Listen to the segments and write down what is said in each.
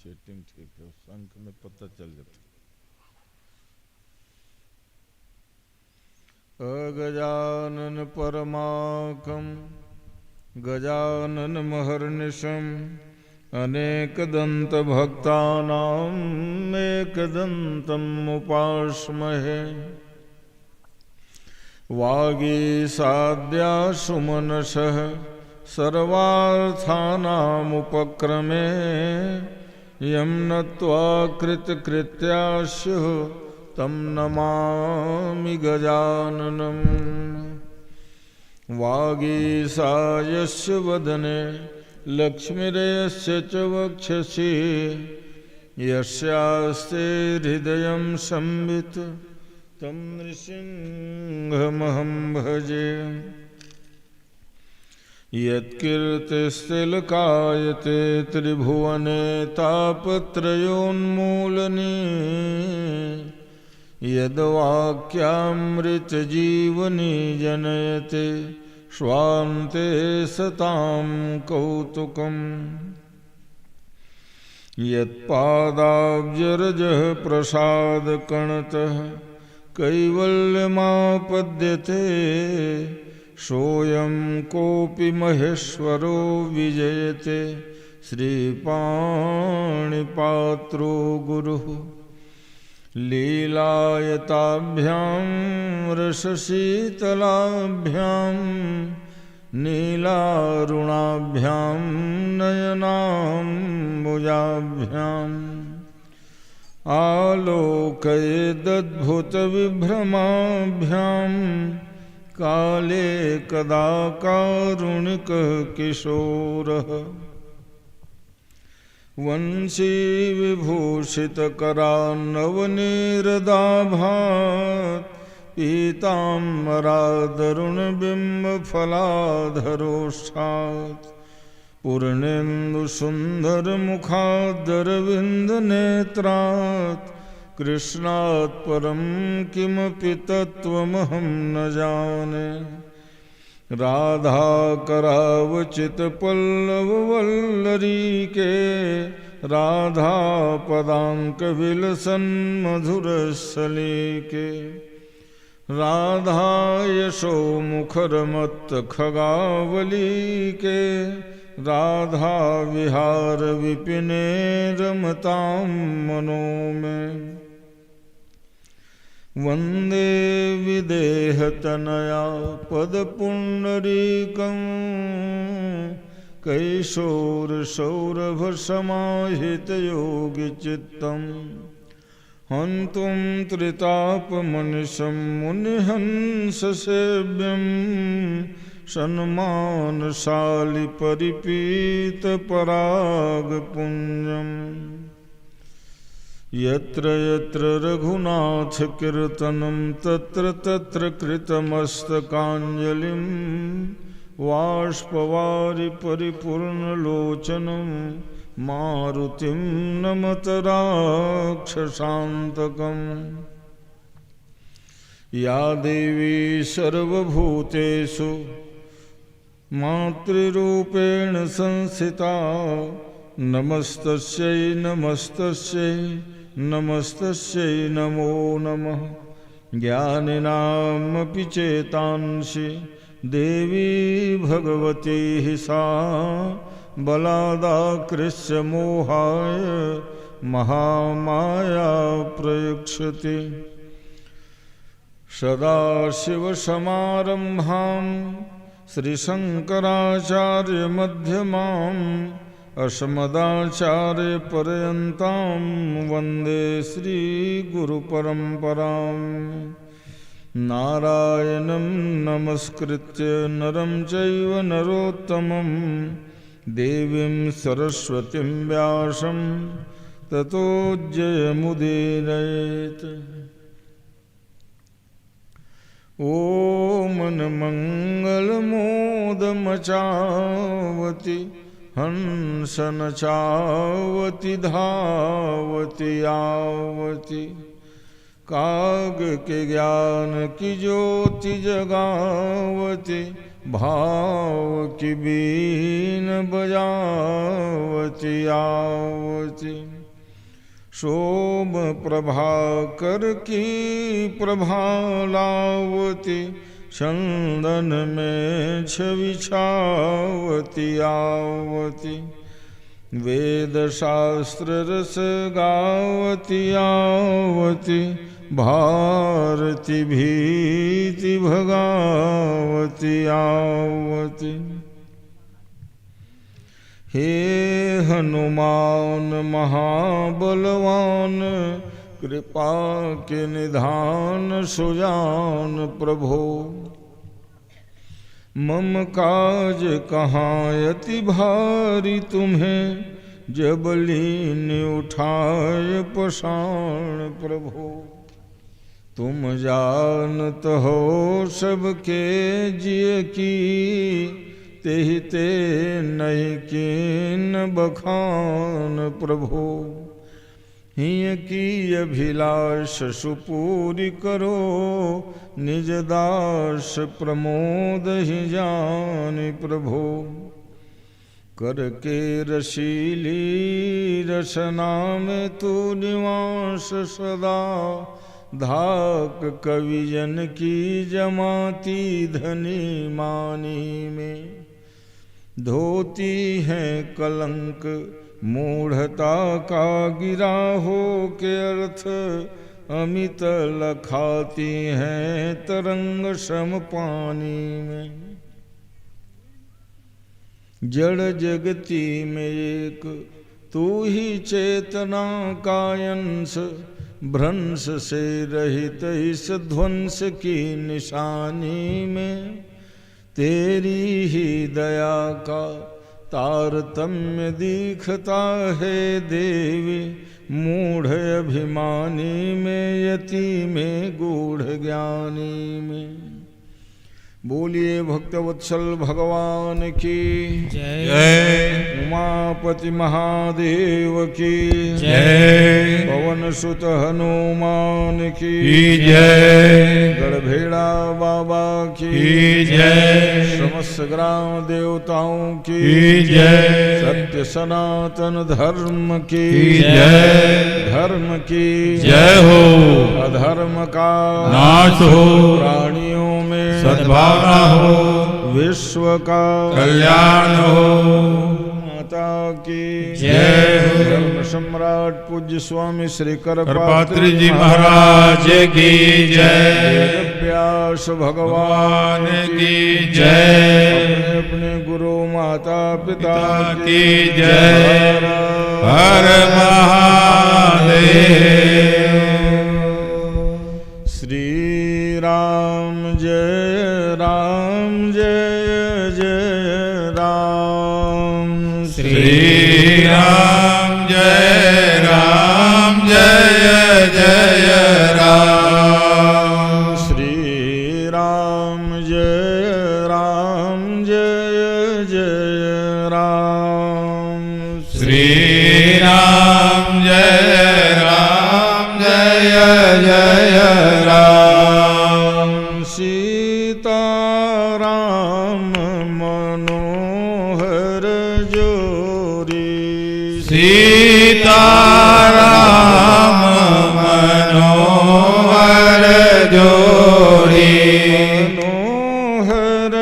Setting ठीक है, उस अंक में पता चल जाता। अगजानन परमाकं गजानन महर्निशम् अनेकदन्तभक्तानां एकदन्तम् उपास्महे। वागीसाद्या सुमनसः सर्वार्थानामुपक्रमे यं नत्वा कृतकृत्या स्युः तं नमामि गजाननम्। वागीसायस्य वदने लक्ष्मीर्यस्य च वक्षसि यस्यास्ते हृदयं संवित् तं नृसिंहमहं भजे। यत्कीर्तिस्तिलकायते त्रिभुवने तापत्रयोन्मूलने यद्वाक्यामृतजीवनी जनयते स्वान्ते सतां कौतुकम्। यत्पादाब्जरजः प्रसादकणतः कैवल्यमापद्यते सोऽयं कोऽपि महेश्वरो विजयते श्रीपाणिपात्रो गुरुः। लीलायताभ्यां रसशीतलाभ्यां नीलारुणाभ्यां नयनाम्बुजाभ्याम् आलोकयेदद्भुतविभ्रमाभ्यां काले कदा कारुणिकः किशोरः। वंशीविभूषितकरान्नवनीरदाभात् पीताम्बरादरुणबिम्बफलाधरोष्ठात् पूर्णेन्दुसुन्दरमुखादरविन्दनेत्रात् कृष्णात् परं किमपि तत्त्वमहं न जाने। राधाकरावचितपल्लववल्लरीके राधापदाङ्कविलसन्मधुरसलीके राधा यशोमुखरमत्तखगावलीके राधा विहारविपिने रमतां मनो मे। वन्दे विदेहतनया पदपुण्डरीकं कैशोरसौरभसमाहितयोगिचित्तं हन्तुं त्रितापमनिशं मुनिहंससेव्यं सन्मानशालिपरिपीतपरागपुञ्जम्। यत्र यत्र रघुनाथकीर्तनं तत्र तत्र कृतमस्तकाञ्जलिं बाष्पवारि परिपूर्णलोचनं मारुतिं नमत राक्षसान्तकम्। या देवी सर्वभूतेषु मातृरूपेण संस्थिता नमस्तस्यै नमस्तस्यै नमस्तस्यै नमो नमः। ज्ञानिनामपि चेतांसि देवी भगवती सा बलादाकृष्य मोहाय महामाया प्रयुज्यते। सदाशिवसमारम्भां श्रीशङ्कराचार्यमध्यमाम् अस्मदाचार्यपर्यन्तां वन्दे श्रीगुरुपरम्पराम्। नारायणं नमस्कृत्य नरं चैव नरोत्तमं देवीं सरस्वतीं व्यासं ततो जयमुदीरयेत्। ॐ मनमङ्गलमोदमचावति हंसनचावति धावति आवति काग के ज्ञान की ज्योति जगावति भाव की बीन बजावति आवति। शोभ प्रभाकर की प्रभालावती, चंदन में छवि छावती आवती, वेद शास्त्र रस गावती आवती, भारती भीति भगावती आवती। हे हनुमान महाबलवान, कृपा के निधान सुजान प्रभो, मम काज कहाँ अति भारी तुम्हें, जब लीन उठाए पाषाण प्रभो। तुम जानत हो सबके जिय की, तेहि ते नहीं कीन बखान प्रभो। हिय की अभिलाष सुपूरी करो, निज दास प्रमोद ही जानि प्रभो। करके रसीली रसना में तू निवास सदा, धाक कविजन की जमाती धनी मानी में। धोती है कलंक मूढ़ता का गिरा हो के अर्थ, अमित लखाती हैं तरंग सम पानी में। जड़ जगती में एक तू ही चेतना का अंश, भ्रंश से रहित इस ध्वंस की निशानी में। तेरी ही दया का तारतम्य दिखता है देवी, मूढ़ अभिमानी में यति में गूढ़ ज्ञानी में। बोलिए भक्तवत्सल भगवान की जय। उमापति महादेव की जय। पवन सुत हनुमान की जय। गढ़भेड़ा बाबा की जय। समस्त ग्राम देवताओं की जय। सत्य सनातन धर्म की जय। धर्म की जय हो। अधर्म का नाश हो। प्राणियों में सद्भावना हो। विश्व का कल्याण हो। माता की जय हो। धर्म सम्राट पूज्य स्वामी श्री करपात्री जी महाराज की जय। व्यास भगवान की जय। अपने गुरु माता पिता की जय। हर महादेव। श्री राम जय राम जय जय राम। श्री राम जय जय राम। श्री राम जय जय राम। श्री राम जय जय राम। सीता राम मनोहर जोरी। सीता राम मनोहर जोरी। मनोहर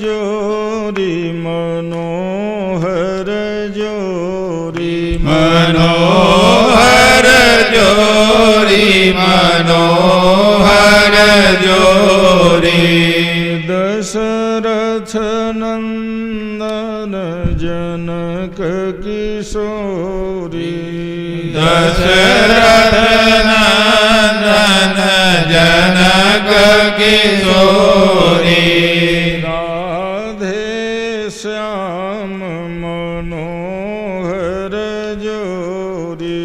जोरी मनोहर जोरी। मनोहर जोरी मनोहर जोरी। दशरथ नंदन जनक किशोरी। दशरथ नंदन जनक किशोरी। राधे श्याम मनोहर जोरी।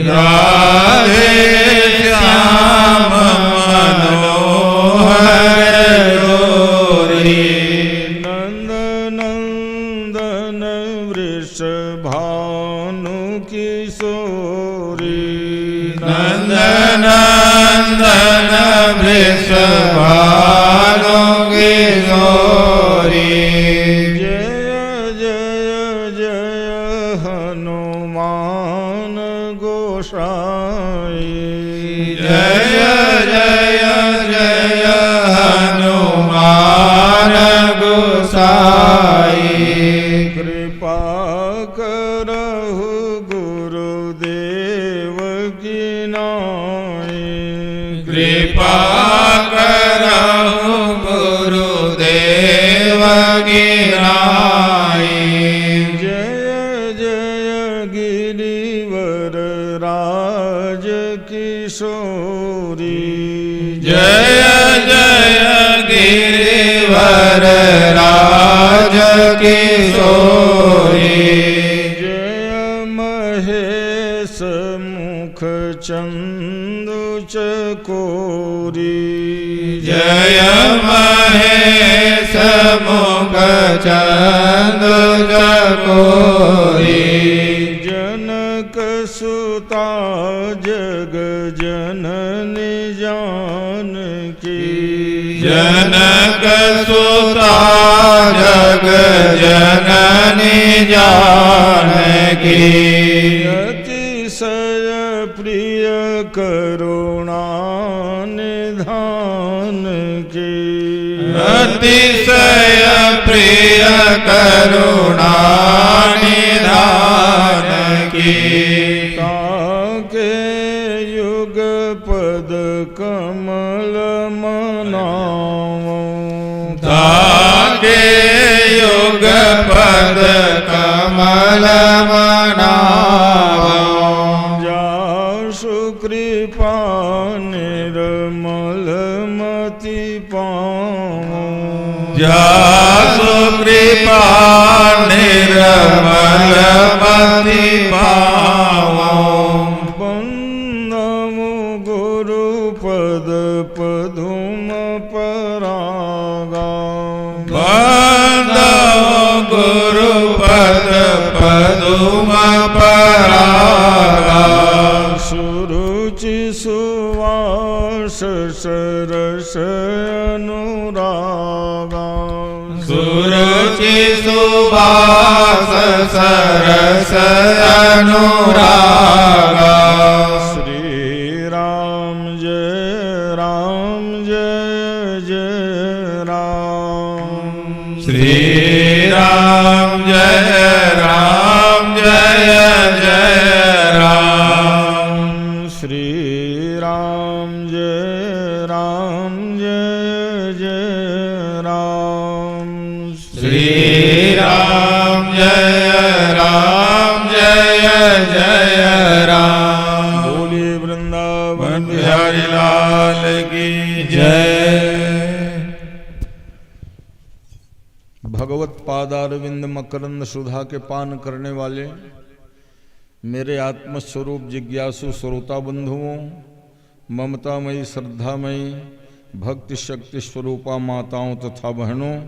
राधे श्याम मनोहर जोरी। नंद नंदन वृषभानु किशोरी। नंद नंदन वृषभानु किशोरी। जय जय जय हनुमान गोसाई। मान गोसाई। कृपा करहु गुरुदेव की नाई। कृपा करहु गुरुदेव की नाई। जय जय गिरिवर राज किशोरी। जय जय गिरिवर राज किशोरी। जय महेश मुख चंदु चकोरी। जय महेश मुख चंदु चकोरी। जनक सुता जग जननी जानकी। जनक सुता जग जननी जानकी। अतिशय प्रिय करुणा निधान की। अतिशय प्रिय करुणा निधान की। ताके युग पद कमल मनाओ। ताके युग पद कमल मनाओ। जासु कृपा निर्मल मति पाओ। जासु कृपा निर्मल मति पाओ। वंदमु गुरु पद पदुम परागा। वंदमु गुरु पद पदुम परागा। सुरुचि सुवास सरस अनुरागा। सुरुचि सुवास सरस अनुरागा। श्री राम जय जय राम। श्री राम जय जय राम। श्री राम जय जय राम। श्री राम जय जय राम। बोलिए वृंदावन बिहारी लाल की जय। भगवत पादारविंद मकरंद सुधा के पान करने वाले मेरे आत्मस्वरूप जिज्ञासु श्रोता बंधुओं, ममतामयी श्रद्धामयी भक्ति शक्ति स्वरूपा माताओं तथा बहनों,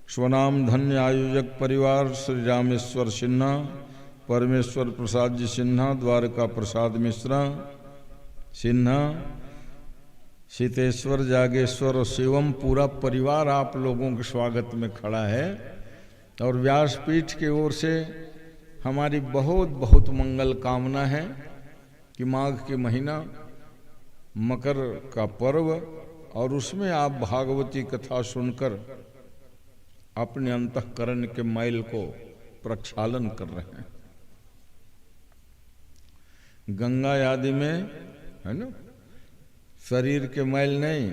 स्वनाम धन्य आयोजक परिवार श्री रामेश्वर सिन्हा, परमेश्वर प्रसाद जी सिन्हा, द्वारका प्रसाद मिश्रा सिन्हा, सीतेश्वर जागेश्वर और शिवम पूरा परिवार आप लोगों के स्वागत में खड़ा है। और व्यासपीठ की ओर से हमारी बहुत बहुत मंगल कामना है कि माघ के महीना मकर का पर्व और उसमें आप भागवती कथा सुनकर अपने अंतःकरण के मैल को प्रक्षालन कर रहे हैं। गंगा आदि में है ना शरीर के मैल नहीं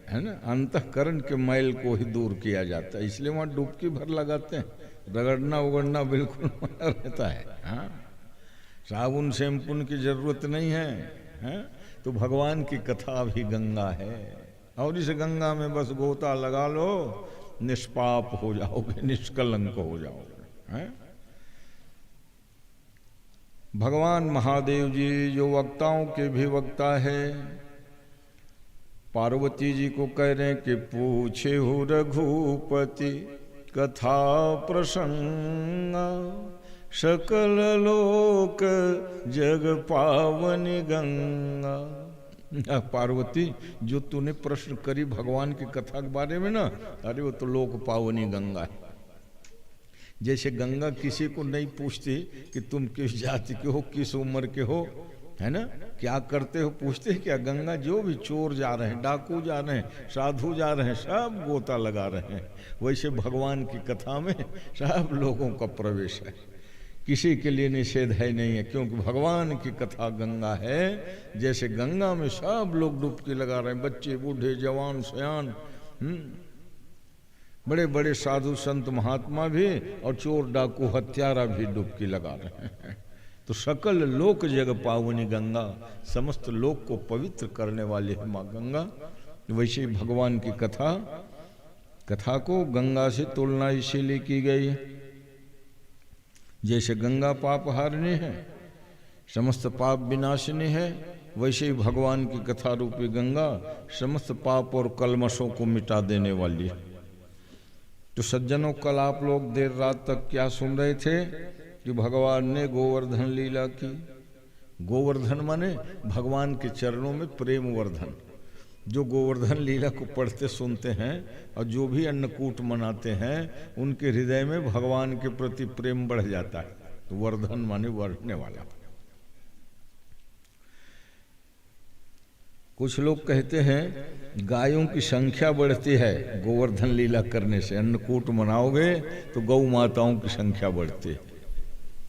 है ना, अंतःकरण के मैल को ही दूर किया जाता है, इसलिए वहाँ डुबकी भर लगाते हैं। रगड़ना उगड़ना बिल्कुल मना रहता है। हाँ, साबुन शैम्पून की जरूरत नहीं है, है? तो भगवान की कथा भी गंगा है और इस गंगा में बस गोता लगा लो, निष्पाप हो जाओगे, निष्कलंक हो जाओगे। है? भगवान महादेव जी जो वक्ताओं के भी वक्ता है, पार्वती जी को कह रहे हैं कि पूछे हो रघुपति कथा प्रसंग, सकल लोक जग पावनी गंगा। पार्वती जो तूने प्रश्न करी भगवान की कथा के बारे में ना, अरे वो तो लोक पावनी गंगा है। जैसे गंगा किसी को नहीं पूछती कि तुम किस जाति के हो, किस उम्र के हो, है ना, क्या करते हो पूछते हैं क्या? गंगा जो भी चोर जा रहे हैं, डाकू जा रहे हैं, साधु जा रहे हैं, सब गोता लगा रहे हैं। वैसे भगवान की कथा में सब लोगों का प्रवेश है, किसी के लिए निषेध है नहीं है, क्योंकि भगवान की कथा गंगा है। जैसे गंगा में सब लोग डुबकी लगा रहे हैं, बच्चे बूढ़े जवान सयान, बड़े बड़े साधु संत महात्मा भी और चोर डाकू हत्यारा भी डुबकी लगा रहे हैं। तो सकल लोक जग पावनी गंगा, समस्त लोक को पवित्र करने वाली है माँ गंगा। वैसे ही भगवान की कथा को गंगा से तुलना इसीलिए की गई है। जैसे गंगा पाप हारिणी है, समस्त पाप विनाशिनी है, वैसे ही भगवान की कथा रूपी गंगा समस्त पाप और कलमशों को मिटा देने वाली है। तो सज्जनों, कल आप लोग देर रात तक क्या सुन रहे थे कि भगवान ने गोवर्धन लीला की। गोवर्धन माने भगवान के चरणों में प्रेम वर्धन। जो गोवर्धन लीला को पढ़ते सुनते हैं और जो भी अन्नकूट मनाते हैं, उनके हृदय में भगवान के प्रति प्रेम बढ़ जाता है। तो वर्धन माने बढ़ने वाला। कुछ लोग कहते हैं गायों की संख्या बढ़ती है गोवर्धन लीला करने से, अन्नकूट मनाओगे तो गौ माताओं की संख्या बढ़ती है,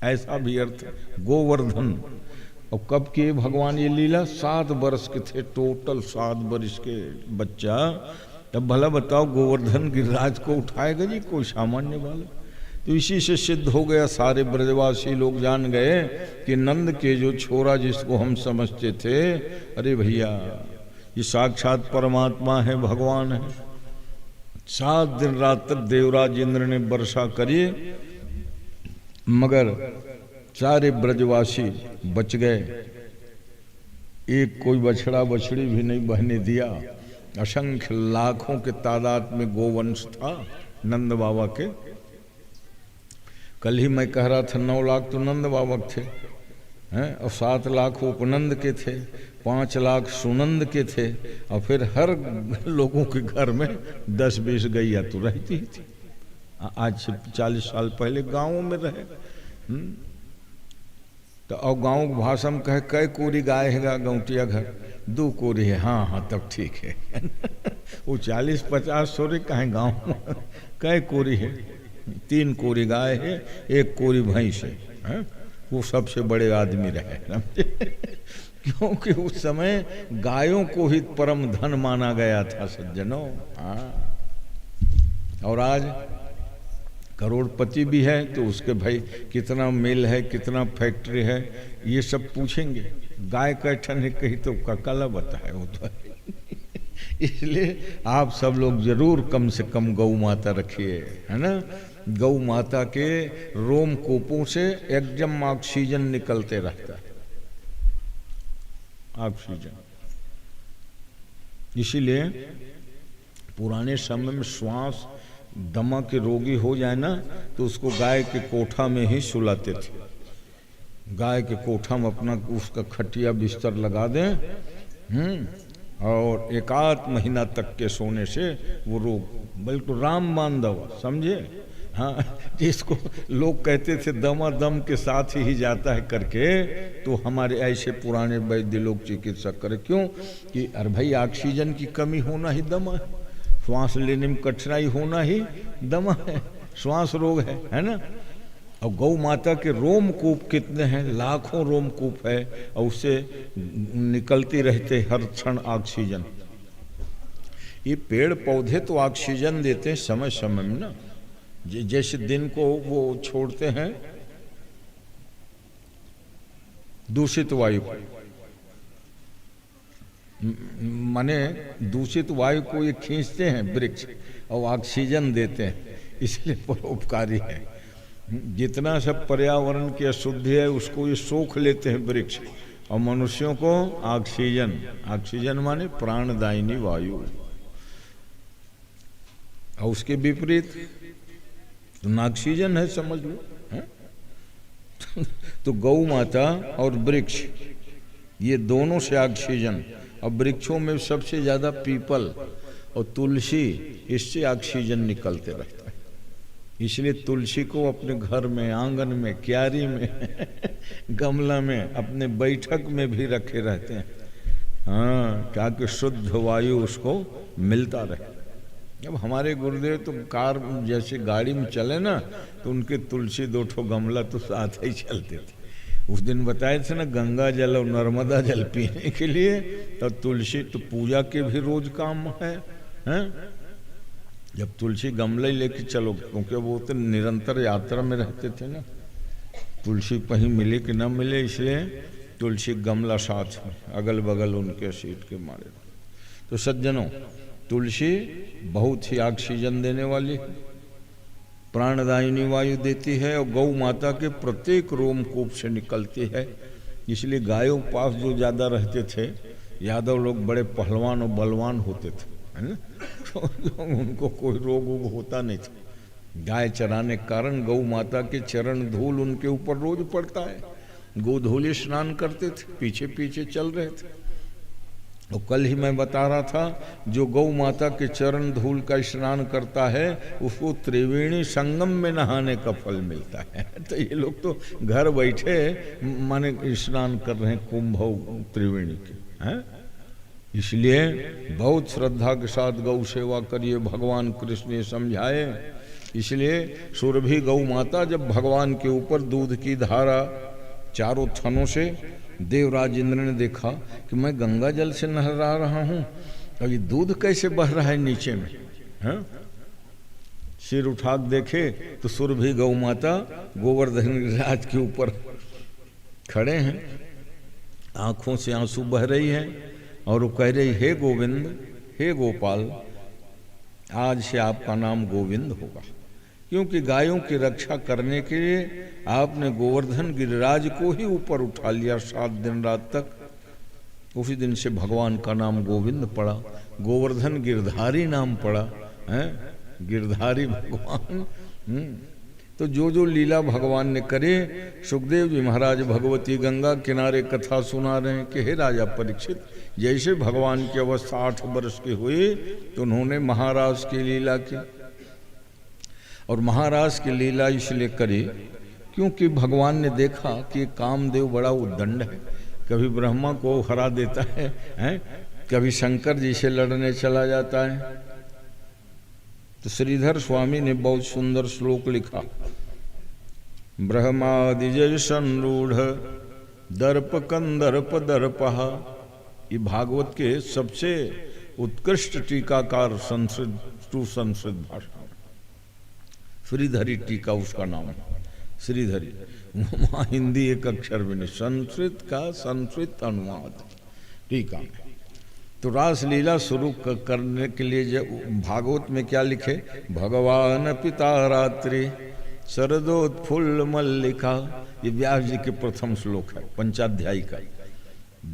ऐसा भी अर्थ। गोवर्धन और कब किए भगवान ये लीला? 7 वर्ष के थे, टोटल 7 वर्ष के बच्चा। तब भला बताओ गोवर्धन गिरिराज को उठाएगा जी कोई सामान्य वाला? तो इसी से सिद्ध हो गया, सारे ब्रजवासी लोग जान गए कि नंद के जो छोरा जिसको हम समझते थे, अरे भैया ये साक्षात परमात्मा है, भगवान है। 7 दिन रात तक देवराज इंद्र ने वर्षा करी, मगर सारे ब्रजवासी बच गए। एक कोई बछड़ा बछड़ी भी नहीं बहने दिया। असंख्य लाखों के तादाद में गोवंश था नंद बाबा के। कल ही मैं कह रहा था 9 लाख तो नंद बाबा थे हैं, और 7 लाख उपनंद के थे, 5 लाख सुनंद के थे, और फिर हर लोगों के घर में 10-20 गैया तो रहती ही थी। आज से 40 साल पहले गाँवों में रहे। तो और गाँव की भाषा में कहे कै कोरी गाय है गौटिया घर? 2 कोरी है। हाँ हाँ तब ठीक है। वो 40-50 सोरे कहें गाँव में, कै कोरी है? 3 कोरी गाय है, 1 कोरी भैंस है। वो सबसे बड़े आदमी रहे। क्योंकि उस समय गायों को ही परम धन माना गया था सज्जनों। और आज करोड़पति भी है तो उसके भाई कितना मिल है, कितना फैक्ट्री है, ये सब पूछेंगे। गाय कैठन है कहीं तो ककाला बताए वो तो। इसलिए आप सब लोग जरूर कम से कम गौ माता रखिए, है ना। गौ माता के रोम कोपों से एकदम ऑक्सीजन निकलते रहता है, ऑक्सीजन। इसीलिए पुराने समय में श्वास दमा के रोगी हो जाए ना तो उसको गाय के कोठा में ही सुलाते थे। गाय के कोठा में अपना उसका खटिया बिस्तर लगा दें, और 1-8 महीना तक के सोने से वो रोग बिल्कुल रामबाण दवा, समझे। हाँ, जिसको लोग कहते थे दमादम के साथ ही जाता है करके, तो हमारे ऐसे पुराने वैद्य लोग चिकित्सक करे। क्यों? कि अरे भाई ऑक्सीजन की कमी होना ही दमा है, श्वास लेने में कठिनाई होना ही दमा है, श्वास रोग है ना। और गौ माता के रोमकूप कितने हैं, लाखों रोमकूप है, और उससे निकलती रहते हर क्षण ऑक्सीजन। ये पेड़ पौधे तो ऑक्सीजन देते हैं समय समय में ना। जैसे दिन को वो छोड़ते हैं दूषित वायु, माने दूषित वायु को ये खींचते हैं वृक्ष और ऑक्सीजन देते हैं, इसलिए परोपकारी है। जितना सब पर्यावरण की अशुद्धि है उसको ये सोख लेते हैं वृक्ष, और मनुष्यों को ऑक्सीजन, ऑक्सीजन माने प्राणदायिनी वायु। और उसके विपरीत तो ऑक्सीजन है, समझ लो है? तो गौ माता और वृक्ष ये दोनों से ऑक्सीजन, और वृक्षों में सबसे ज्यादा पीपल और तुलसी, इससे ऑक्सीजन निकलते रहता है। इसलिए तुलसी को अपने घर में, आंगन में, क्यारी में गमला में, अपने बैठक में भी रखे रहते हैं। हाँ, ताकि शुद्ध वायु उसको मिलता रहे। अब हमारे गुरुदेव तो कार जैसे गाड़ी में चले ना, तो उनके तुलसी 2 ठो गमला तो साथ ही चलते थे। उस दिन बताए थे ना, गंगा जल और नर्मदा जल पीने के लिए, तो तुलसी तो पूजा के भी रोज काम है, हैं? जब तुलसी गमला ही लेके चलो, क्योंकि वो तो निरंतर यात्रा में रहते थे ना, तुलसी कहीं मिले कि ना मिले, इसलिए तुलसी गमला साथ में, अगल बगल उनके सीट के मारे। तो सज्जनों, तुलसी बहुत ही ऑक्सीजन देने वाली है, प्राणदायिनी वायु देती है और गौ माता के प्रत्येक रोमकूप से निकलती है। इसलिए गायों पास जो ज़्यादा रहते थे, यादव लोग बड़े पहलवान और बलवान होते थे, है ना, तो उनको कोई रोग वोग होता नहीं था। गाय चराने के कारण गौ माता के चरण धूल उनके ऊपर रोज पड़ता है। गोधूली स्नान करते थे, पीछे पीछे चल रहे थे। और कल ही मैं बता रहा था, जो गौ माता के चरण धूल का स्नान करता है उसको त्रिवेणी संगम में नहाने का फल मिलता है। तो ये लोग तो घर बैठे माने स्नान कर रहे हैं कुंभ त्रिवेणी के, हैं? इसलिए बहुत श्रद्धा के साथ गौ सेवा करिए, भगवान कृष्ण ने समझाए। इसलिए सुरभि गौ माता जब भगवान के ऊपर दूध की धारा चारों थनों से, देवराज इंद्र ने देखा कि मैं गंगा जल से नहला रहा हूं और ये दूध कैसे बह रहा है नीचे में, हैं? सिर उठा देखे तो सुरभि गौ माता गोवर्धन गिरिराज के ऊपर खड़े हैं, आंखों से आंसू बह रही है और वो कह रही, हे गोविंद, हे गोपाल, आज से आपका नाम गोविंद होगा, क्योंकि गायों की रक्षा करने के लिए आपने गोवर्धन गिरिराज को ही ऊपर उठा लिया 7 दिन रात तक। उसी दिन से भगवान का नाम गोविंद पड़ा, गोवर्धन गिरधारी नाम पड़ा, है गिरधारी भगवान। तो जो जो लीला भगवान ने करे, सुखदेव जी महाराज भगवती गंगा किनारे कथा सुना रहे हैं कि हे राजा परीक्षित, जैसे भगवान की अवस्था 8 वर्ष की हुई तो उन्होंने महाराज की लीला की। और महाराज की लीला इसलिए करी क्योंकि भगवान ने देखा कि कामदेव बड़ा उद्दंड है, कभी ब्रह्मा को हरा देता है, हैं? कभी शंकर जी से लड़ने चला जाता है। तो श्रीधर स्वामी ने बहुत सुंदर श्लोक लिखा, ब्रह्मादिजय संरूढ़ दर्प कंदर्प दर्पः। ये भागवत के सबसे उत्कृष्ट टीकाकार संस्कृत भाषा, श्रीधरी टीका उसका नाम है, श्रीधरी। वहाँ हिंदी एक अक्षर भी नहीं, संस्कृत का संस्कृत अनुवाद टीका में। तो रासलीला शुरू करने के लिए जब भागवत में क्या लिखे, भगवान पिता रात्रि शरदोत्फुल्ल मल्लिका, ये व्यास जी के प्रथम श्लोक है पंचाध्यायी का।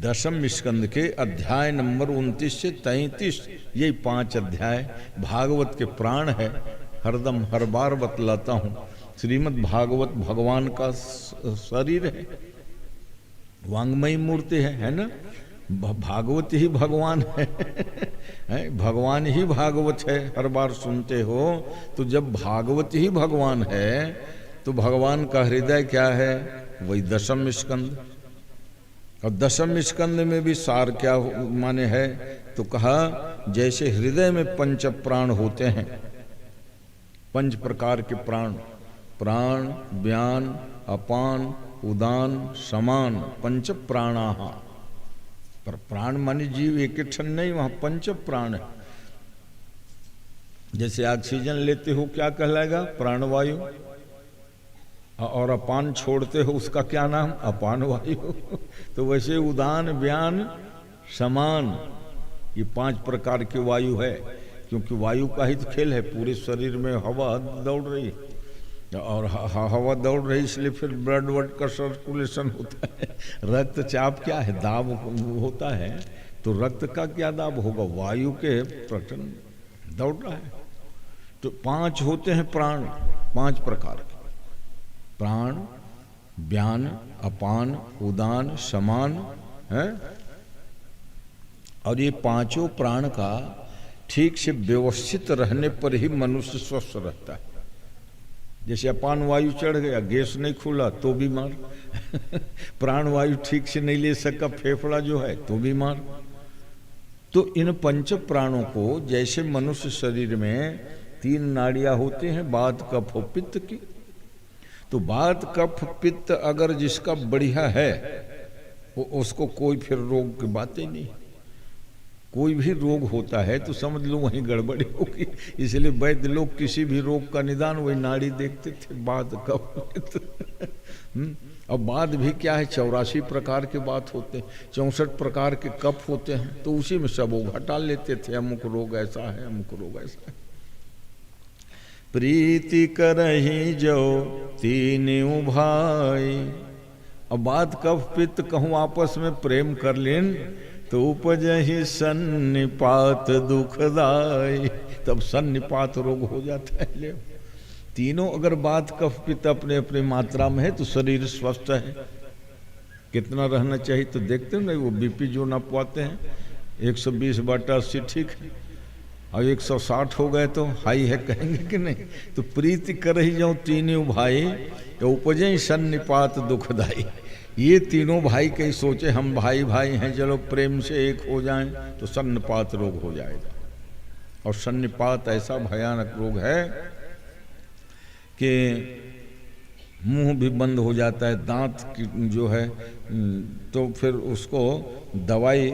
10वें स्कंद के अध्याय नंबर 29 से 33, यही 5 अध्याय भागवत के प्राण है। हरदम हर बार बतलाता हूँ, श्रीमद् भागवत भगवान का शरीर है, वांग्मयी मूर्ति है ना, भागवत ही भगवान है, भगवान ही भागवत है। हर बार सुनते हो, तो जब भागवत ही भगवान है तो भगवान का हृदय क्या है, वही 10वें स्कंद। और 10वें स्कंद में भी सार क्या माने है, तो कहा जैसे हृदय में 5 प्राण होते हैं, 5 प्रकार के प्राण, प्राण व्यान अपान उदान समान, 5 प्राणाः। पर प्राण माने जीव एक ठन नहीं, वहां 5 प्राण है। जैसे ऑक्सीजन लेते हो क्या कहलाएगा, प्राणवायु, और अपान छोड़ते हो उसका क्या नाम, अपान वायु। तो वैसे उदान व्यान समान, ये 5 प्रकार की वायु है, क्योंकि वायु का ही तो खेल है। पूरे शरीर में हवा दौड़ रही है, और हवा दौड़ रही, इसलिए फिर ब्लड वर्ड का सर्कुलेशन होता है। रक्तचाप क्या है, दाब होता है, तो रक्त का क्या दाब होगा, वायु के प्रचंड दौड़ रहा है। तो 5 होते हैं प्राण, 5 प्रकार के प्राण, व्यान अपान उदान समान है। और ये 5 प्राण का ठीक से व्यवस्थित रहने पर ही मनुष्य स्वस्थ रहता है। जैसे अपान वायु चढ़ गया, गैस नहीं खुला तो बीमार, प्राण वायु ठीक से नहीं ले सका फेफड़ा जो है तो बीमार। तो इन पंच प्राणों को, जैसे मनुष्य शरीर में 3 नाड़ियां होती हैं, वात कफ और पित्त की, तो वात कफ पित्त अगर जिसका बढ़िया है वो उसको कोई फिर रोग की बात ही नहीं। कोई भी रोग होता है तो समझ लो वहीं गड़बड़ी होगी। इसलिए वैद्य लोग किसी भी रोग का निदान वही नाड़ी देखते थे, वात कफ पित्त। अब बाद भी क्या है, 84 प्रकार के बात होते हैं, 64 प्रकार के कफ होते हैं, तो उसी में सब वो घटा लेते थे, अमुक रोग ऐसा है, अमुक रोग ऐसा है। प्रीति करही जो तीनों भाई, अब बात कफ पित्त कहूँ आपस में प्रेम कर लेन तो उपजहि सन्निपात दुखदाई, तब सन्निपात रोग हो जाता है। ले तीनों अगर बात कफ पित्त अपने अपने मात्रा में है तो शरीर स्वस्थ है। कितना रहना चाहिए तो देखते हो ना, वो बीपी जो नापवाते हैं 120/80 ठीक है, और 160 हो गए तो हाई है कहेंगे कि नहीं। तो प्रीति कर ही जाऊं तीनों भाई तो उपजे सन्निपात दुखदाई। ये तीनों भाई कहीं सोचे हम भाई भाई हैं, चलो प्रेम से एक हो जाएं तो सन्निपात रोग हो जाएगा। और सन्निपात ऐसा भयानक रोग है कि मुंह भी बंद हो जाता है, दांत की जो है, तो फिर उसको दवाई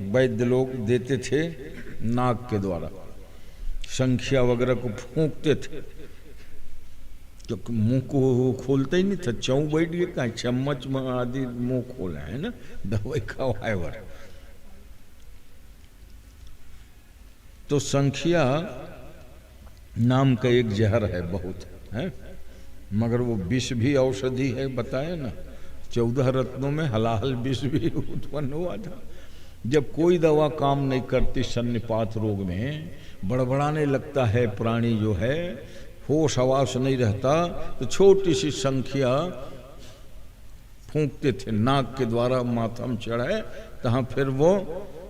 वैद्य लोग देते थे नाक के द्वारा, संख्या वगैरह को फूंकते थे, तो मुंह को खोलते ही नहीं था, चौं बैठ गए कहीं चम्मच आदि मुंह खोला है ना, दवाई खावाए वर। तो संख्या नाम का एक जहर है, बहुत है, मगर वो विष भी औषधि है, बताया ना। 14 रत्नों में हलाहल विष भी उत्पन्न हुआ था। जब कोई दवा काम नहीं करती सन्निपात रोग में, बड़बड़ाने लगता है प्राणी जो है, होश हवास नहीं रहता, तो छोटी सी संख्या फूंकते थे नाक के द्वारा, माथा में चढ़ाए तहाँ फिर वो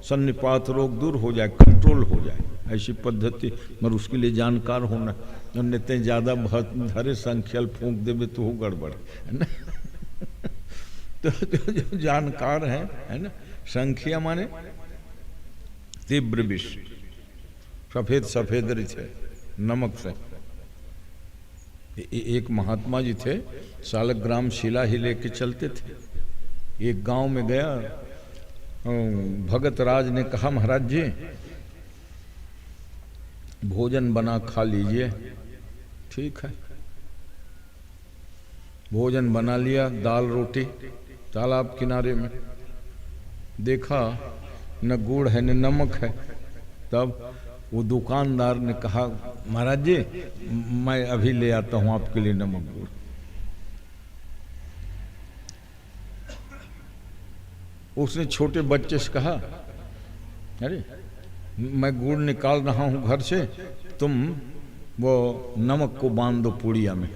सन्निपात रोग दूर हो जाए, कंट्रोल हो जाए। ऐसी पद्धति, मगर उसके लिए जानकार होना, नित्य ज्यादा धरे संख्यल फूंक देवे तो हो गड़बड़ है ना। तो जो जानकार है ना, संख्या माने तीव्र विष, सफेद सफेद थे नमक से। एक महात्मा जी थे, सालग्राम शिला ही लेके चलते थे। एक गांव में गया, भगत राज ने कहा महाराज जी भोजन बना खा लीजिए। ठीक है, भोजन बना लिया, दाल रोटी, तालाब किनारे में देखा न गुड़ है न नमक है। तब वो दुकानदार ने कहा महाराज जी मैं अभी ले आता हूं आपके लिए नमक गुड़। उसने छोटे बच्चे से कहा अरे मैं गुड़ निकाल रहा हूं घर से, तुम वो नमक को बांध दो पुड़िया में।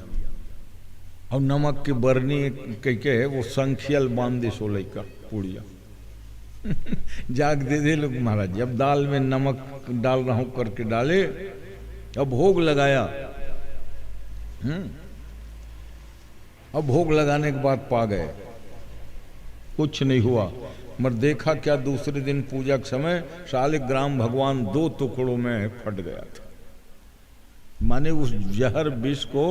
और नमक की बरनी कह के वो संखियल बांध दे 16 का पुड़िया। जाग दे लोग महाराज जी, अब दाल में नमक डाल रहा हूं करके डाले, अब भोग लगाया। अब भोग लगाने के बाद पा गए कुछ नहीं हुआ, मगर देखा क्या दूसरे दिन पूजा के समय शालिग्राम भगवान 2 टुकड़ों में फट गया था। माने उस जहर विष को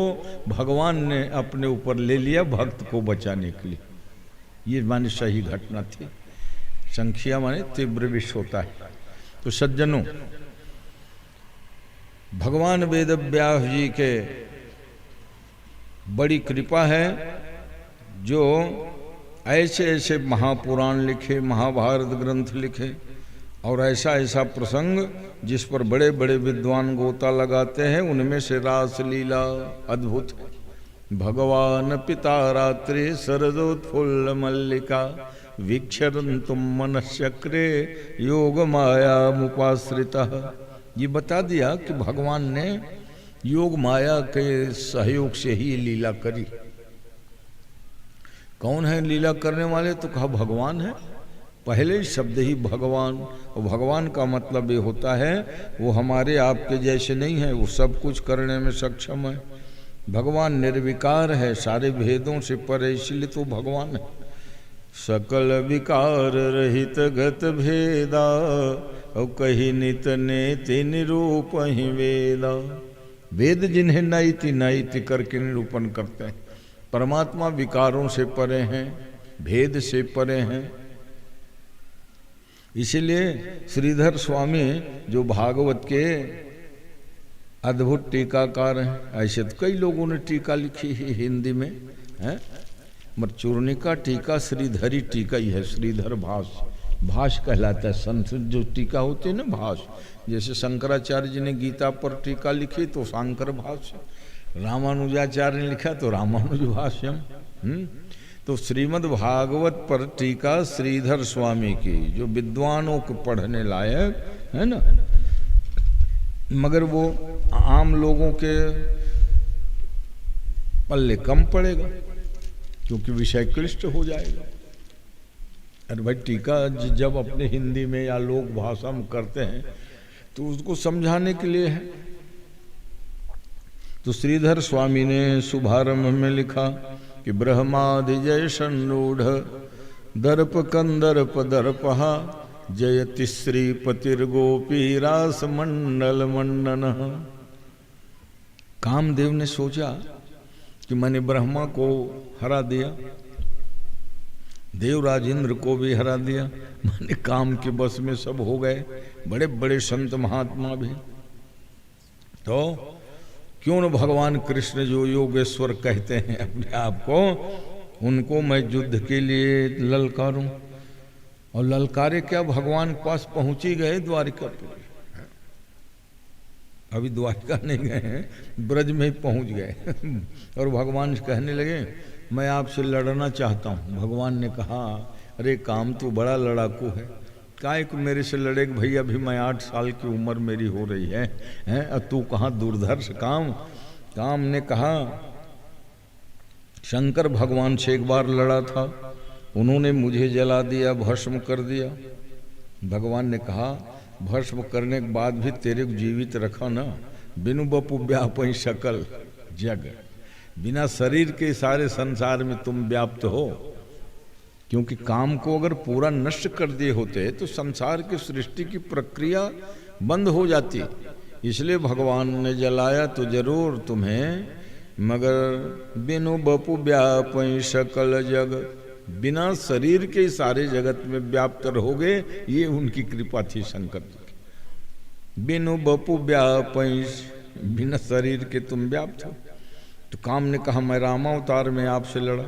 भगवान ने अपने ऊपर ले लिया भक्त को बचाने के लिए। ये माने सही घटना थी। संख्या माने तीव्र विष होता है। तो सज्जनों, भगवान वेद व्यास जी के बड़ी कृपा है जो ऐसे ऐसे महापुराण लिखे, महाभारत ग्रंथ लिखे, और ऐसा ऐसा प्रसंग जिस पर बड़े बड़े विद्वान गोता लगाते हैं। उनमें से रास लीला अद्भुत है। भगवान पिता रात्रि शरदोत्फुल्ल मल्लिका वीक्षरन्तुम मनश्चक्रे योग माया मुपाश्रितः। ये बता दिया कि भगवान ने योग माया के सहयोग से ही लीला करी। कौन है लीला करने वाले? तो कहा भगवान है। पहले ही शब्द ही भगवान, और भगवान का मतलब ये होता है वो हमारे आपके जैसे नहीं है, वो सब कुछ करने में सक्षम है। भगवान निर्विकार है, सारे भेदों से परे, इसलिए तो भगवान है। सकल विकार रहित गत भेदा, और कही नित नेति निरूप ही वेदा। वेद जिन्हें नैति नैति करके निरूपण करते हैं। परमात्मा विकारों से परे हैं, भेद से परे हैं। इसीलिए श्रीधर स्वामी जो भागवत के अद्भुत टीकाकार हैं, ऐसे तो कई लोगों ने टीका लिखी है हिंदी में, है मगर चूर्णिका टीका श्रीधरी टीका ही है। श्रीधर भाष्य, भाष्य कहलाता है। संस्कृत जो टीका होते हैं ना भाष्य, जैसे शंकराचार्य जी ने गीता पर टीका लिखी तो शंकर भाष्य, रामानुजाचार्य ने लिखा तो रामानुज भाष्यम। तो श्रीमद् भागवत पर टीका श्रीधर स्वामी की, जो विद्वानों को पढ़ने लायक है ना, मगर वो आम लोगों के पल्ले कम पड़ेगा क्योंकि विषय क्लिष्ट हो जाएगा। अरे भाई टीका जब अपने हिंदी में या लोक भाषा में करते हैं तो उसको समझाने के लिए है। तो श्रीधर स्वामी ने शुभारंभ में लिखा कि ब्रह्मादि जय संरूढ़ दर्प कंदर्प दर्पहा जयति श्रीपतिर्गोपी रास मंडल मंडन। कामदेव ने सोचा कि मैंने ब्रह्मा को हरा दिया, देवराज इंद्र को भी हरा दिया, मैंने काम के बस में सब हो गए, बड़े बड़े संत महात्मा भी। तो क्यों न भगवान कृष्ण जो योगेश्वर कहते हैं अपने आप को, उनको मैं युद्ध के लिए ललकारूं। और ललकारे क्या, भगवान के पास पहुंच ही गए द्वारिका पे। अभी द्वारिका नहीं गए हैं, ब्रज में ही पहुंच गए। और भगवान कहने लगे मैं आपसे लड़ना चाहता हूँ। भगवान ने कहा अरे काम तो बड़ा लड़ाकू है, काहे को मेरे से लड़ेगा भाई, अभी मैं 8 साल की उम्र मेरी हो रही है और तू कहाँ दुर्धर्ष काम। काम ने कहा शंकर भगवान से एक बार लड़ा था, उन्होंने मुझे जला दिया, भस्म कर दिया। भगवान ने कहा भस्म करने के बाद भी तेरे को जीवित रखा ना, बिनु बपु व्यापई सकल जग, बिना शरीर के सारे संसार में तुम व्याप्त हो। क्योंकि काम को अगर पूरा नष्ट कर दिए होते तो संसार की सृष्टि की प्रक्रिया बंद हो जाती। इसलिए भगवान ने जलाया तो जरूर तुम्हें, मगर बिनु बपु व्यापई सकल जग, बिना शरीर के सारे जगत में व्याप्त रहोगे, ये उनकी कृपा थी शंकर जी की। बिनु बपु व्यापई, बिना शरीर के तुम व्याप्त हो। तो काम ने कहा मैं रामावतार में आपसे लड़ा।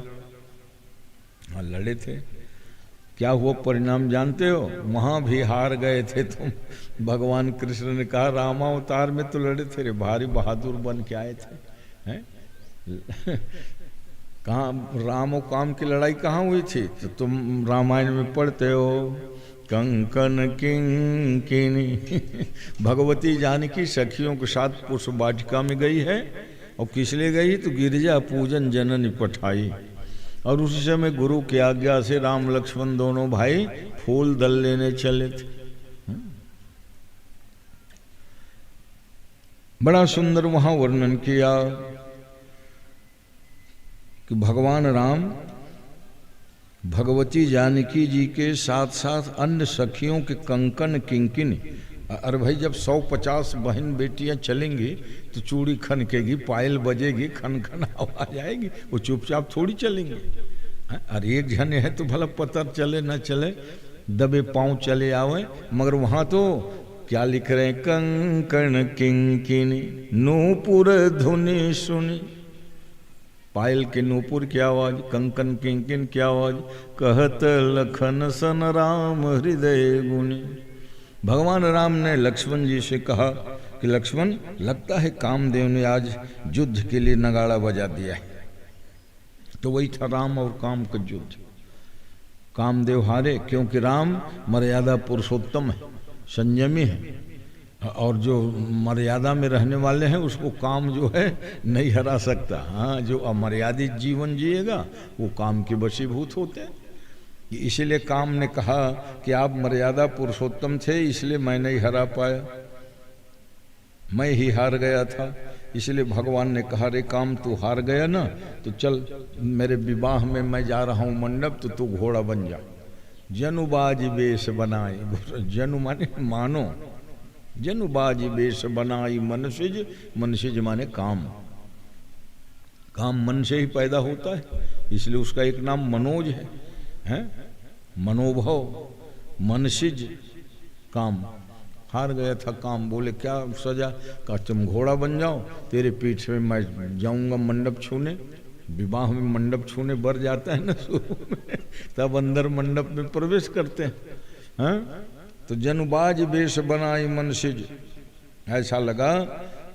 हाँ लड़े थे, क्या हुआ परिणाम जानते हो, वहां भी हार गए थे तुम। भगवान कृष्ण ने कहा रामावतार में तो लड़े थे रे, भारी बहादुर बन के आए थे, हैं? कहाँ राम और काम की लड़ाई कहाँ हुई थी? तो तुम रामायण में पढ़ते हो कंकन किंकिनी, भगवती जानकी सखियों के साथ पुष्प वाटिका में गई है। और किस लिए गई? तो गिरजा पूजन जननी पठाई। और उसी समय गुरु की आज्ञा से राम लक्ष्मण दोनों भाई फूल दल लेने चले थे। बड़ा सुंदर वहां वर्णन किया कि भगवान राम भगवती जानकी जी के साथ साथ अन्य सखियों के कंकन किंकिन। अरे भाई जब 150 बहन बेटियां चलेंगी तो चूड़ी खनकेगी, पायल बजेगी, खन खन आवाज आएगी, वो चुपचाप थोड़ी चलेंगे। अरे एक जने है तो भला पता चले न चले, दबे पांव चले आवे। मगर वहां तो क्या लिख रहे हैं, कंकण किंकिनी नूपुर धुनी सुनी। पायल के नूपुर की आवाज, कंकन किंकिन की आवाज, कहत लखन सन राम हृदय गुनी। भगवान राम ने लक्ष्मण जी से कहा कि लक्ष्मण लगता है कामदेव ने आज युद्ध के लिए नगाड़ा बजा दिया है। तो वही था राम और काम का युद्ध। कामदेव हारे क्योंकि राम मर्यादा पुरुषोत्तम है, संयमी है, और जो मर्यादा में रहने वाले हैं उसको काम जो है नहीं हरा सकता। हाँ, जो अमर्यादित जीवन जिएगा वो काम के वशीभूत होते हैं। इसीलिए काम ने कहा कि आप मर्यादा पुरुषोत्तम थे, इसलिए मैं नहीं हरा पाया, मैं ही हार गया था। इसलिए भगवान ने कहा, रे काम तू हार गया ना, तो चल मेरे विवाह में मैं जा रहा हूँ मंडप, तो तू घोड़ा बन जा। जनुबाज वेश बनाई, जनु माने मानो, जनुबाज वेश बनाई मनसिज, मनसिज माने काम, काम मन से ही पैदा होता है, इसलिए उसका एक नाम मनोज है? मनोभव, मनसिज काम। हार गया था काम, बोले क्या सजा? कहा तुम घोड़ा बन जाओ, तेरे पीठ में मैं जाऊंगा मंडप छूने। विवाह में मंडप छूने बर जाता है ना शुरू में, तब अंदर मंडप में प्रवेश करते हैं। तो जनुबाज वेश बनाई मनसिज, ऐसा लगा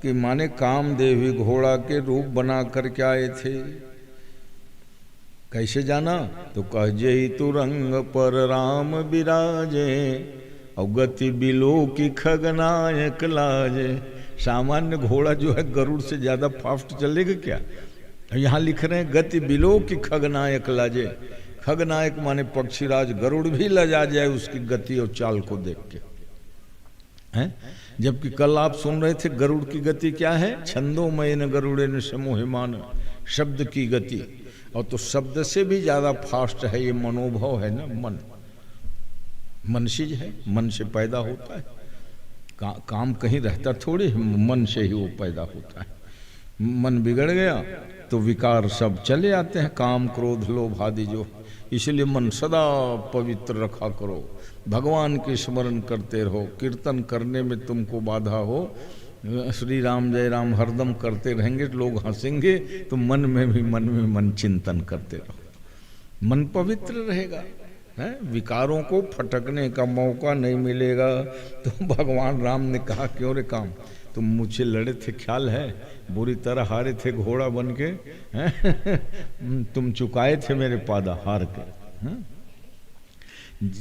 कि माने कामदेवी घोड़ा के रूप बना करके आए थे। कैसे जाना? तो कह जई तु रंग पर राम विराजे, और गति बिलो की खगनायक लाजे। सामान्य घोड़ा जो है गरुड़ से ज्यादा फास्ट चलेगा क्या? यहाँ लिख रहे हैं गति बिलो की खगनायक लाजे। खगनायक माने पक्षीराज, गरुड़ भी लजा जाए उसकी गति और चाल को देख के, हैं? जबकि कल आप सुन रहे थे गरुड़ की गति क्या है? छंदोमय न गरुड़े न समोहिमान, शब्द की गति। और तो शब्द से भी ज्यादा फास्ट है ये मनोभव है ना, मन, मनसिज है, मन से पैदा होता है। काम कहीं रहता थोड़ी, मन से ही वो पैदा होता है। मन बिगड़ गया तो विकार सब चले आते हैं, काम क्रोध लोभ आदि जो। इसलिए मन सदा पवित्र रखा करो, भगवान के स्मरण करते रहो, कीर्तन करने में तुमको बाधा हो, श्री राम जय राम हरदम करते रहेंगे तो लोग हंसेंगे, तो मन में भी मन चिंतन करते रहो, मन पवित्र रहेगा, है? विकारों को फटकने का मौका नहीं मिलेगा। तो भगवान राम ने कहा, क्यों रे काम, तुम मुझसे लड़े थे, ख्याल है? बुरी तरह हारे थे घोड़ा बन के, तुम चुकाए थे मेरे पादा हार के।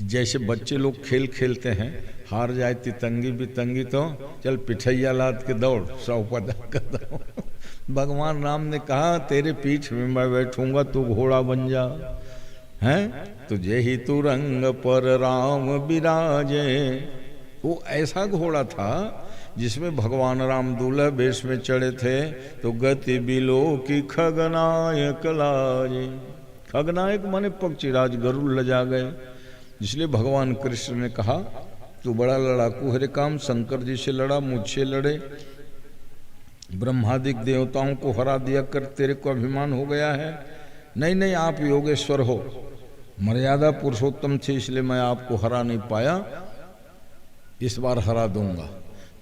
जैसे बच्चे लोग खेल खेलते हैं, हार जाए तितंगी बितंगी तो चल पिठैया लाद के दौड़, 100 पदा का दौड़। भगवान राम ने कहा, तेरे पीठ में मैं बैठूंगा, तू घोड़ा बन जा, हैं? तुझे ही तू रंग पर राम विराजे। वो ऐसा घोड़ा था जिसमें भगवान राम दूल्हा वेश में चढ़े थे, तो गति बिलो की खगनायक लाजे। खगनायक माने पक्षीराज, गरुड़ लजा गए। इसलिए भगवान कृष्ण ने कहा, तू बड़ा लड़ाकू है रे काम, शंकर जी से लड़ा, मुझसे लड़े, ब्रह्मादिक देवताओं को हरा दिया कर तेरे को अभिमान हो गया है। नहीं नहीं, आप योगेश्वर हो, मर्यादा पुरुषोत्तम थे, इसलिए मैं आपको हरा नहीं पाया, इस बार हरा दूंगा।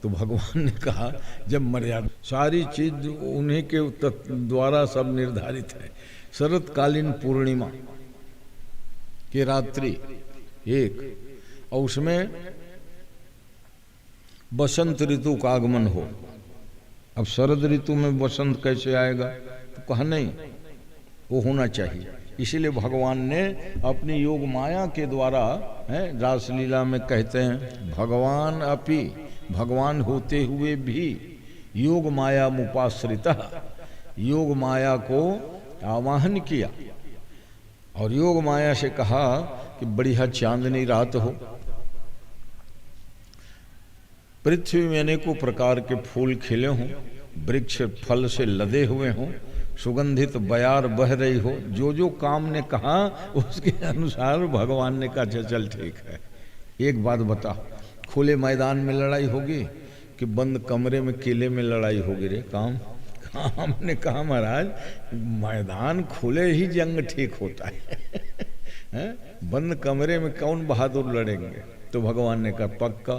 तो भगवान ने कहा, जब मर्यादा, सारी चीज उन्हीं के द्वारा सब निर्धारित है। शरतकालीन पूर्णिमा की रात्रि एक, और उसमें बसंत ऋतु का आगमन हो। अब शरद ऋतु में बसंत कैसे आएगा? तो कहा नहीं, वो होना चाहिए। इसीलिए भगवान ने अपनी योग माया के द्वारा, रासलीला में कहते हैं, भगवान अपि, भगवान होते हुए भी योग माया मुपाश्रिता, योग माया को आवाहन किया और योग माया से कहा कि बढ़िया चांदनी रात हो, पृथ्वी में अनेकों प्रकार के फूल खिले हों, वृक्ष फल से लदे हुए हों, सुगंधित बयार बह रही हो, जो जो काम ने कहा उसके अनुसार भगवान ने कहा चल ठीक है। एक बात बता, खुले मैदान में लड़ाई होगी कि बंद कमरे में किले में लड़ाई होगी रे काम? हमने कहा महाराज, मैदान खुले ही जंग ठीक होता है, बंद कमरे में कौन बहादुर लड़ेंगे? तो भगवान ने कहा पक्का,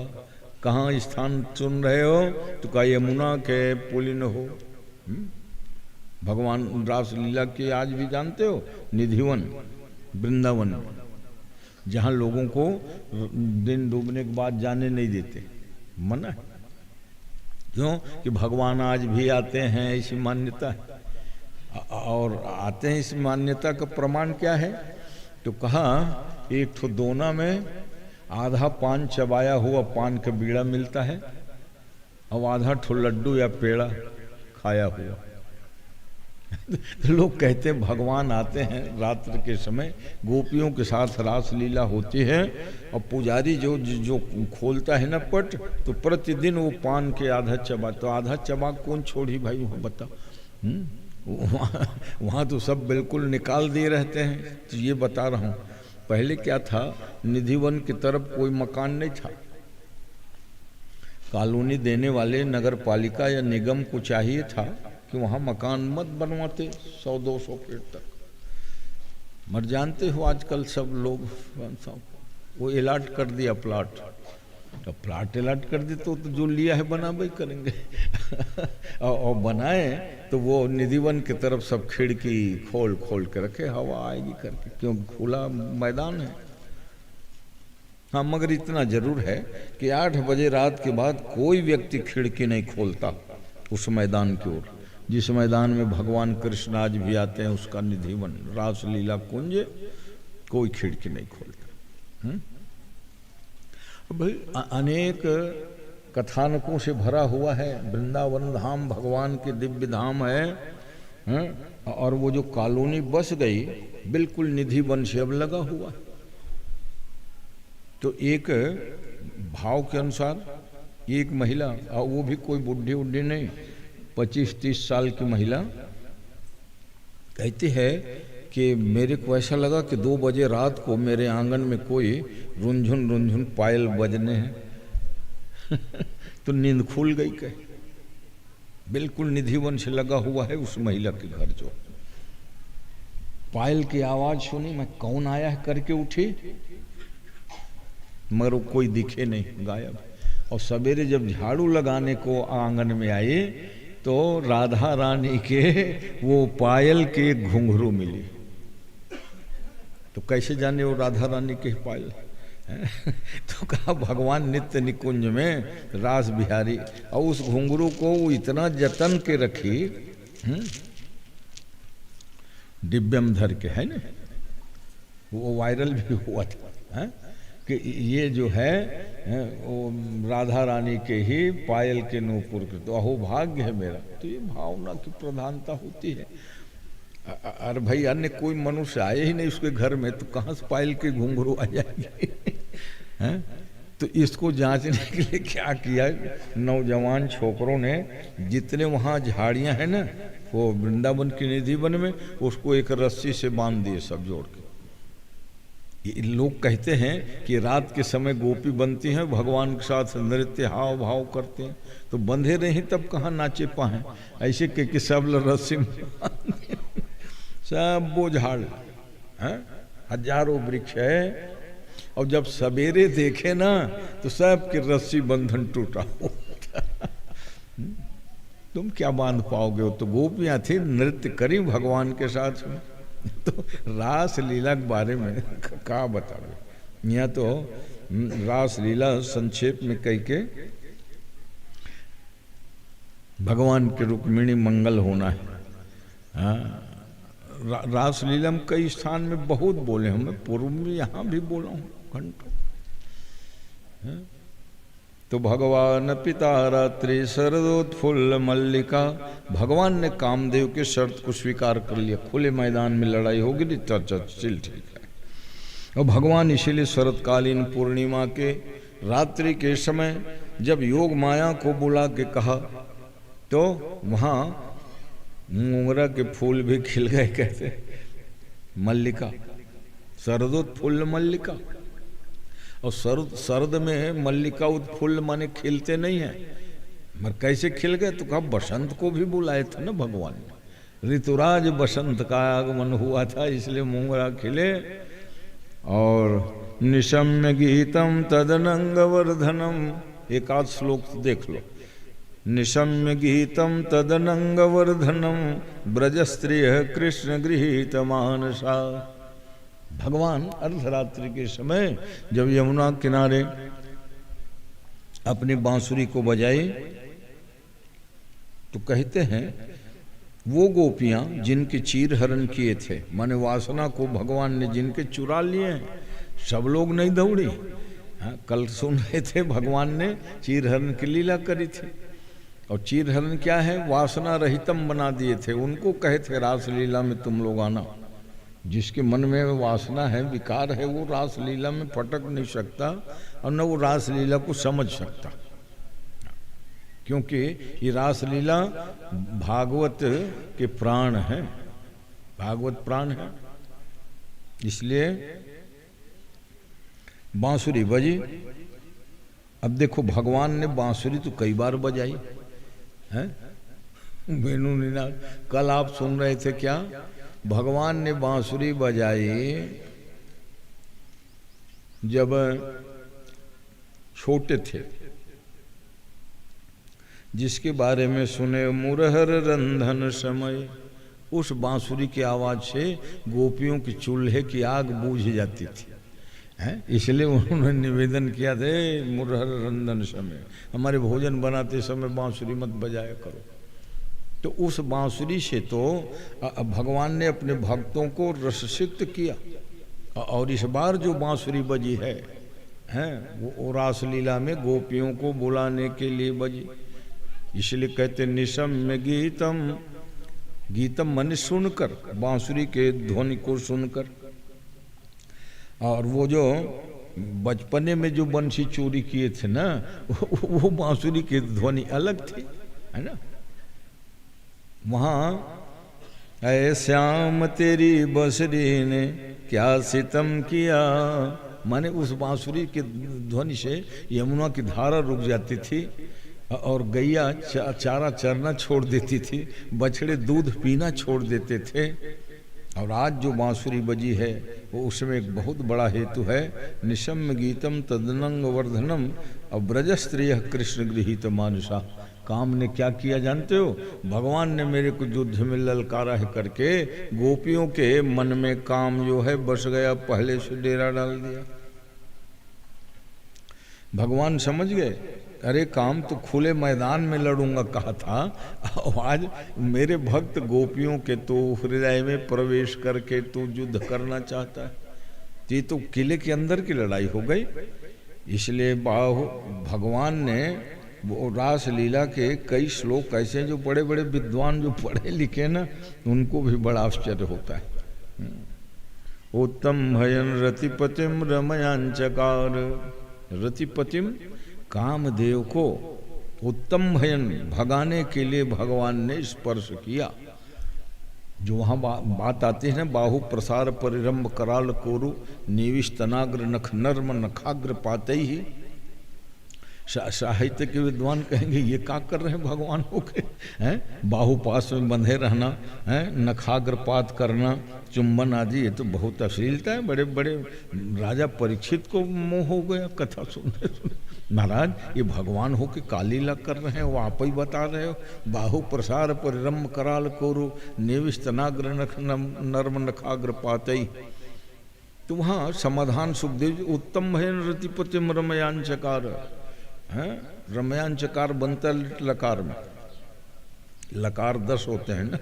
कहाँ स्थान चुन रहे हो? तो कहा यमुना के पुलिन हो। भगवान रासलीला की आज भी जानते हो, निधिवन वृंदावन, जहाँ लोगों को दिन डूबने के बाद जाने नहीं देते, मना है। क्यों? कि भगवान आज भी आते हैं, ऐसी मान्यता है। और आते हैं, इस मान्यता का प्रमाण क्या है? तो कहा एक ठो दोना में आधा पान चबाया हुआ पान का बीड़ा मिलता है और आधा ठो लड्डू या पेड़ा खाया हुआ। तो लोग कहते हैं भगवान आते हैं रात्र के समय, गोपियों के साथ रास लीला होती है, और पुजारी जो जो खोलता है ना पट, तो प्रतिदिन वो पान के आधा चबा, तो आधा चबा कौन छोड़ी भाई वहाँ बता। वहाँ तो सब बिल्कुल निकाल दिए रहते हैं। तो ये बता रहा हूँ, पहले क्या था, निधिवन की तरफ कोई मकान नहीं था। कॉलोनी देने वाले नगर पालिका या निगम को चाहिए था कि वहाँ मकान मत बनवाते 100-200 फीट तक। मर जानते हो आजकल सब लोग वो अलाट कर दिया प्लाट, तो प्लाट अलाट कर दे तो जो लिया है बना भाई करेंगे। और बनाए तो वो निधिवन की तरफ सब खिड़की खोल खोल के रखे, हवा आएगी करके, क्योंकि खुला मैदान है। हाँ, मगर इतना जरूर है कि 8 बजे रात के बाद कोई व्यक्ति खिड़की नहीं खोलता उस मैदान की ओर, जिस मैदान में भगवान कृष्ण आज भी आते हैं, उसका निधिवन रास लीला कुंज, कोई खिड़की नहीं खोलता। भाई अनेक कथानकों से भरा हुआ है, वृंदावन धाम भगवान के दिव्य धाम है। और वो जो कॉलोनी बस गई बिल्कुल निधिवन से अब लगा हुआ है। तो एक भाव के अनुसार एक महिला, और वो भी कोई बुढ़ी उड्ढी नहीं, 25-30 साल की महिला कहती है कि मेरे को ऐसा लगा कि 2 बजे रात को मेरे आंगन में कोई रुंझुन रुंझुन पायल बजने हैं। तो नींद खुल गई। कहे बिल्कुल निधिवन से लगा हुआ है उस महिला के घर। जो पायल की आवाज सुनी, मैं कौन आया है करके उठी, मगर वो कोई दिखे नहीं, गायब। और सवेरे जब झाड़ू लगाने को आंगन में आए तो राधा रानी के वो पायल के घुंघरू मिली। तो कैसे जाने वो राधा रानी के पायल तो कहा भगवान नित्य निकुंज में रास बिहारी, और उस घुंघरू को वो इतना जतन के रखी, दिव्यम धर के, है ना, वो वायरल भी हुआ था कि ये जो है वो राधा रानी के ही पायल के नूपुर के, तो अहो भाग्य है मेरा। तो ये भावना की प्रधानता होती है। अरे भाई अन्य कोई मनुष्य आए ही नहीं उसके घर में, तो कहाँ से पायल के घुंघरू आ जाएंगे। तो इसको जांचने के लिए क्या किया, नौजवान छोकरों ने जितने वहाँ झाड़ियाँ हैं ना वो वृंदावन की निधिवन में, उसको एक रस्सी से बांध दिए सब जोड़ के। लोग कहते हैं कि रात के समय गोपी बनती हैं, भगवान के साथ नृत्य हाव भाव करते हैं, तो बंधे रहे तब कहाँ नाचे पाए, ऐसे कि सब रस्सी में सब वो झाड़ हैं, हजारों वृक्ष है। और जब सवेरे देखे ना तो सब की रस्सी बंधन टूटा तुम क्या बांध पाओगे, वो तो गोपियां थी, नृत्य करी भगवान के साथ में। तो रास लीला के बारे में क्या बताओगे। यहाँ तो रास लीला संक्षेप में कह के भगवान के रुक्मिणी मंगल होना है। रास लीला में कई स्थान में बहुत बोले हैं, मैं पूर्व में यहाँ भी बोला हूँ घंटों। तो भगवान पिता रात्रि शरदोत्फुल्ल मल्लिका, भगवान ने कामदेव के शर्त को स्वीकार कर लिया। खुले मैदान में लड़ाई होगी नहीं, चर्चा चल ठीक है। और भगवान इसीलिए शरतकालीन पूर्णिमा के रात्रि के समय जब योग माया को बुला के कहा तो वहाँ मोगरा के फूल भी खिल गए, कहते मल्लिका, शरदोत्फुल्ल मल्लिका। और शरद में मल्लिका उत्फुल्ल माने खिलते नहीं है, मगर कैसे खिल गए, तो कहा बसंत को भी बुलाए थे ना भगवान ने, ऋतुराज बसंत का आगमन हुआ था इसलिए मोगरा खिले। और निशम्य गीतम तदनंग वर्धनम, एक आध श्लोक देख लो। निशम्य गीतम तदनंग वर्धनम ब्रजस्त्रिय कृष्ण गृहीत मानसा। भगवान अर्धरात्रि के समय जब यमुना किनारे अपनी बांसुरी को बजाई तो कहते हैं वो गोपियां जिनके चीर हरण किए थे, माने वासना को भगवान ने जिनके चुरा लिए हैं, सब लोग नहीं दौड़ी। कल सुन रहे थे भगवान ने चीर हरण की लीला करी थी, और चीरहरण क्या है? वासना रहितम बना दिए थे। उनको कहे थे रासलीला में तुम लोग आना। जिसके मन में वासना है, विकार है, वो रासलीला में फटक नहीं सकता और न वो रासलीला को समझ सकता, क्योंकि ये रासलीला भागवत के प्राण है, भागवत प्राण है। इसलिए बांसुरी बजी। अब देखो भगवान ने बांसुरी तो कई बार बजाई है। वेणु निनाद कल आप सुन रहे थे क्या? भगवान ने बांसुरी बजाई जब छोटे थे, जिसके बारे में सुने मुरहर रंधन समय। उस बांसुरी की आवाज से गोपियों की चूल्हे की आग बूझ जाती थी, हैं? इसलिए उन्होंने निवेदन किया था, मुरहर रंधन समय, हमारे भोजन बनाते समय बांसुरी मत बजाया करो। तो उस बांसुरी से तो भगवान ने अपने भक्तों को रससिक्त किया। और इस बार जो बांसुरी बजी है, वो रासलीला में गोपियों को बुलाने के लिए बजी। इसलिए कहते निशम्य गीतम, गीतम मन सुनकर, बांसुरी के ध्वनि को सुनकर। और वो जो बचपने में जो बंसी चोरी किए थे ना, वो बांसुरी की ध्वनि अलग थी, है ना। वहाँ ऐ श्याम तेरी बंसुरी ने क्या सितम किया, माने उस बांसुरी की ध्वनि से यमुना की धारा रुक जाती थी और गैया चारा चरना छोड़ देती थी, बछड़े दूध पीना छोड़ देते थे। और आज जो बांसुरी बजी है वो उसमें एक बहुत बड़ा हेतु है। निशम्य गीतम तदनंग वर्धनम और ब्रज स्त्रिय कृष्ण गृहीत मानुषा। काम ने क्या किया जानते हो? भगवान ने मेरे को युद्ध में ललकारा है करके गोपियों के मन में काम जो है बस गया, पहले से डेरा डाल दिया। भगवान समझ गए, अरे काम तो खुले मैदान में लड़ूंगा कहा था, और आज मेरे भक्त गोपियों के तो हृदय में प्रवेश करके तू युद्ध करना चाहता है। ये तो किले के अंदर की लड़ाई हो गई। इसलिए भगवान ने वो रासलीला के कई श्लोक ऐसे जो बड़े बड़े विद्वान जो पढ़े लिखे ना, उनको भी बड़ा आश्चर्य होता है। उत्तम भयन रतिपतिम रमयांचकार। रतिपतिम कामदेव को उत्तम भयन भगाने के लिए भगवान ने स्पर्श किया। जो वहाँ बात आती है ना, बाहु प्रसार परिरंभ कराल कोरु निविष्टनाग्र नख नर्म नखाग्र पाते ही। साहित्य के विद्वान कहेंगे ये क्या कर रहे हैं भगवान होके, हैं? बाहु पास में बंधे रहना, हैं? नखाग्रपात करना, चुंबन आदि, ये तो बहुत अश्लीलता है। बड़े बड़े राजा परीक्षित को मोह हो गया कथा सुनते सुनते। महाराज ये भगवान हो के कालीला कर रहे हैं, वो आप ही बता रहे हो। बाहु प्रसार परिरंभ कराल कोरु निविष्टनाग्र नख नर्म नखाग्रपात ही। तो वहाँ समाधान सुखदेव जी उत्तम भयन रतिपतिम रमयांचकार है। रमयांचकार बनता लकार में, लकार 10 होते हैं ना।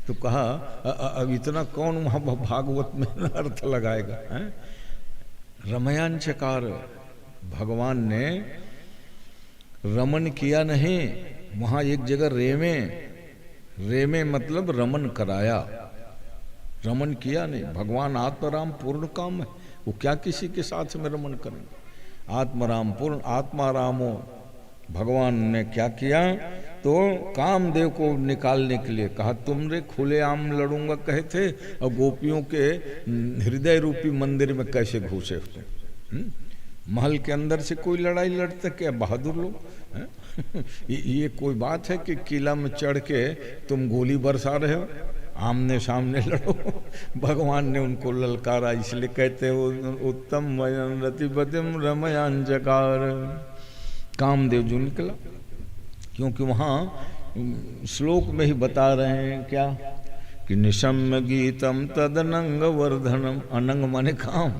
तो कहा अब इतना कौन वहाँ भागवत में अर्थ लगाएगा, है? रमयांचकार, भगवान ने रमन किया नहीं, वहाँ एक जगह रेमे, रेमे मतलब रमन कराया, रमन किया नहीं। भगवान आत्माराम पूर्ण काम है, वो क्या किसी के साथ में रमन करेंगे। आत्माराम पूर्ण, आत्मारामो। भगवान ने क्या किया? तो कामदेव को निकालने के लिए कहा, तुमरे खुले आम लड़ूंगा कहे थे, और गोपियों के हृदय रूपी मंदिर में कैसे घुसे हो? महल के अंदर से कोई लड़ाई लड़ते क्या बहादुर लोग? ये कोई बात है कि किला में चढ़ के तुम गोली बरसा रहे हो? आमने सामने लड़ो। भगवान ने उनको ललकारा। इसलिए कहते हो उत्तम भयन रतिपतिम रमयांचकार। कामदेव जो निकला, क्योंकि वहाँ श्लोक में ही बता रहे हैं क्या कि निशम्य गीतम तदनंग वर्धनम। अनंग माने काम।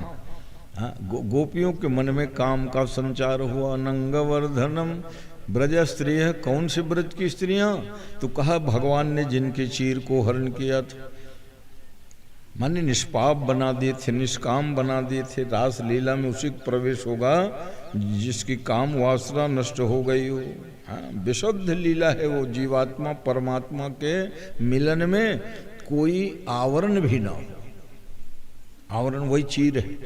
हाँ, गोपियों के मन में काम का संचार हुआ। अनंग वर्धनम ब्रज स्त्री है। कौन से ब्रज की स्त्रियां? तो कहा भगवान ने जिनके चीर को हरण किया था, माने निष्पाप बना दिए थे, निष्काम बना दिए थे। रास लीला में उसी प्रवेश होगा जिसकी काम वासना नष्ट हो गई हो। हाँ, विशुद्ध लीला है वो, जीवात्मा परमात्मा के मिलन में कोई आवरण भी ना हो। आवरण वही चीर है,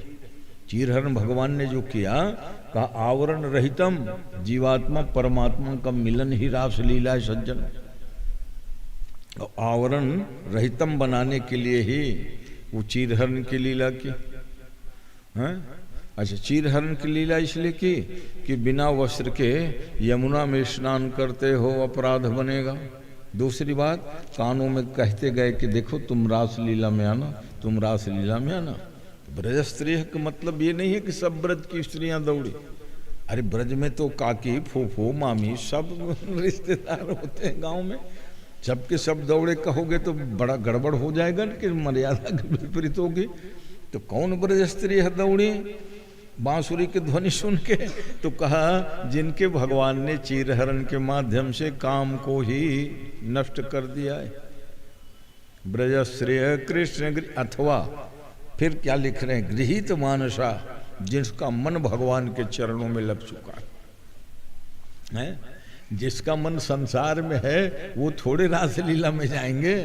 चीरहरण भगवान ने जो किया, कहा आवरण रहितम, जीवात्मा परमात्मा का मिलन ही रास लीला है सज्जन। आवरण रहितम बनाने के लिए ही वो चीरहरण की लीला की। हाँ? अच्छा, चीरहरण की लीला इसलिए की कि बिना वस्त्र के यमुना में स्नान करते हो अपराध बनेगा। दूसरी बात, कानों में कहते गए कि देखो तुम रास लीला में आना, तुम रास लीला में आना। ब्रज स्त्री का मतलब ये नहीं है कि सब ब्रज की स्त्रियां दौड़ी। अरे ब्रज में तो काकी, फूफू, मामी सब रिश्तेदार होते हैं गांव में, सबके सब दौड़े कहोगे तो बड़ा गड़बड़ हो जाएगा कि मर्यादा की विपरीत होगी। तो कौन ब्रज स्त्री है दौड़ी बांसुरी की ध्वनि सुन के? तो कहा जिनके भगवान ने चीरहरण के माध्यम से काम को ही नष्ट कर दिया है। ब्रज श्रेय कृष्ण, अथवा फिर क्या लिख रहे हैं, गृहीत मानसा, जिसका मन भगवान के चरणों में लग चुका है। जिसका मन संसार में है वो थोड़े रासलीला में जाएंगे।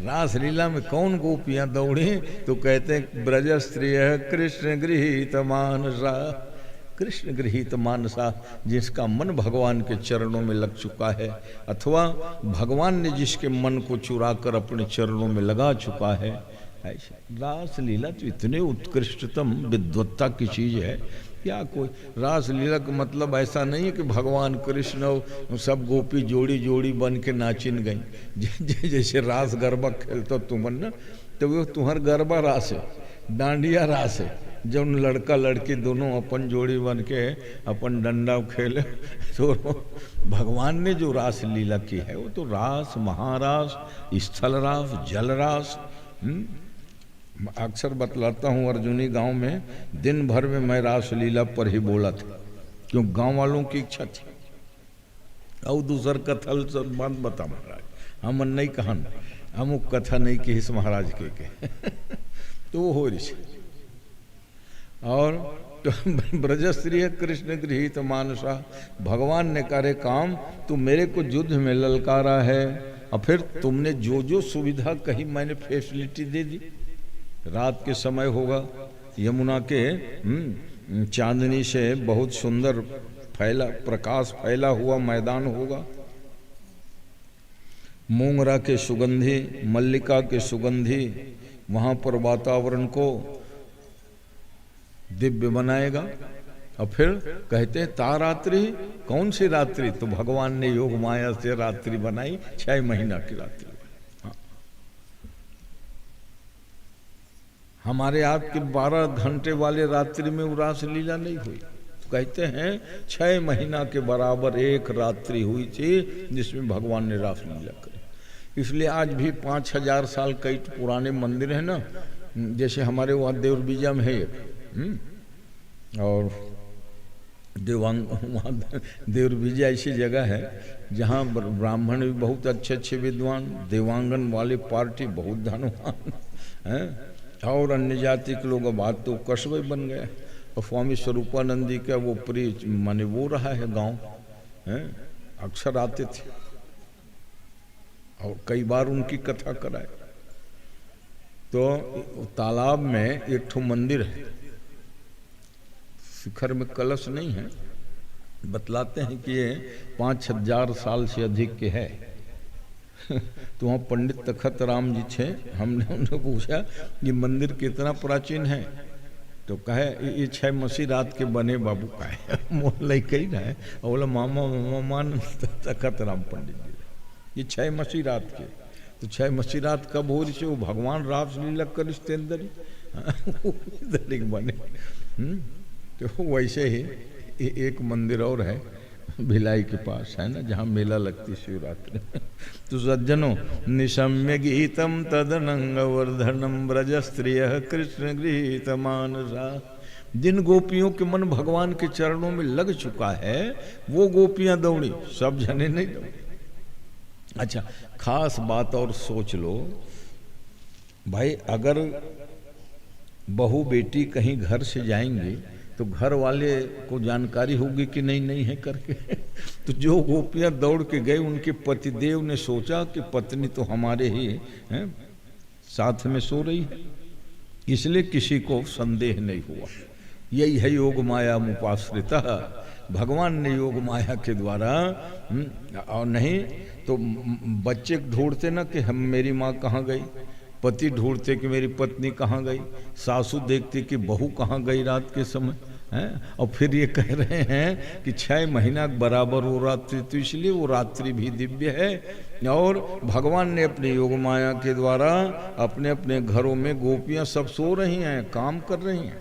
रासलीला में कौन गोपियां दौड़ी? तो कहते हैं ब्रज स्त्रिय कृष्ण गृहीत मानसा, कृष्ण गृहीत मानसा, जिसका मन भगवान के चरणों में लग चुका है, अथवा भगवान ने जिसके मन को चुरा कर अपने चरणों में लगा चुका है। ऐसा रासलीला तो इतने उत्कृष्टतम विद्वत्ता की चीज है, क्या कोई रासलीला का मतलब ऐसा नहीं है कि भगवान कृष्ण सब गोपी जोड़ी जोड़ी बन के नाचिन गई। जैसे रास गरबा खेलते तुमन ना, तो वो तुम्हार गरबा रास है, डांडिया रास है, जब लड़का लड़की दोनों अपन जोड़ी बन के अपन डंडा खेले। तो भगवान ने जो रास लीला की है वो तो रास, महारास, स्थल रास, जल रास। अक्सर बतलाता हूँ, अर्जुनी गांव में दिन भर में मैं रासलीला पर ही बोला था, क्यों गांव वालों की इच्छा थी। और दूसर कथल सब बात बता महाराज, हम नहीं कहन, हम कथा नहीं की इस महाराज के तो वो हो रही। और तो ब्रजस्त्रीय कृष्ण गृहीत मानसा, भगवान ने करे काम, तू मेरे को युद्ध में ललकारा है, और फिर तुमने जो जो सुविधा कही मैंने फैसिलिटी दे दी। रात के समय होगा, यमुना के चांदनी से बहुत सुंदर फैला प्रकाश फैला हुआ मैदान होगा, मोंगरा के सुगंधी, मल्लिका के सुगंधी वहाँ पर वातावरण को दिव्य बनाएगा। और फिर कहते हैं तारात्रि, कौन सी रात्रि? तो भगवान ने योग माया से रात्रि बनाई, 6 महीना की रात्रि। हाँ। हमारे आपके 12 घंटे वाले रात्रि में वो रासलीला नहीं हुई। तो कहते हैं 6 महीना के बराबर एक रात्रि हुई थी जिसमें भगवान ने रासलीला करी। इसलिए आज भी 5000 साल कई पुराने मंदिर हैं ना, जैसे हमारे वहाँ देवरबीजा में है एक, और वहाँ देवरबीजा ऐसी जगह है जहाँ ब्राह्मण भी बहुत अच्छे अच्छे विद्वान, देवांगन वाले पार्टी बहुत धनवान हैं, और अन्य जाति के लोग। अब आज तो कस्बे बन गए, और स्वामी स्वरूपानंदी का वो प्री माने वो रहा है गांव हैं, अक्सर आते थे और कई बार उनकी कथा कराए। तो तालाब में एक ठो मंदिर है, शिखर में कलश नहीं है, बतलाते हैं कि ये 5000 साल से अधिक के है। तो वहाँ पंडित तखत राम जी थे, हमने उन्हें पूछा ये मंदिर कितना प्राचीन है? तो कहे ये 6 मसी रात के बने बाबू का है। मोहल्ला कही रहा है, और बोला मामा मान तखत राम पंडित जी, ये 6 मसी रात के। तो 6 मसी रात कब हो रही से? वो भगवान रासलीला कर इसके अंदर ही बने। तो वैसे ही एक मंदिर और है भिलाई के पास है ना, जहाँ मेला लगती शिवरात्रि। तो सज्जनों, निशम्य गीतम तदनंग वर्धनम ब्रज स्त्रिय कृष्ण गृहीत मानसा, जिन गोपियों के मन भगवान के चरणों में लग चुका है वो गोपियां दौड़ी, सब जने नहीं दौड़ी। अच्छा, खास बात और सोच लो भाई, अगर बहू बेटी कहीं घर से जाएंगे तो तो घर वाले को जानकारी होगी कि नहीं है करके। तो जो गोपियां दौड़ के गए, उनके पतिदेव ने सोचा कि पत्नी तो हमारे ही हैं, साथ में सो रही है, इसलिए किसी को संदेह नहीं हुआ। यही है योग माया मुपाश्रिता। भगवान ने योग माया के द्वारा, और नहीं तो बच्चे ढूंढते ना कि हम मेरी माँ कहाँ गई, पति ढूंढते कि मेरी पत्नी कहाँ गई, सासू देखती कि बहू कहाँ गई रात के समय हैं। और फिर ये कह रहे हैं कि 6 महीना बराबर वो रात्रि, तो इसलिए वो रात्रि भी दिव्य है। और भगवान ने अपने योग माया के द्वारा अपने अपने घरों में गोपियां सब सो रही हैं, काम कर रही हैं।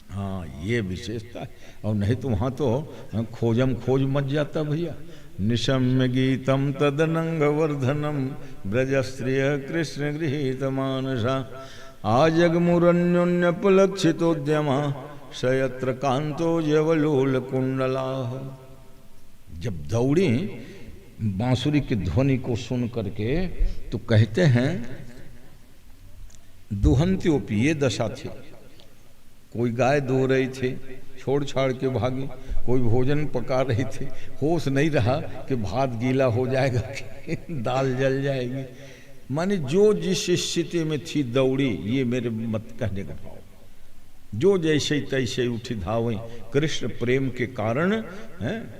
हाँ, ये विशेषता है। और नहीं तो वहाँ तो खोजम खोज मच जाता भैया। निशम्य गीतम तदनंग वर्धनम ब्रजस्त्रिय कृष्ण गृहीत मानसा आजगमुरन्योन्यपलक्षितोद्यमा शयत्र कांतो जवलोल कुंडला। जब दौड़ी बांसुरी की ध्वनि को सुन करके तो कहते हैं दुहंत्योपी, ये दशा थी। कोई गाय दो रही थी, छोड़ छाड़ के भागी, कोई भोजन पका रही थी, होश नहीं रहा कि भात गीला हो जाएगा कि दाल जल जाएगी। माने जो जिस स्थिति में थी दौड़ी, ये मेरे मत कहने का भाव। जो जैसे तैसे उठी धावें कृष्ण प्रेम के कारण हैं।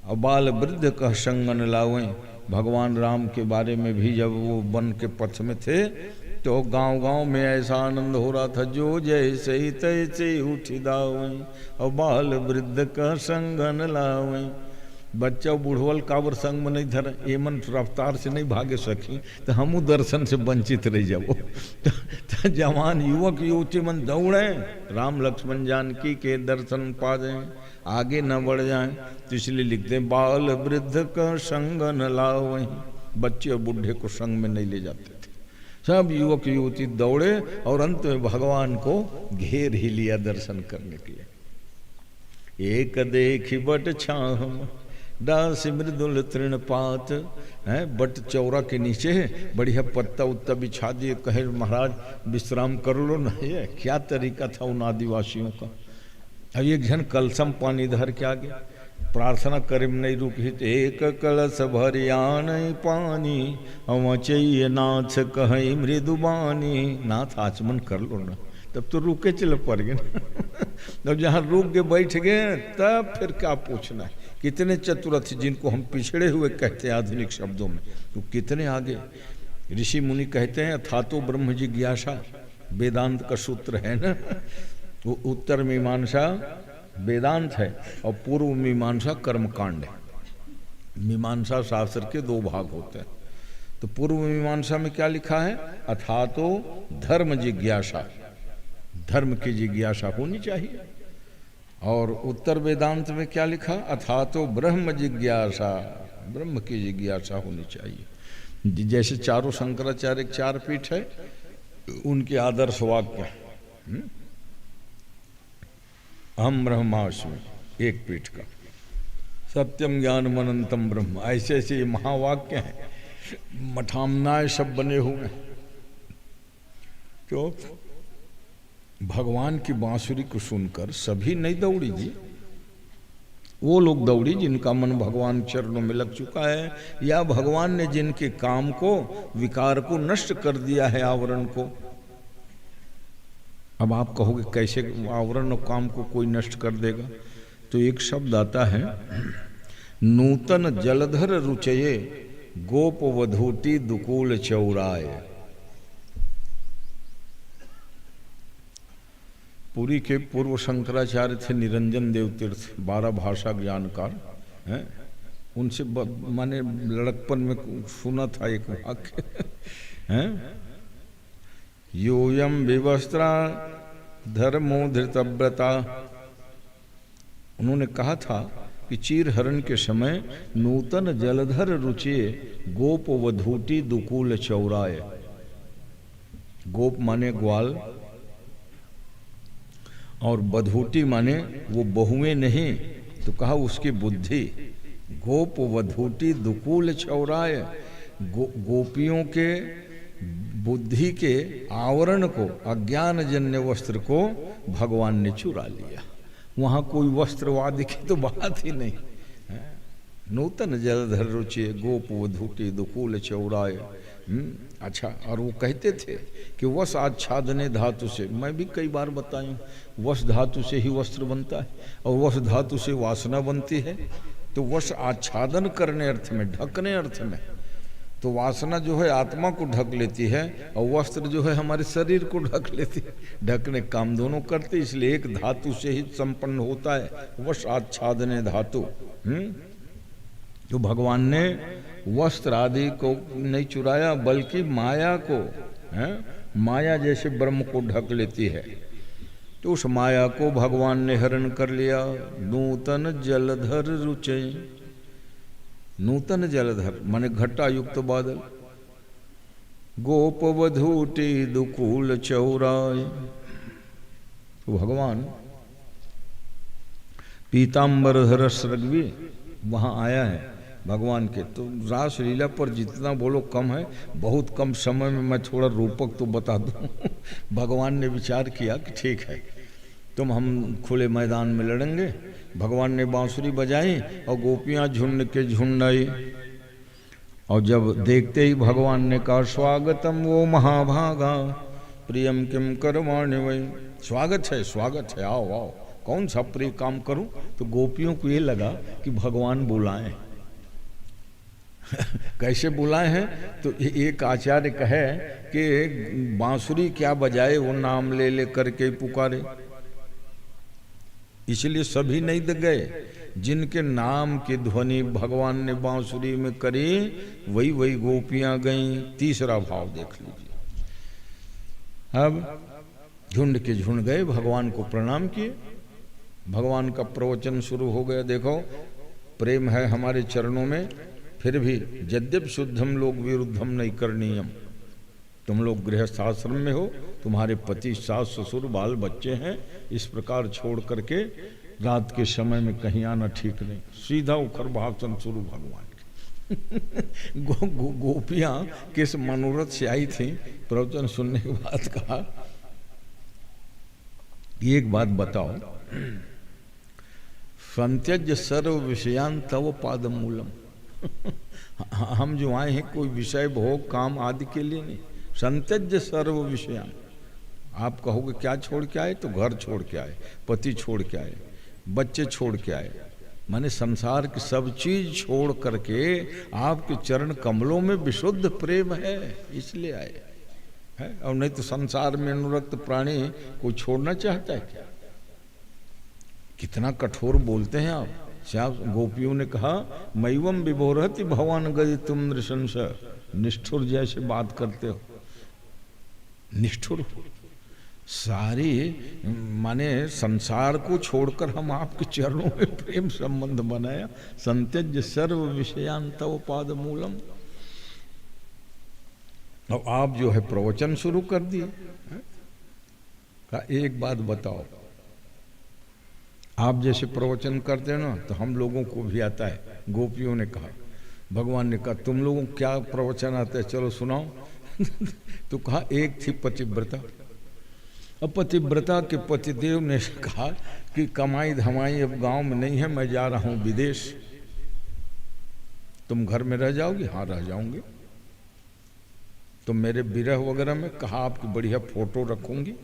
अबाल वृद्ध कह संगन लावें। भगवान राम के बारे में भी जब वो वन के पथ में थे तो गांव-गांव में ऐसा आनंद हो रहा था, जो जैसे ही तैसे उठी दावें और बाल वृद्ध का संगन लावें। बच्चा बूढ़वल काबर संग में नहीं धर, एमन रफ्तार से नहीं भागे सकी, तो हमू दर्शन से वंचित रह जाओ। तो जवान युवक युवती मन दौड़े, राम लक्ष्मण जानकी के दर्शन पा जाए, आगे न बढ़ जाए। तो इसलिए लिखते हैं बाल वृद्ध का संगन लावें। बच्चे और बूढ़े को संग में नहीं ले जाते थे, सब युवक युवती दौड़े और अंत में भगवान को घेर ही लिया दर्शन करने के लिए। एक देखी बट छाम डास मृदुल तृणपात है। बट चौरा के नीचे बढ़िया पत्ता उत्ता बिछा दिए, कहे महाराज विश्राम कर लो ना। ये क्या तरीका था उन आदिवासियों का। अब एक जन कलसम पानी धर के आ गया, प्रार्थना करे में नहीं रुकी। एक कलश भरियान पानी अवचय नाथ कहीं मृदुबानी। नाथ आचमन कर लो ना, तब तो रुके चल पड़ गए ना। जब जहाँ रुक के बैठ गए तब फिर क्या पूछना है। कितने चतुरथ जिनको हम पिछड़े हुए कहते हैं आधुनिक शब्दों में, तो कितने आगे। ऋषि मुनि कहते हैं अथातो ब्रह्म जिज्ञासा वेदांत का सूत्र है ना। वो उत्तर मीमांसा वेदांत है और पूर्व मीमांसा कर्मकांड है। मीमांसा शास्त्र के 2 भाग होते हैं। तो पूर्व मीमांसा में क्या लिखा है, अथातो धर्म जिज्ञासा, धर्म की जिज्ञासा होनी चाहिए। और उत्तर वेदांत में क्या लिखा, अथातो ब्रह्म जिज्ञासा, ब्रह्म की जिज्ञासा होनी चाहिए। जैसे चारों शंकराचार्य 4 पीठ है, उनके आदर्श वाक्य अहम ब्रह्मास्मि एक पीठ का, सत्यम ज्ञानम अनंतम ब्रह्म, ऐसे ऐसे ये महावाक्य हैं। मठामनाएं सब बने हुए। तो भगवान की बांसुरी को सुनकर सभी नहीं दौड़ी जी, वो लोग दौड़ी जिनका मन भगवान चरणों में लग चुका है, या भगवान ने जिनके काम को, विकार को नष्ट कर दिया है, आवरण को। अब आप कहोगे कैसे आवरण और काम को कोई नष्ट कर देगा। तो एक शब्द आता है, नूतन जलधर रुचये गोप वधूटी दुकूल चौराय। पुरी के पूर्व शंकराचार्य थे निरंजन देव तीर्थ, 12 भाषा ज्ञानकार हैं। उनसे माने लड़कपन में सुना था एक वाक्य हैं, योयम विवस्त्रा धर्मो धृतव्रता। उन्होंने कहा था कि चीर हरण के समय नूतन जलधर रुचिये गोप वधूटी दुकूल चौराय। गोप माने ग्वाल और बधूटी माने वो बहुएं नहीं, तो कहा उसकी बुद्धि। गोप वधूटी दुकूल चौराय, गोपियों के बुद्धि के आवरण को, अज्ञानजन्य वस्त्र को भगवान ने चुरा लिया। वहां कोई वस्त्रवादी की तो बात ही नहीं। नूतन जलधर रुचि गोप वधूटी दुकूल चौड़ाए। अच्छा, और वो कहते थे कि वश आच्छादने धातु से, मैं भी कई बार बताया, वश धातु से ही वस्त्र बनता है और वश धातु से वासना बनती है। तो वश आच्छादन करने अर्थ में, ढकने अर्थ में, तो वासना जो है आत्मा को ढक लेती है और वस्त्र जो है हमारे शरीर को ढक लेती है। ढकने काम दोनों करते, इसलिए एक धातु से ही संपन्न होता है, वश आच्छादने धातु। तो भगवान ने वस्त्र आदि को नहीं चुराया, बल्कि माया को, माया जैसे ब्रह्म को ढक लेती है, तो उस माया को भगवान ने हरण कर लिया। नूतन जलधर रुचे, नूतन जलधर माने घटा युक्त बादल, गोप वधूटी दुकूल चौराय। तो भगवान पीताम्बर धर सृग्वी वहाँ आया है भगवान के। तो रास लीला पर जितना बोलो कम है, बहुत कम समय में मैं थोड़ा रूपक तो बता दूं। भगवान ने विचार किया कि ठीक है, तुम हम खुले मैदान में लड़ेंगे। भगवान ने बांसुरी बजाई और गोपियां झुंड के झुंड आई। और जब देखते ही भगवान ने कहा, स्वागतम वो महाभागा प्रियम किम करवाणि वै। स्वागत है, स्वागत है, आओ आओ, कौन सा प्रिय काम करूं। तो गोपियों को ये लगा कि भगवान बुलाएं। कैसे बुलाए हैं, तो एक आचार्य कहे कि बांसुरी क्या बजाए, वो नाम ले ले करके पुकारे, इसलिए सभी नहीं गए। जिनके नाम की ध्वनि भगवान ने बांसुरी में करी, वही वही गोपियां गईं। तीसरा भाव देख लीजिए। अब झुंड के झुंड गए, भगवान को प्रणाम किए। भगवान का प्रवचन शुरू हो गया। देखो, प्रेम है हमारे चरणों में, फिर भी यद्यप शुद्धम लोग विरुद्धम नहीं करणीयम। तुम लोग गृहस्थ आश्रम में हो, तुम्हारे पति सास ससुर बाल बच्चे हैं, इस प्रकार छोड़ करके रात के समय में कहीं आना ठीक नहीं। सीधा उखर भाषण शुरू भगवान के। गोपियां किस मनोरथ से आई थी, प्रवचन सुनने के बाद कहा, एक बात बताओ, संत्यज्य सर्व विषयान तव पाद मूलम। हम जो आए हैं कोई विषय भोग काम आदि के लिए नहीं। संत्यज्य सर्व विषयान, आप कहोगे क्या छोड़ के आए, तो घर छोड़ के आए, पति छोड़ के आए, बच्चे छोड़ के आए, माने संसार की सब चीज छोड़ करके आपके चरण कमलों में विशुद्ध प्रेम है, इसलिए आए है। और नहीं तो संसार में अनुरक्त प्राणी कोई छोड़ना चाहता है क्या। कितना कठोर बोलते हैं आप। श्याम गोपियों ने कहा, मैवम विभोरति भगवान गति तुम नृशंस। निष्ठुर जैसे बात करते हो, निष्ठुर हो। सारी माने संसार को छोड़कर हम आपके चरणों में प्रेम संबंध बनाया। संत्यज्य सर्व विषयान तव पाद मूलम। अब आप जो है प्रवचन शुरू कर दिए। एक बात बताओ, आप जैसे प्रवचन करते हैं ना, तो हम लोगों को भी आता है। गोपियों ने कहा, भगवान ने कहा, तुम लोगों को क्या प्रवचन आता है, चलो सुनाओ। तो कहा, एक थी पतिव्रता। अब पतिव्रता के पतिदेव ने कहा कि कमाई धमाई अब गांव में नहीं है, मैं जा रहा हूं विदेश, तुम घर में रह जाओगे। हाँ रह जाऊंगे। तो मेरे विरह वगैरह में कहा, आपकी बढ़िया फोटो रखूंगी।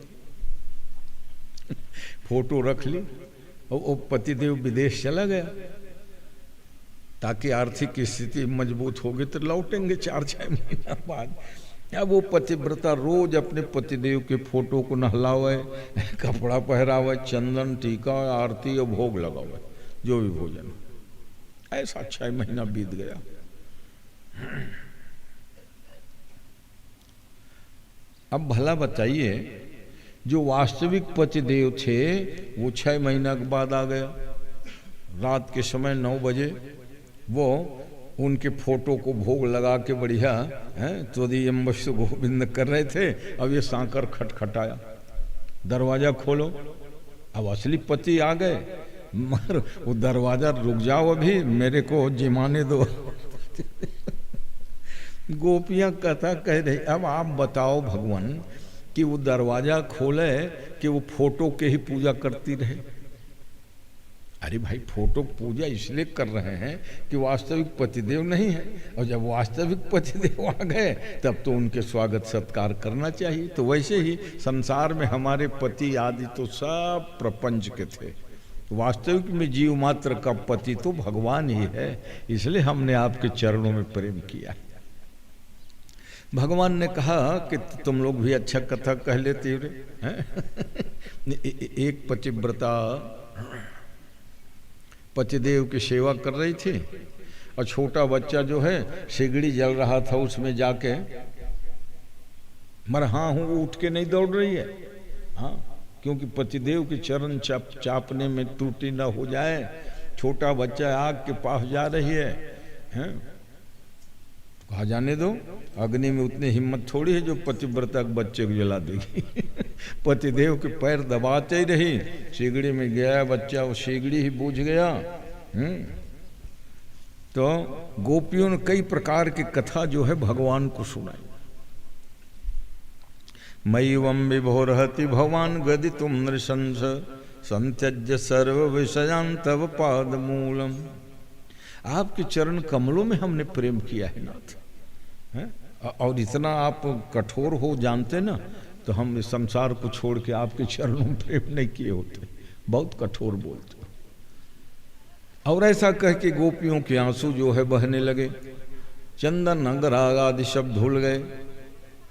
फोटो रख ली और वो पतिदेव विदेश चला गया, ताकि आर्थिक स्थिति मजबूत होगी तो लौटेंगे 4-6 महीना बाद। अब वो पतिव्रता रोज अपने पतिदेव के फोटो को नहलावे, कपड़ा पहरावे, चंदन टीका आरती और भोग लगावे, जो भी भोजन। ऐसा 6 महीना बीत गया। अब भला बताइए, जो वास्तविक पतिदेव थे वो 6 महीना के बाद आ गया। रात के समय 9 बजे वो उनके फोटो को भोग लगा के बढ़िया है त्वदीयम्बश्च गोविंद कर रहे थे। अब ये सांकर खटखटाया, दरवाजा खोलो। अब असली पति आ गए, मगर वो दरवाजा रुक जाओ, अभी मेरे को जिमाने दो। गोपियां कथा कह रही। अब आप बताओ भगवान कि वो दरवाजा खोले कि वो फोटो के ही पूजा करती रहे। अरे भाई, फोटो पूजा इसलिए कर रहे हैं कि वास्तविक पतिदेव नहीं है, और जब वास्तविक पतिदेव आ गए तब तो उनके स्वागत सत्कार करना चाहिए। तो वैसे ही संसार में हमारे पति आदि तो सब प्रपंच के थे, वास्तविक में जीव मात्र का पति तो भगवान ही है। इसलिए हमने आपके चरणों में प्रेम किया। भगवान ने कहा कि तुम लोग भी अच्छा कथा कह लेते रे हैं। एक पतिव्रता पतिदेव की सेवा कर रही थी, और छोटा बच्चा जो है सिगड़ी जल रहा था उसमें जाके मर हाँ हूँ उठ के नहीं दौड़ रही है। हाँ, क्योंकि पतिदेव के चरण चापने में त्रुटि न हो जाए। छोटा बच्चा आग के पास जा रही है, हैं? कहा जाने दो, अग्नि में उतनी हिम्मत थोड़ी है जो पतिव्रता के बच्चे को जला देगी। पतिदेव के पैर दबाते ही रही, सिगड़ी में गया बच्चा, वो सिगड़ी ही बूझ गया। तो गोपियों ने कई प्रकार की कथा जो है भगवान को सुनाई। मयिवं विभोरहति भगवान गदि तुम नृशंस संत्यज्य सर्व विषयान तव पाद मूलम। आपके चरण कमलों में हमने प्रेम किया है नाथ, है? और इतना आप कठोर हो जानते ना, तो हम इस संसार को छोड़ के आपके चरणों में प्रेम नहीं किए होते। बहुत कठोर बोलते हो। और ऐसा कह के गोपियों के आंसू जो है बहने लगे। चंदन अंगराग आदि शब्द धुल गए।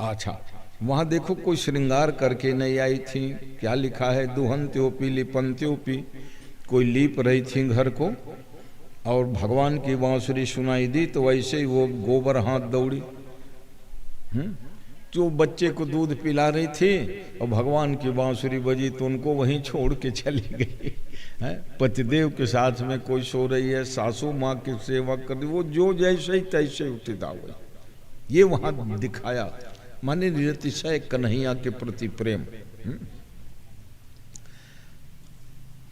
अच्छा, वहां देखो कोई श्रृंगार करके नहीं आई थी। क्या लिखा है? दुहंत्योपी लिपंत्योपी। कोई लीप रही थी घर को, और भगवान की बांसुरी सुनाई दी तो वैसे ही वो गोबर हाथ दौड़ी। जो बच्चे को दूध पिला रही थी और भगवान की बांसुरी बजी तो उनको वहीं छोड़ के चली गई। पतिदेव के साथ में कोई सो रही है, सासू माँ की सेवा कर रही, वो जो जैसे ही तैसे उठिता हुआ। ये वहां दिखाया, माने निरतिशय कन्हैया के प्रति प्रेम।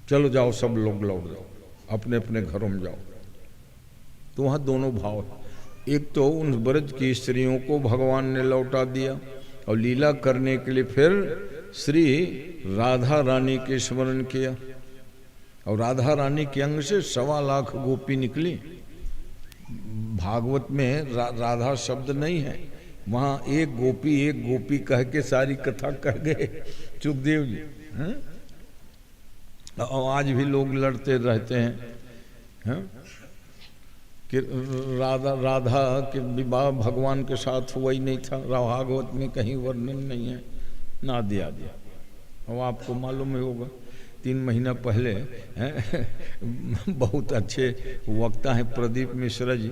चलो जाओ, सब लोग लौट जाओ, अपने अपने घरों में जाओ। तो वहाँ दोनों भाव है। एक तो उन ब्रज की स्त्रियों को भगवान ने लौटा दिया, और लीला करने के लिए फिर श्री राधा रानी के स्मरण किया। और राधा रानी के अंग से 1.25 लाख गोपी निकली। भागवत में राधा शब्द नहीं है, वहाँ एक गोपी कह के सारी कथा कह गए सुखदेव जी। और आज भी लोग लड़ते रहते हैं कि राधा के विवाह भगवान के साथ हुआ ही नहीं था। भागवत में कहीं वर्णन नहीं है, ना दिया। और आपको मालूम ही होगा, 3 महीना पहले बहुत अच्छे वक्ता हैं प्रदीप मिश्रा जी,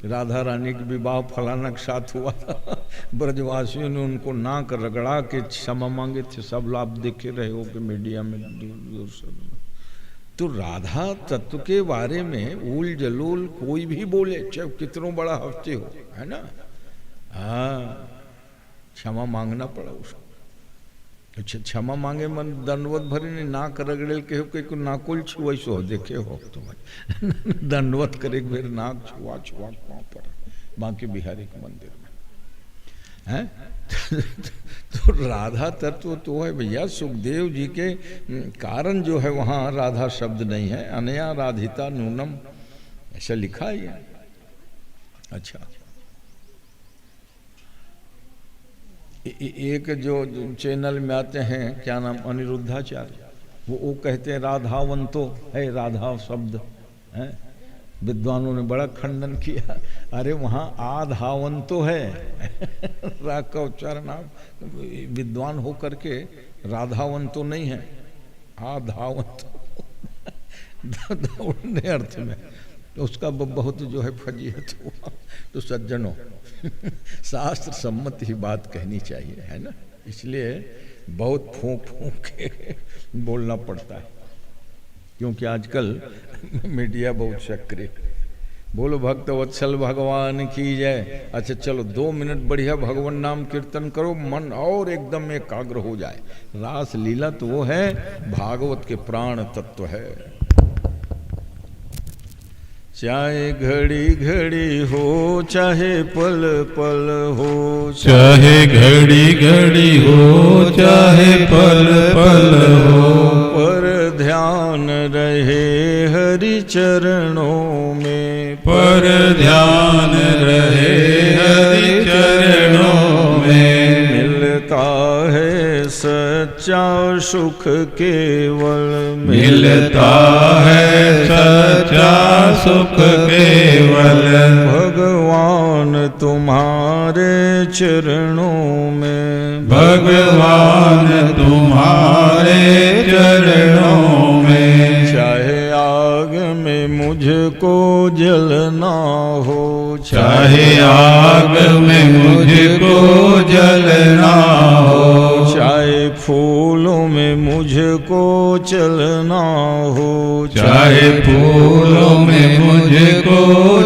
राधा रानी के विवाह फलाना के साथ हुआ था। ब्रजवासियों ने उनको नाक रगड़ा के क्षमा मांगे थे। सब आप देखे रहे हो कि मीडिया में दूरदर्शन में। तो राधा तत्व के बारे में उल जलूल कोई भी बोले, चाहे कितनों बड़ा हफ्ते हो, है ना। हाँ, क्षमा मांगना पड़ा उसको। अच्छा, क्षमा मांगे मन दंडवत भरे ने नाक रगड़े के नाकुल छुआ सो देखे हो तुम्हारे। दंडवत करे फिर नाक छुआ वहाँ पर बांके बिहारी के मंदिर में है। तो राधा तत्व तो है भैया। सुखदेव जी के कारण जो है वहाँ राधा शब्द नहीं है। अनया राधिता नूनम ऐसा लिखा है। अच्छा, एक जो चैनल में आते हैं, क्या नाम, अनिरुद्धाचार्य, वो कहते हैं राधावंतो है, राधा शब्द है। विद्वानों ने बड़ा खंडन किया। अरे वहाँ आधावंतो है। रा का उच्चारण आप विद्वान हो करके राधावंतो नहीं है, आधावंतो दौड़ने अर्थ में। तो उसका बहुत जो है फजीहत हुआ। तो सज्जनों, शास्त्र सम्मत ही बात कहनी चाहिए, है ना। इसलिए बहुत फूंक के बोलना पड़ता है, क्योंकि आजकल मीडिया बहुत सक्रिय। बोलो भक्त वत्सल भगवान की जय। अच्छा चलो 2 मिनट बढ़िया भगवान नाम कीर्तन करो, मन और एकदम एकाग्र हो जाए। रास लीला तो वो है, भागवत के प्राण तत्व है। चाहे घड़ी घड़ी हो चाहे पल पल हो, चाहे घड़ी घड़ी हो चाहे पल पल हो, पर ध्यान रहे हरि चरणों में, पर ध्यान रहे हरि चरणों में। मिलता है सच्चा सुख केवल, मिलता है सच्चा सुख केवल, भगवान तुम्हारे चरणों में, भगवान तुम्हारे चरणों में। चाहे आग में मुझको जलना हो, चाहे आग में मुझको जलना हो, चाहे फूलों में मुझको चलना हो, चाहे फूलों में मुझको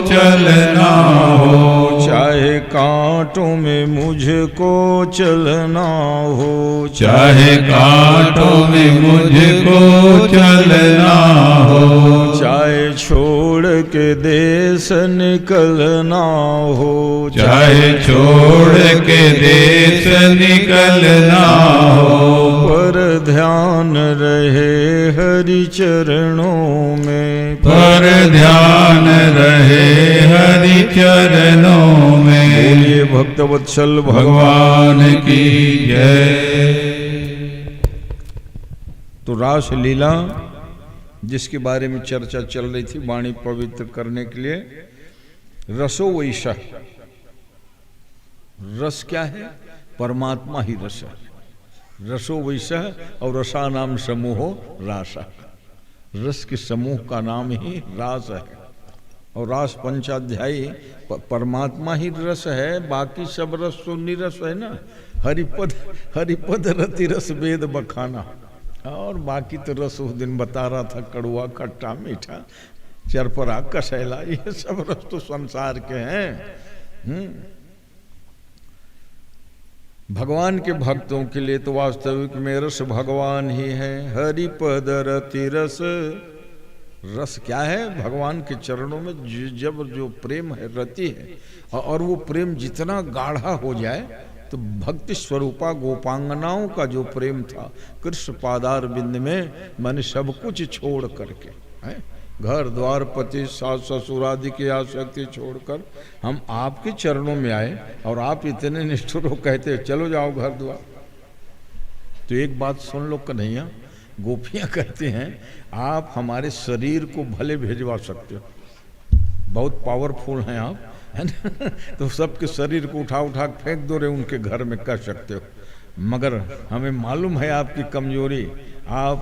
चलना हो, चाहे कांटों में मुझको चलना हो, चाहे कांटों में मुझको चलना हो, चाहे छोड़ के देश निकलना हो, चाहे छोड़ के देश निकलना हो, पर ध्यान रहे हरि चरणों में, पर ध्यान रहे हरि चरणों में। बोलिए भक्तवत्सल भगवान की जय। तो रास लीला जिसके बारे में चर्चा चल रही थी वाणी पवित्र करने के लिए, रसो वैसा। रस क्या है? परमात्मा ही रस है। रसो वैसा और रसा नाम समूहो रासा। रस के समूह का नाम ही रास है। और रास पंचाध्यायी परमात्मा ही रस है, बाकी सब रस तो निरस है ना। हरिपद रति रस वेद बखाना, और बाकी तो रस उस दिन बता रहा था, कड़ुआ खट्टा मीठा चरपरा कसैला, ये सब रस तो संसार के हैं। भगवान के भक्तों के लिए तो वास्तविक में रस भगवान ही है। हरिपद रति रस। रस क्या है? भगवान के चरणों में जब जो प्रेम है, रति है, और वो प्रेम जितना गाढ़ा हो जाए तो भक्ति स्वरूपा गोपांगनाओं का जो प्रेम था कृष्ण पादार बिंद में, मैंने सब कुछ छोड़ करके, घर द्वार पति सास ससुर आदि की आसक्ति छोड़कर हम आपके चरणों में आए, और आप इतने निष्ठुर हो कहते चलो जाओ घर द्वार। तो एक बात सुन लो कन्हैया, गोपियां कहते हैं आप हमारे शरीर को भले भिजवा सकते हो, बहुत पावरफुल हैं आप, है ना। तो सबके शरीर को उठा उठा फेंक दो रे उनके घर में, कर सकते हो, मगर हमें मालूम है आपकी कमजोरी। आप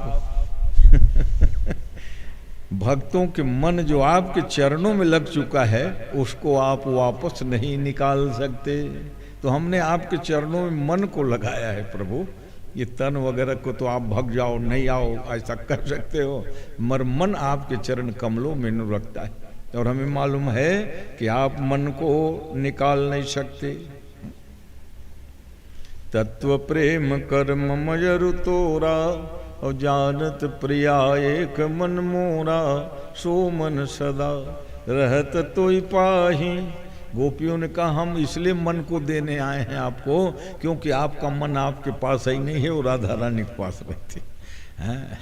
भक्तों के मन जो आपके चरणों में लग चुका है उसको आप वापस नहीं निकाल सकते। तो हमने आपके चरणों में मन को लगाया है प्रभु। ये तन वगैरह को तो आप भग जाओ, नहीं आओ, ऐसा कर सकते हो, मगर मन आपके चरण कमलों में न रखता है। और हमें मालूम है कि आप मन को निकाल नहीं सकते। तत्व प्रेम कर्म मयरु तोरा, और जानत प्रिया एक मन मोरा, सो मन सदा रहत तोई पाही। गोपियों ने कहा हम इसलिए मन को देने आए हैं आपको, क्योंकि आपका मन आपके पास ही नहीं है, वो राधा रानी के पास रहती है।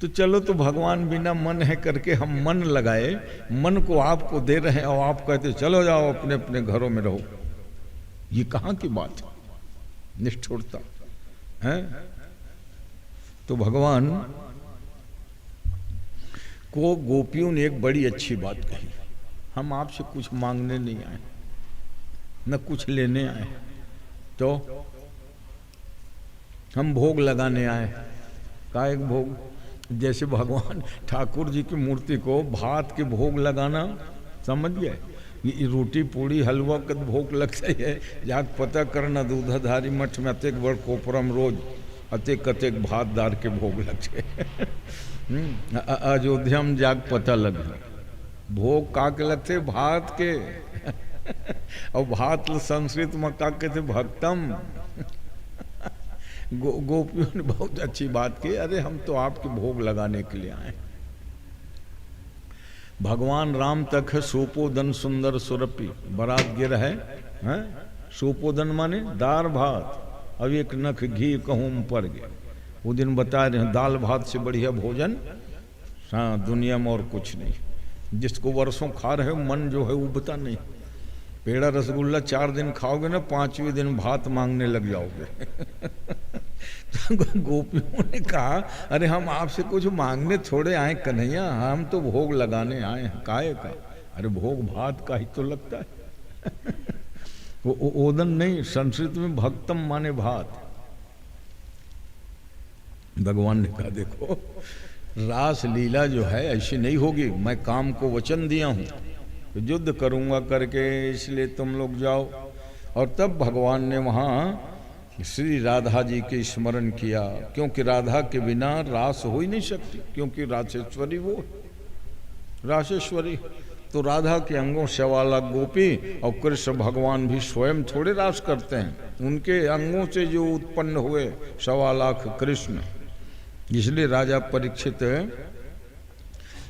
तो चलो, तो भगवान बिना मन है करके हम मन लगाए, मन को आपको दे रहे हैं, और आप कहते चलो जाओ अपने अपने घरों में रहो। ये कहाँ की बात है? निष्ठुरता है। तो भगवान को गोपियों ने एक बड़ी अच्छी बात कही, हम आपसे कुछ मांगने नहीं आए, न कुछ लेने आए, तो हम भोग लगाने आए। का एक भोग? जैसे भगवान ठाकुर जी की मूर्ति को भात के भोग लगाना, समझ गए? ये रोटी पूड़ी हलवा का भोग लगता है। जाग पता करना दूधाधारी मठ में अतेक बड़ कोपरम रोज अतेक अतेक भात दार के भोग लगते। अयोध्या में जाग पता लग भोग का के लगते भात के। और भात संस्कृत में का कहते भक्तम। गोपियों ने बहुत अच्छी बात की, अरे हम तो आपके भोग लगाने के लिए आए। भगवान राम तक है सोपोदन सुंदर सुरपी, बारात गिर है, हैं? सोपोदन माने दाल भात, अब एक नख घी कहूँ पर गया। वो दिन बता रहे हैं दाल भात से बढ़िया भोजन हाँ दुनिया में और कुछ नहीं। जिसको वर्षों खा रहे हो मन जो है उबता नहीं। पेड़ा रसगुल्ला 4 दिन खाओगे ना, 5वें दिन भात मांगने लग जाओगे। तो गोपियों ने कहा अरे हम आपसे कुछ मांगने थोड़े आए कन्हैया, हम तो भोग लगाने आए हैं। काहे का? अरे भोग भात का ही तो लगता है। वो ओदन नहीं, संस्कृत में भक्तम माने भात। भगवान ने कहा देखो रास लीला जो है ऐसी नहीं होगी, मैं काम को वचन दिया हूं तो युद्ध करूंगा करके, इसलिए तुम लोग जाओ। और तब भगवान ने वहाँ श्री राधा जी के स्मरण किया, क्योंकि राधा के बिना रास हो ही नहीं सकती, क्योंकि रासेश्वरी वो रासेश्वरी। तो राधा के अंगों 1.25 लाख गोपी और कृष्ण भगवान भी स्वयं थोड़े रास करते हैं, उनके अंगों से जो उत्पन्न हुए 1.25 लाख कृष्ण। इसलिए राजा परीक्षित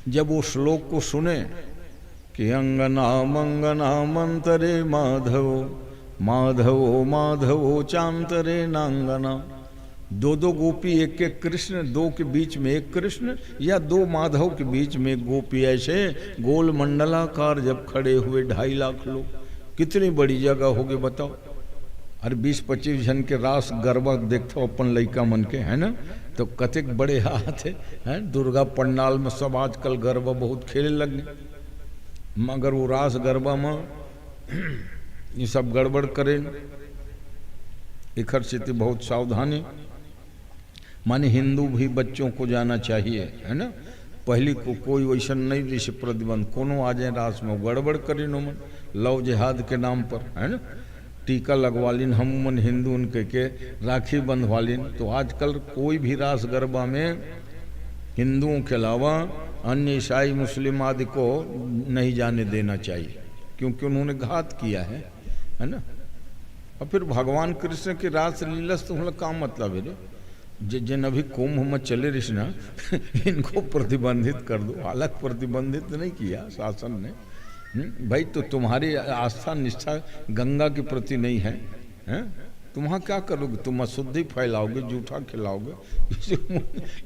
जब वो श्लोक को सुने कि अंगना मंगना मंतरे माधव माधवो माधवो चांतरे नांगना, 2 गोपी एक एक कृष्ण, 2 के बीच में एक कृष्ण या 2 माधव के बीच में एक गोपी, ऐसे गोल मंडलाकार जब खड़े हुए 2.5 लाख लोग, कितनी बड़ी जगह होगी बताओ। अरे 20-25 जन के रास गरबा देखते हो अपन लइका मन के, है ना, तो कतेक बड़े हाथ है। दुर्गा पंडाल में सब आजकल गरबा बहुत खेले लगे, मगर वो रास गरबा में ये सब गड़बड़ करें। इखर से बहुत सावधानी, माने हिंदू भी बच्चों को जाना चाहिए, है ना। पहली को कोई वैसा नहीं जैसे प्रतिबंध, कोनो आ जाए रास में गड़बड़ करें नो मन, लव जिहाद के नाम पर, है ना। टीका लगवा लिन हम मन हिंदू उनके के राखी बंधवा लिन। तो आजकल कोई भी रास गरबा में हिंदुओं के अलावा अन्य ईसाई मुस्लिम आदि को नहीं जाने देना चाहिए, क्योंकि उन्होंने घात किया है ना। और फिर भगवान कृष्ण की रास लीला से तुम्हारा काम मतलब है रे, जिन अभी कुंभ में चले रही ना इनको प्रतिबंधित कर दो। हालांकि प्रतिबंधित नहीं किया शासन ने, भाई तो तुम्हारी आस्था निष्ठा गंगा के प्रति नहीं है, हैं? तुम वहाँ क्या करोगे? तुम अशुद्धि फैलाओगे, जूठा खिलाओगे।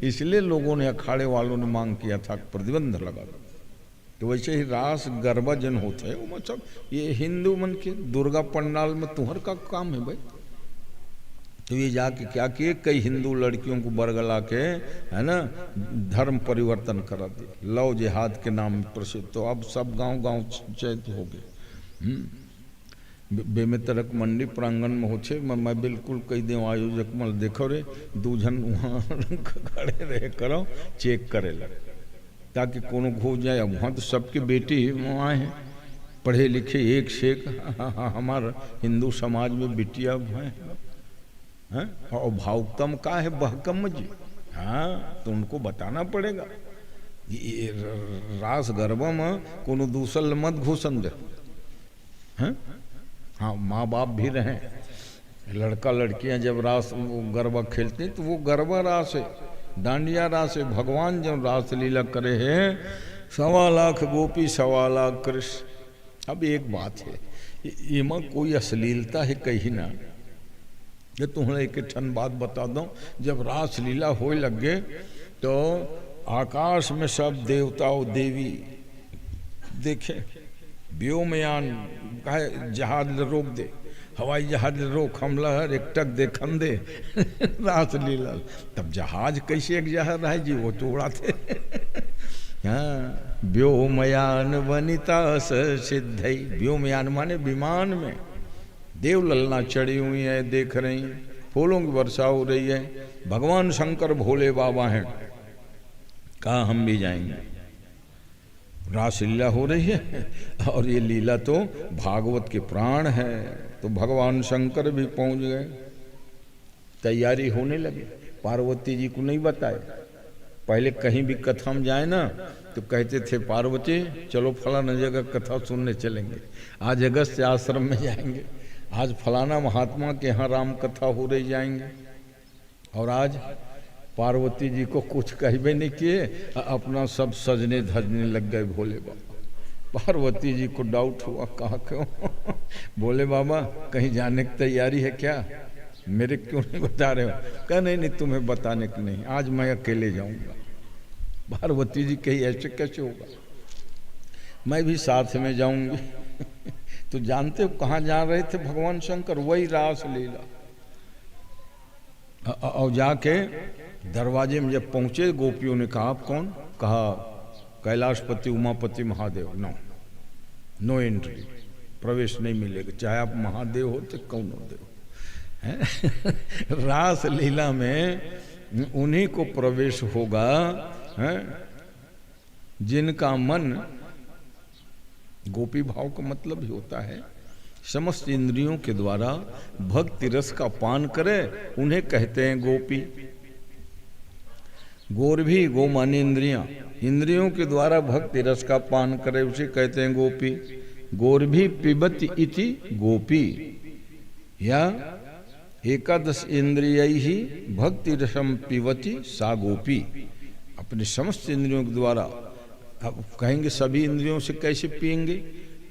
इसलिए लोगों ने, अखाड़े वालों ने मांग किया था प्रतिबंध लगा दो। तो वैसे ही रास गरबा जन होते हैं, वो मतलब ये हिंदू मन के दुर्गा पंडाल में तुम्हार का काम है भाई। तो ये जाके क्या किए, कई हिंदू लड़कियों को बरगला के, है ना, धर्म परिवर्तन करा दिया, लव जिहाद के नाम प्रसिद्ध। तो अब सब गांव चैत हो गए। बेमेतरक मंडी प्रांगण में होछे, मैं बिल्कुल कई दे आयोजक मल देखो रे, 2 जन वहाँ खड़े रहे करो, चेक करे लग, ताकि कोनो घो जाए। वहाँ तो सबके बेटी वहाँ हैं, पढ़े लिखे एक से एक। हमारे हिंदू समाज में बिटिया हैं, और भावुकतम का है बहकम जी। हाँ, तो उनको बताना पड़ेगा। ये रास गरबा में कोनो दूसर मत घुसन दे, हैं। हाँ, माँ बाप भी रहें। लड़का लड़कियां जब रास गरबा खेलते हैं तो वो गरबा रास है, डांडिया रास है। भगवान जब रास लीला करे हैं 1.25 लाख गोपी 1.25 लाख कृष्ण। अब एक बात है, इमा कोई अश्लीलता है कहीं ना। ये तुम्हें एक ठन बात बता दूं, जब रास लीला हो लगे तो आकाश में सब देवता और देवी देखे, व्योमयान कहे जहाज रोक दे, हवाई जहाज रोक, हमला हर एक टक देखन दे। रास लीला तब जहाज कैसे एक जहाज है जी, वो तो उड़ाते। हाँ, व्योमयान वनिता सिद्धई, व्योमयान माने विमान में देव ललना चढ़ी हुई है, देख रही हैं, फूलों की वर्षा हो रही है। भगवान शंकर भोले बाबा हैं, कहा हम भी जाएंगे। रास लीला हो रही है, और ये लीला तो भागवत के प्राण है। तो भगवान शंकर भी पहुंच गए, तैयारी होने लगे। पार्वती जी को नहीं बताए, पहले कहीं भी कथा में जाए ना तो कहते थे पार्वती चलो फलाना जगह कथा सुनने चलेंगे, आज अगस्त्य आश्रम में जाएंगे, आज फलाना महात्मा के यहाँ राम कथा हो रही जाएंगे। और आज पार्वती जी को कुछ कहबे नहीं किए, अपना सब सजने धजने लग गए भोले बाबा। पार्वती जी को डाउट हुआ, कहा क्यों? बोले बाबा कहीं जाने की तैयारी है क्या? मेरे क्यों नहीं बता रहे हो? कहा नहीं नहीं तुम्हें बताने की नहीं, आज मैं अकेले जाऊंगा। पार्वती जी कही ऐसे कैसे होगा, मैं भी साथ में जाऊंगी। तो जानते हो कहाँ जा रहे थे भगवान शंकर? वही रास लीला। और जाके दरवाजे में जब पहुंचे, गोपियों ने कहा आप कौन? कहा कैलाशपति उमापति महादेव। नो एंट्री, प्रवेश नहीं मिलेगा, चाहे आप महादेव हो तो कौन हो देव। रास लीला में उन्हीं को प्रवेश होगा जिनका मन, गोपी भाव का मतलब ही होता है समस्त इंद्रियों के द्वारा भक्ति रस का पान करे, उन्हें कहते हैं गोपी। गोर भी, गो माने इंद्रियां, इंद्रियों के द्वारा भक्ति रस का पान करे उसे कहते हैं गोपी। गोर भी पिबति इति गोपी, या एकादश इंद्रिय ही भक्ति रसम पिबति सा गोपी। अपने समस्त इंद्रियों के द्वारा, अब कहेंगे सभी इंद्रियों से कैसे पिएंगे?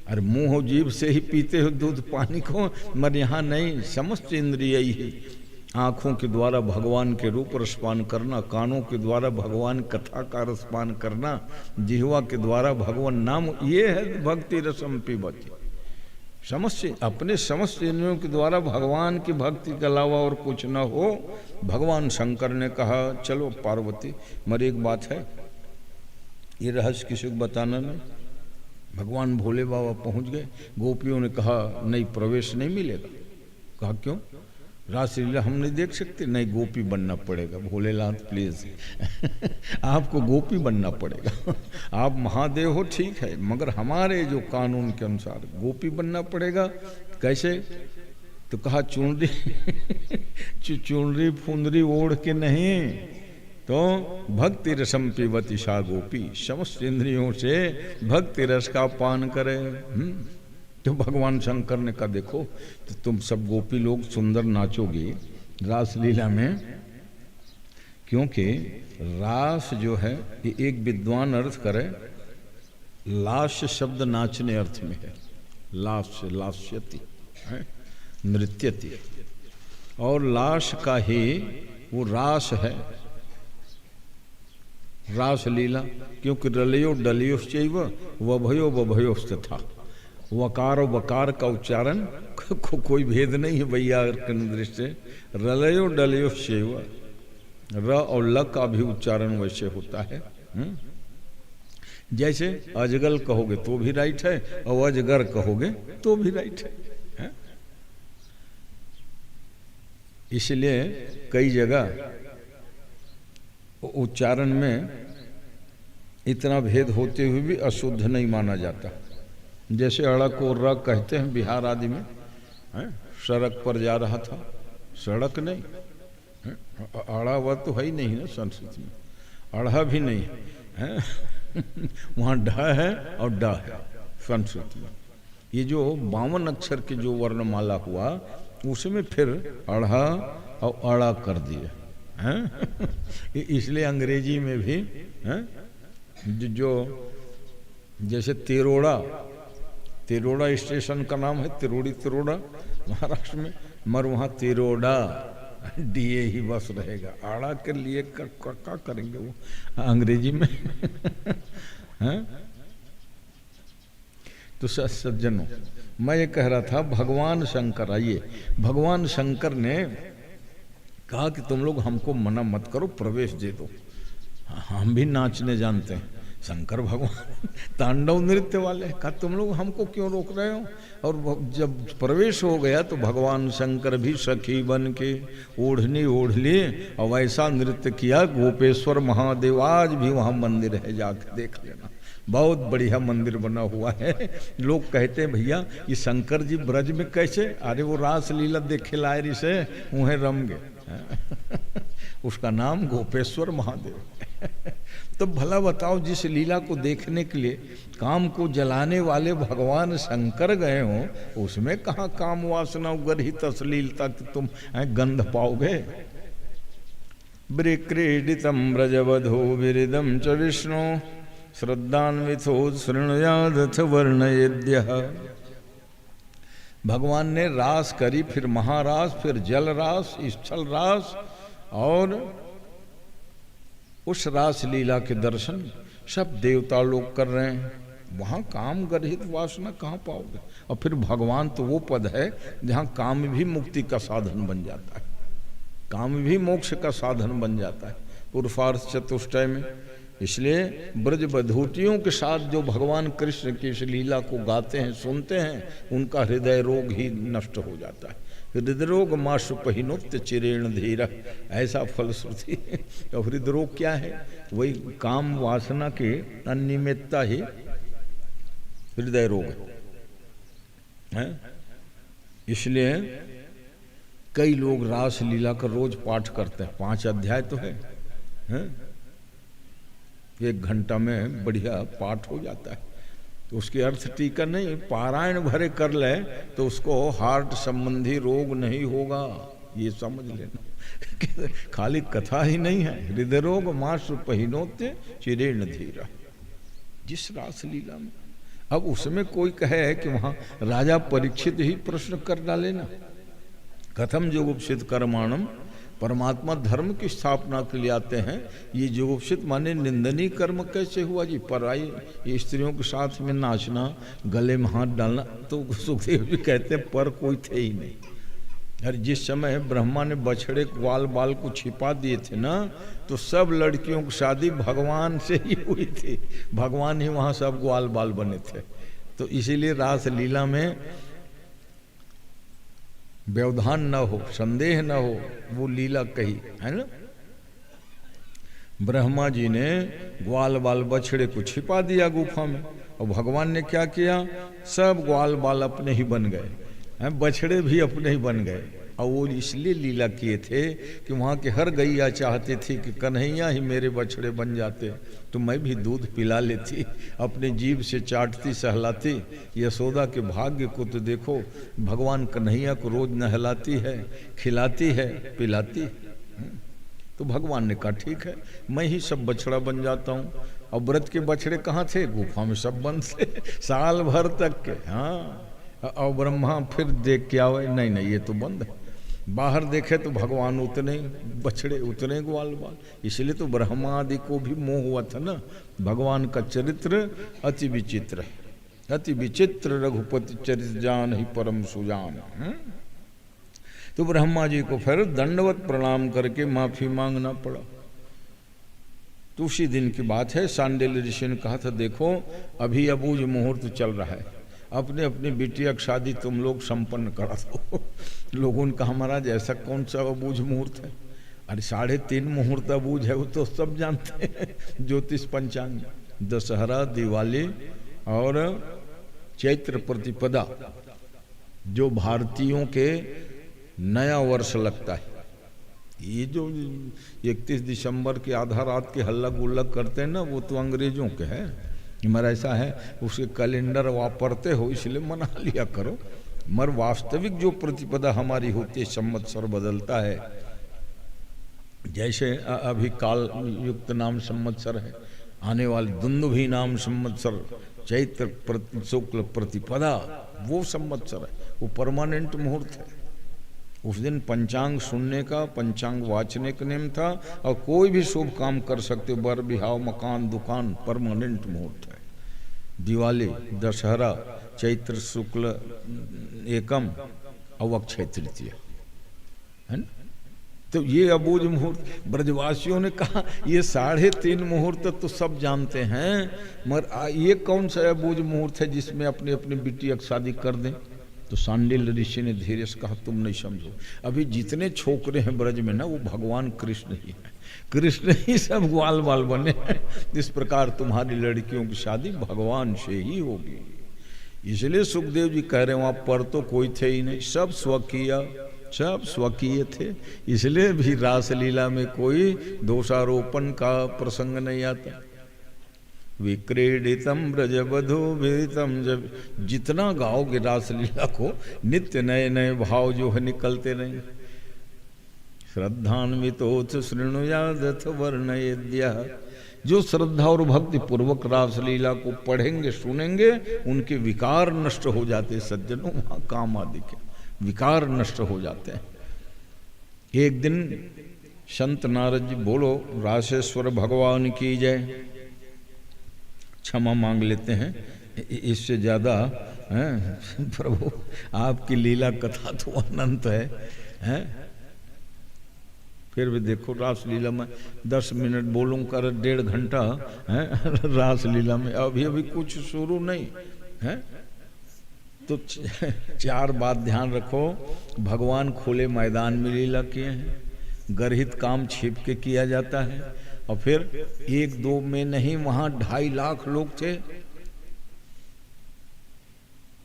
अरे मुंह और जीभ से ही पीते हो दूध पानी को, मगर यहाँ नहीं, समस्त इंद्रिय ही। आँखों के द्वारा भगवान के रूप रसपान करना, कानों के द्वारा भगवान कथा का रसपान करना, जिह्वा के द्वारा भगवान नाम, ये है भक्ति रसम पिबति। समस्त अपने समस्त इंद्रियों के द्वारा भगवान की भक्ति के अलावा और कुछ न हो। भगवान शंकर ने कहा चलो पार्वती, मगर एक बात है, ये रहस्य किसी को बताना नहीं। भगवान भोले बाबा पहुंच गए, गोपियों ने कहा नहीं प्रवेश नहीं मिलेगा। कहा क्यों? रासलीला हम नहीं देख सकते? नहीं, गोपी बनना पड़ेगा। भोलेनाथ प्लीज आपको गोपी बनना पड़ेगा। आप महादेव हो ठीक है, मगर हमारे जो कानून के अनुसार गोपी बनना पड़ेगा। कैसे? तो कहा चुनरी चुनरी फुंदरी ओढ़ के नहीं, तो भक्ति रसम पिबति सा गोपी, समस्त इंद्रियों से भक्ति रस का पान करे। तो भगवान शंकर ने कहा देखो, तो तुम सब गोपी लोग सुंदर नाचोगी रासलीला में, क्योंकि रास जो है ये एक विद्वान अर्थ करे, लास्य शब्द नाचने अर्थ में है। लास्य, लास्यति, नृत्यति, और लाश का ही वो रास है, रास लीला। क्योंकि रलयो डलियो चैव वभयो वभयोस्तथा, वकार और वकार का उच्चारण कोई भेद नहीं है भैया की दृष्टि से। रलयो डलियो चैव, र और ल का भी उच्चारण वैसे होता है। जैसे अजगल कहोगे तो भी राइट है, और अजगर कहोगे तो भी राइट है। इसलिए कई जगह उच्चारण में इतना भेद होते हुए भी अशुद्ध नहीं माना जाता। जैसे अड़ा को र कहते हैं बिहार आदि में। सड़क पर जा रहा था, सड़क नहीं, अड़ा वह तो है ही नहीं ना संस्कृत में, अड़ा भी नहीं है, वहाँ ढ है और ड है संस्कृत में। ये जो 52 अक्षर के जो वर्णमाला हुआ उसमें फिर अड़ा और अड़ा कर दिए हैं। इसलिए अंग्रेजी में भी जो जैसे तिरोड़ा, तिरोड़ा स्टेशन का नाम है तिरोड़ी, तिरोड़ा महाराष्ट्र में, मगर वहाँ तिरोड़ा डीए ही बस रहेगा। आड़ा के लिए क्या करेंगे वो अंग्रेजी में। हैं? तो सज्जनों, मैं ये कह रहा था भगवान शंकर, आइए भगवान शंकर ने कहा कि तुम लोग हमको मना मत करो, प्रवेश दे दो, हम भी नाचने जानते हैं। शंकर भगवान तांडव नृत्य वाले, कहा तुम लोग हमको क्यों रोक रहे हो? और जब प्रवेश हो गया तो भगवान शंकर भी सखी बन के ओढ़नी ओढ़ लिए और वैसा नृत्य किया। गोपेश्वर महादेव आज भी वहाँ मंदिर है, जाकर देख लेना, बहुत बढ़िया मंदिर बना हुआ है। लोग कहते हैं भैया ये शंकर जी ब्रज में कैसे? अरे वो रास लीला देखे लायरी से उन्हें रम गए। उसका नाम गोपेश्वर महादेव। तो भला बताओ, जिस लीला को देखने के लिए काम को जलाने वाले भगवान शंकर गए हो, उसमें कहाँ काम वासना उगर ही तसलीलता कि तुम गंध पाओगे। विक्रीडितं व्रजवधो विरिदं च विष्णु श्रद्धान्वितो शृणुयादथ वर्णयेद्यः। भगवान ने रास करी, फिर महारास, फिर जल रास, स्थल रास, और उस रास लीला के दर्शन सब देवता लोग कर रहे हैं। वहां काम गर्हित वासना कहाँ पाओगे? और फिर भगवान तो वो पद है जहाँ काम भी मुक्ति का साधन बन जाता है, काम भी मोक्ष का साधन बन जाता है पुरुषार्थ चतुष्टय में। इसलिए ब्रज बधूटियों के साथ जो भगवान कृष्ण की इस लीला को गाते हैं, सुनते हैं, उनका हृदय रोग ही नष्ट हो जाता है। हृदय रोग माशु पहिनोत्य चिरेण धीरा, ऐसा फलश्रुति। तो हृदय रोग क्या है? वही काम वासना की अनियमितता ही हृदय रोग है। इसलिए कई लोग रास लीला का रोज पाठ करते हैं, 5 अध्याय तो है? 1 घंटा में बढ़िया पाठ हो जाता है। तो उसके अर्थ टीका नहीं, पारायण भरे कर ले तो उसको हार्ट संबंधी रोग नहीं होगा, ये समझ लेना। खाली कथा ही नहीं है, हृदय रोग माशु पहिनोत्य चिरेण धीरा, जिस रास लीला में। अब उसमें कोई कहे कि वहां राजा परीक्षित ही प्रश्न कर डाले ना, कथम जुगुप्सित कर्माणम, परमात्मा धर्म की स्थापना के लिए आते हैं, ये जुगुप्सित माने निंदनीय कर्म कैसे हुआ जी? पराई स्त्रियों के साथ में नाचना, गले में हाथ डालना, तो सुखदेव जी कहते हैं पर कोई थे ही नहीं। अरे जिस समय ब्रह्मा ने बछड़े ग्वाल बाल को छिपा दिए थे ना, तो सब लड़कियों की शादी भगवान से ही हुई थी, भगवान ही वहाँ सब ग्वाल बाल बने थे। तो इसीलिए रास लीला में व्यवधान न हो, संदेह न हो, वो लीला कही है ना। ब्रह्मा जी ने ग्वाल बाल बछड़े को छिपा दिया गुफा में, और भगवान ने क्या किया? सब ग्वाल बाल अपने ही बन गए, बछड़े भी अपने ही बन गए। और वो इसलिए लीला किए थे कि वहाँ के हर गैया चाहती थी कि कन्हैया ही मेरे बछड़े बन जाते तो मैं भी दूध पिला लेती, अपने जीभ से चाटती सहलाती। यशोदा के भाग्य को तो देखो, भगवान कन्हैया को रोज नहलाती है, खिलाती है, पिलाती है। तो भगवान ने कहा ठीक है, मैं ही सब बछड़ा बन जाता हूँ। और व्रत के बछड़े कहाँ थे? गुफा में सब बंद थे, साल भर तक के। हाँ, और ब्रह्मा फिर देख के आवे, नहीं नहीं ये तो बंद है। बाहर देखे तो भगवान उतने बछड़े, उतने ग्वाल बाल। इसलिए तो ब्रह्मा आदि को भी मोह हुआ था ना। भगवान का चरित्र अति विचित्र है, अति विचित्र रघुपति चरित्र जान ही परम सुजान। तो ब्रह्मा जी को फिर दंडवत प्रणाम करके माफी मांगना पड़ा। तो उसी दिन की बात है, सांडिल्य ऋषि ने कहा था देखो अभी अबूझ मुहूर्त चल रहा है, अपने अपनी बिटिया की शादी तुम लोग संपन्न करा दो। लोगों ने कहा महाराज ऐसा कौन सा अबूझ मुहूर्त है? अरे 3.5 मुहूर्त अबूझ है, वो तो सब जानते हैं ज्योतिष पंचांग। दशहरा, दिवाली और चैत्र प्रतिपदा जो भारतीयों के नया वर्ष लगता है। ये जो 31 दिसंबर के आधा रात के हल्ला गुल्ला करते हैं ना, वो तो अंग्रेजों के है। मगर ऐसा है उसके कैलेंडर वापरते हो इसलिए मना लिया करो, मगर वास्तविक जो प्रतिपदा हमारी होती है संवत्सर बदलता है। जैसे अभी काल युक्त नाम संवत्सर है, आने वाले दुंदुभी नाम संवत्सर, चैत्र शुक्ल प्रतिपदा वो संवत्सर है, वो परमानेंट मुहूर्त है। उस दिन पंचांग सुनने का, पंचांग वाचने का नेम था, और कोई भी शुभ काम कर सकते, बर बिहाव, मकान, दुकान, परमानेंट मुहूर्त है। दिवाली, दशहरा, चैत्र शुक्ल एकम और अक्षय तृतीया है ना। तो ये अबूझ मुहूर्त, ब्रजवासियों ने कहा ये 3.5 मुहूर्त तो सब जानते हैं, मगर ये कौन सा अबूझ मुहूर्त है जिसमें अपनी अपनी बिटिया की शादी कर दें? तो सांडिल्य ऋषि ने धीरे से कहा तुम नहीं समझो, अभी जितने छोकरे हैं ब्रज में ना वो भगवान कृष्ण ही है, कृष्ण ही सब ग्वाल बाल बने हैं। इस प्रकार तुम्हारी लड़कियों की शादी भगवान से ही होगी। इसलिए सुखदेव जी कह रहे हैं वहां पर तो कोई थे ही नहीं, सब स्वकीय, सब स्वकीय थे। इसलिए भी रासलीला में कोई दोषारोपण का प्रसंग नहीं आता। विक्रीडितम ब्रजबधो विदितम, जब जितना गाओगे रासलीला को नित्य नए नए भाव जो है निकलते रहेंगे। श्रद्धान्वितोथ शृणुयादथ वर्णयेद्यः। जो श्रद्धा और भक्ति पूर्वक रासलीला को पढ़ेंगे सुनेंगे उनके विकार नष्ट हो जाते। सज्जनों, वहाँ काम आदि के विकार नष्ट हो जाते हैं। एक दिन संत नारद जी, बोलो रासेश्वर भगवान की जय, क्षमा मांग लेते हैं, इससे ज़्यादा प्रभु आपकी लीला कथा तो अनंत है। फिर भी देखो रासलीला में 10 मिनट बोलूं कर 1.5 घंटा है रासलीला में, अभी अभी कुछ शुरू नहीं है। तो 4 बात ध्यान रखो। भगवान खुले मैदान में लीला किए हैं, गर्हित काम छिप के किया जाता है, और फिर 1-2 में नहीं, वहां 2.5 लाख लोग थे।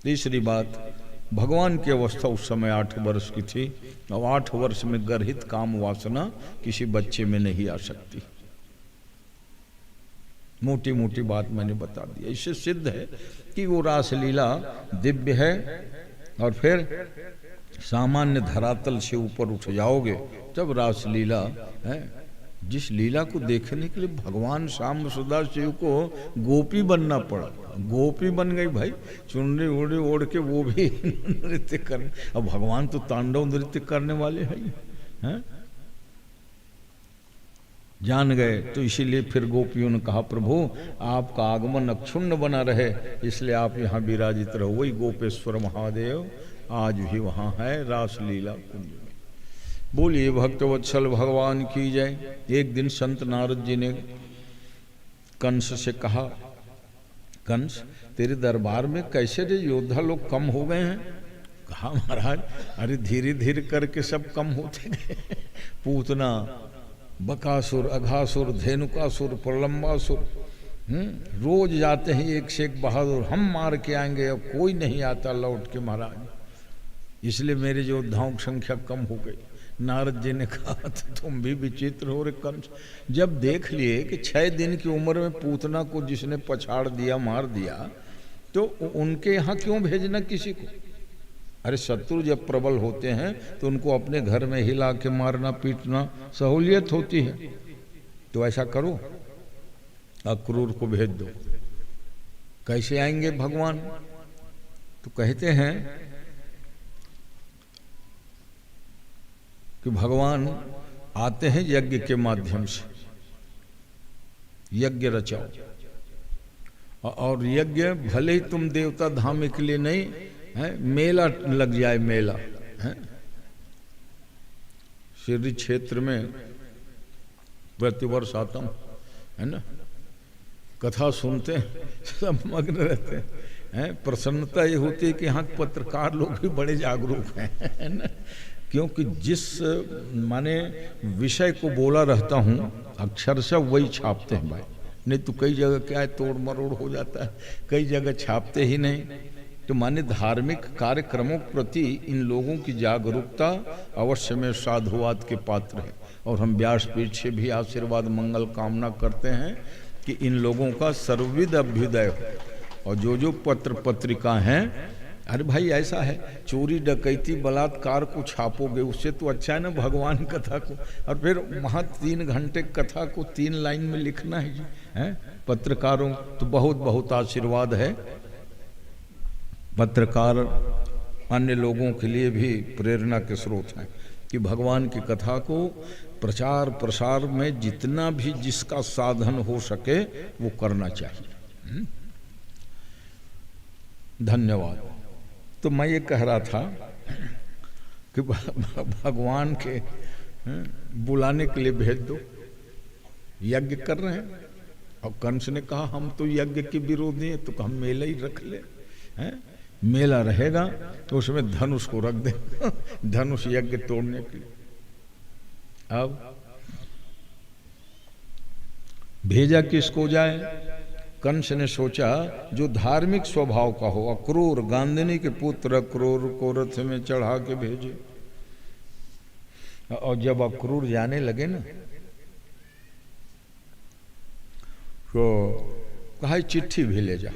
तीसरी बात, भगवान की अवस्था उस समय 8 वर्ष की थी, और 8 वर्ष में गर्हित काम वासना किसी बच्चे में नहीं आ सकती। मोटी मोटी बात मैंने बता दी। इससे सिद्ध है कि वो रासलीला दिव्य है। और फिर सामान्य धरातल से ऊपर उठ जाओगे तब रासलीला है। जिस लीला को देखने के लिए भगवान श्याम सुंदर शिव को गोपी बनना पड़ा, गोपी बन गई भाई, चुनरी उड़ी ओढ़ के वो भी नृत्य करने। अब भगवान तो तांडव नृत्य करने वाले हैं, जान गए। तो इसीलिए फिर गोपियों ने कहा, प्रभु आपका आगमन अक्षुण्ण बना रहे, इसलिए आप यहाँ विराजित रहो। वही गोपेश्वर महादेव आज भी वहाँ है रासलीला कुंज में। बोलिए भक्तवत्सल भगवान की जय। एक दिन संत नारद जी ने कंस से कहा, कंस तेरे दरबार में कैसे रे योद्धा लोग कम हो गए हैं? कहा महाराज, अरे धीरे धीरे करके सब कम होते गए। पूतना, बकासुर, अघासुर, धेनुकासुर, प्रलंबासुर, रोज जाते हैं एक से एक बहादुर, हम मार के आएंगे, अब कोई नहीं आता लौट के महाराज, इसलिए मेरे योद्धाओं की संख्या कम हो गई। नारद जी ने कहा, तो तुम भी विचित्र हो रे कंस। जब देख लिए कि 6 दिन की उम्र में पूतना को जिसने पछाड़ दिया, मार दिया, तो उनके यहाँ क्यों भेजना किसी को? अरे शत्रु जब प्रबल होते हैं तो उनको अपने घर में हिला के मारना पीटना सहूलियत होती है। तो ऐसा करो, अक्रूर को भेज दो। कैसे आएंगे भगवान? तो कहते हैं कि भगवान आते हैं यज्ञ के माध्यम से, यज्ञ रचाओ। और यज्ञ भले ही तुम देवता धाम के लिए नहीं है, मेला लग जाए, मेला है शिरडी क्षेत्र में प्रतिवर्ष आता हूँ, है ना, कथा सुनते हैं, सब मग्न रहते हैं। प्रसन्नता ये होती है कि यहाँ पत्रकार लोग भी बड़े जागरूक हैं, है ना, क्योंकि जिस माने विषय को बोला रहता हूँ अक्षरशः वही छापते हैं भाई। नहीं तो कई जगह क्या है, तोड़ मरोड़ हो जाता है, कई जगह छापते ही नहीं। तो माने धार्मिक कार्यक्रमों के प्रति इन लोगों की जागरूकता अवश्य में साधुवाद के पात्र है। और हम व्यासपीठ से भी आशीर्वाद मंगल कामना करते हैं कि इन लोगों का सर्वविध अभ्युदय हो। और जो पत्र पत्रिका हैं, अरे भाई ऐसा है, चोरी डकैती बलात्कार को छापोगे उससे तो अच्छा है ना भगवान कथा को। और फिर वहाँ 3 घंटे कथा को 3 लाइन में लिखना है जी, हैं पत्रकारों। तो बहुत बहुत आशीर्वाद है। पत्रकार अन्य लोगों के लिए भी प्रेरणा के स्रोत हैं कि भगवान की कथा को प्रचार प्रसार में जितना भी जिसका साधन हो सके वो करना चाहिए। धन्यवाद। तो मैं ये कह रहा था कि भगवान के बुलाने के लिए भेज दो, यज्ञ कर रहे हैं। और कंस ने कहा हम तो यज्ञ के विरोधी हैं, तो हम मेला ही रख ले, हैं मेला रहेगा तो उसमें धनुष को रख दे, धनुष यज्ञ तोड़ने के लिए। अब भेजा किसको जाए? कंस ने सोचा जो धार्मिक स्वभाव का हो। अक्रूर, गांधिनी के पुत्र अक्रूर को रथ में चढ़ा के भेजे। और जब अक्रूर जाने लगे ना, तो कहा चिट्ठी भी ले जा,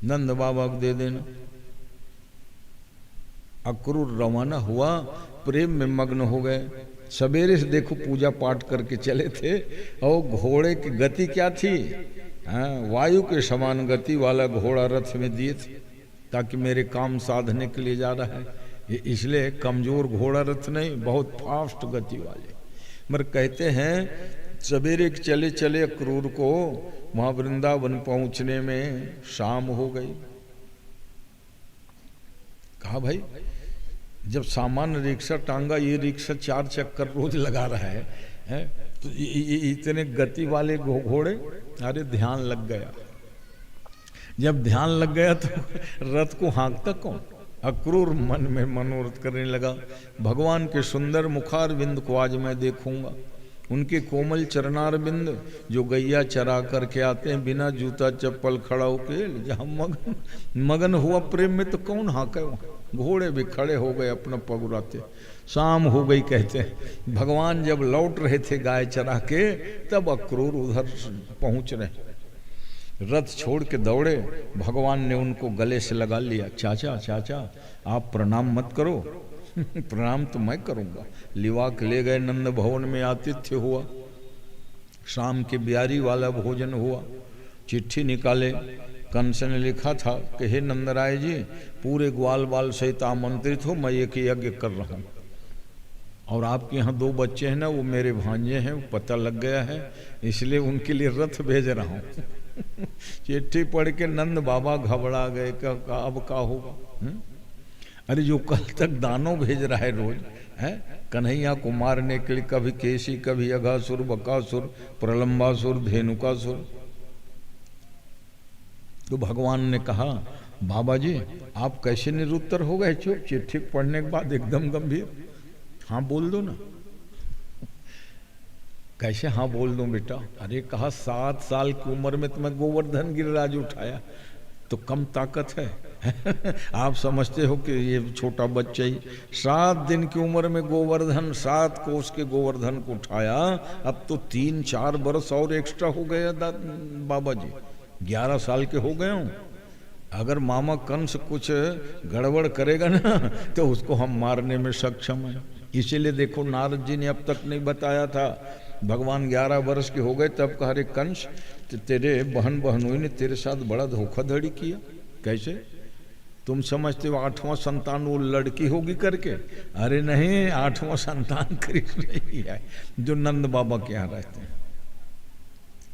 नंद बाबा को दे देना। अक्रूर रवाना हुआ, प्रेम में मग्न हो गए। सवेरे से देखो पूजा पाठ करके चले थे, और घोड़े की गति क्या थी, वायु के समान गति वाला घोड़ा रथ में दिए थे, ताकि मेरे काम साधने के लिए जा रहा है, इसलिए कमजोर घोड़ा रथ नहीं, बहुत फास्ट गति वाले। मगर कहते हैं सवेरे चले चले अक्रूर को वहां वृंदावन पहुंचने में शाम हो गई। कहा भाई जब सामान्य रिक्शा टांगा, ये रिक्शा 4 चक्कर रोज लगा रहा है तो इतने गति वाले घोड़े, अरे ध्यान लग गया। जब ध्यान लग गया तो रथ को हाँकता कौन। अक्रूर मन में मनोरथ करने लगा, भगवान के सुंदर मुखार बिंद को आज मैं देखूंगा, उनके कोमल चरणार बिंद जो गैया चरा करके आते हैं बिना जूता चप्पल खड़ा होके, जहाँ मगन हुआ प्रेम में तो कौन हाँके वहाँ। घोड़े भी खड़े हो गए अपना पगुराते। शाम हो गई कहते हैं, भगवान जब लौट रहे थे गाय चरा के, तब अक्रूर उधर पहुंच रहे, रथ छोड़ के दौड़े। भगवान ने उनको गले से लगा लिया, चाचा चाचा आप प्रणाम मत करो। प्रणाम तो मैं करूंगा। लिवाक ले गए, नंद भवन में आतिथ्य हुआ, शाम के ब्यारी वाला भोजन हुआ। चिट्ठी निकाले, कंस ने लिखा था कि हे नंदराय जी, पूरे ग्वाल बाल सहित आमंत्रित हो, मैं एक यज्ञ कर रहा हूँ, और आपके यहाँ 2 बच्चे हैं ना, वो मेरे भांजे हैं, वो पता लग गया है, इसलिए उनके लिए रथ भेज रहा हूँ। चिट्ठी पढ़ के नंद बाबा घबरा गए, अब क्या होगा। अरे जो कल तक दानों भेज रहा है रोज, है कन्हैया को मारने के लिए, कभी केसी, कभी अघासुर, बकासुर, प्रलंबासुर, धेनुकासुर। तो भगवान ने कहा, बाबा जी आप कैसे निरुत्तर हो गए चुप, चिट्ठी पढ़ने के बाद एकदम गंभीर। हाँ बोल दो ना। कैसे हाँ बोल दूं बेटा। अरे कहा 7 साल की उम्र में तुम्हें गोवर्धन गिरिराज उठाया, तो कम ताकत है। आप समझते हो कि ये छोटा बच्चा ही 7 दिन की उम्र में गोवर्धन, 7 कोस के गोवर्धन को उठाया, अब तो 3-4 बरस और एक्स्ट्रा हो गया बाबा जी, 11 साल के हो गए हूँ। अगर मामा कंस कुछ गड़बड़ करेगा ना, तो उसको हम मारने में सक्षम हैं। इसीलिए देखो नारद जी ने अब तक नहीं बताया था, भगवान 11 वर्ष के हो गए तब कहा, रे कंस तेरे बहनोई ने तेरे साथ बड़ा धोखाधड़ी किया। कैसे? तुम समझते हो 8वां संतान वो लड़की होगी करके। अरे नहीं, 8वां संतान कृष्ण ही है जो नंद बाबा के यहाँ रहते हैं।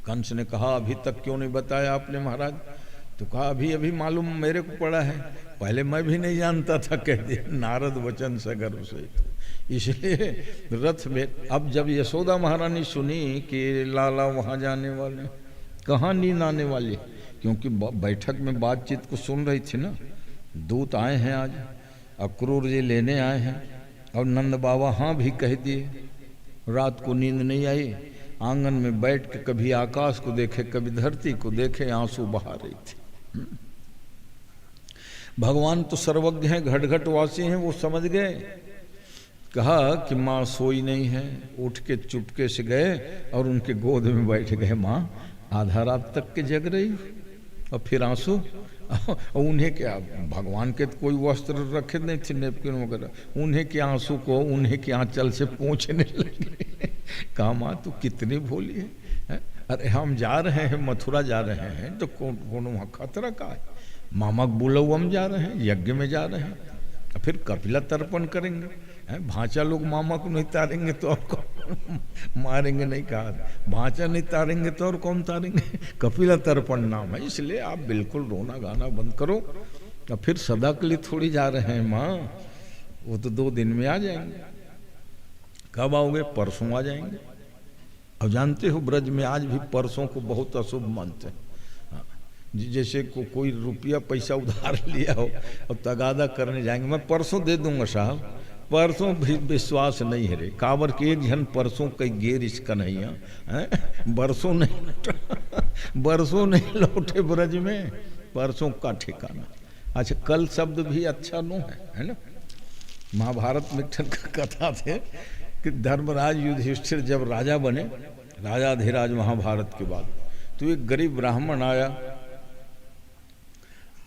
कंस ने कहा अभी तक क्यों नहीं बताया आपने महाराज? तो कहा अभी अभी मालूम मेरे को पड़ा है, पहले मैं भी नहीं जानता था, कह दिया नारद वचन सगर से। इसलिए रथ में अब जब यशोदा महारानी सुनी कि लाला वहां जाने वाले, कहाँ नींद आने वाली, क्योंकि बैठक में बातचीत को सुन रही थी ना। दूत आए हैं आज, अक्रूर जी लेने आए हैं, और नंद बाबा हाँ भी कह दिए। रात को नींद नहीं आई, आंगन में बैठ के कभी आकाश को देखे, कभी धरती को देखे, आंसू बहा रही थी। भगवान तो सर्वज्ञ हैं, घट घट वासी हैं, वो समझ गए। कहा कि माँ सोई नहीं है, उठ के चुपके से गए और उनके गोद में बैठ गए। माँ आधा रात तक के जग रही, और फिर आंसू। उन्हें क्या, भगवान के कोई वस्त्र रखे नहीं थे, नेपकिन वगैरह, उन्हें के आंसू को उन्हें के आंचल से पोंछने लगे। कहा माँ तू कितनी भोली है? अरे हम जा रहे हैं, मथुरा जा रहे हैं, तो कौन वहाँ खतरा का है? मामा बोलो हम जा रहे हैं, यज्ञ में जा रहे हैं, फिर कपिला तर्पण करेंगे। भांचा लोग मामा को नहीं तारेंगे तो और कौन मारेंगे? नहीं कहा, भांचा नहीं तारेंगे तो और कौन तारेंगे? कपिला तर्पण नाम है, इसलिए आप बिल्कुल रोना गाना बंद करो। और फिर सदा के लिए थोड़ी जा रहे हैं माँ, वो तो 2 दिन में आ जाएंगे। कब आओगे? परसों आ जाएंगे। और जानते हो ब्रज में आज भी परसों को बहुत अशुभ मानते हैं। जैसे कोई रुपया पैसा उधार लिया हो और तगादा करने जाएंगे, मैं परसों दे दूंगा साहब, परसों भी विश्वास नहीं है रे। कावर के एक जन परसों कई गेर इसका नहीं है, बरसों नहीं लौटे ब्रज में, परसों का ठिकाना। अच्छा कल शब्द भी अच्छा नो है ना। महाभारत में कथा थे कि धर्मराज युधिष्ठिर जब राजा बने, राजाधिराज महाभारत के बाद, तो एक गरीब ब्राह्मण आया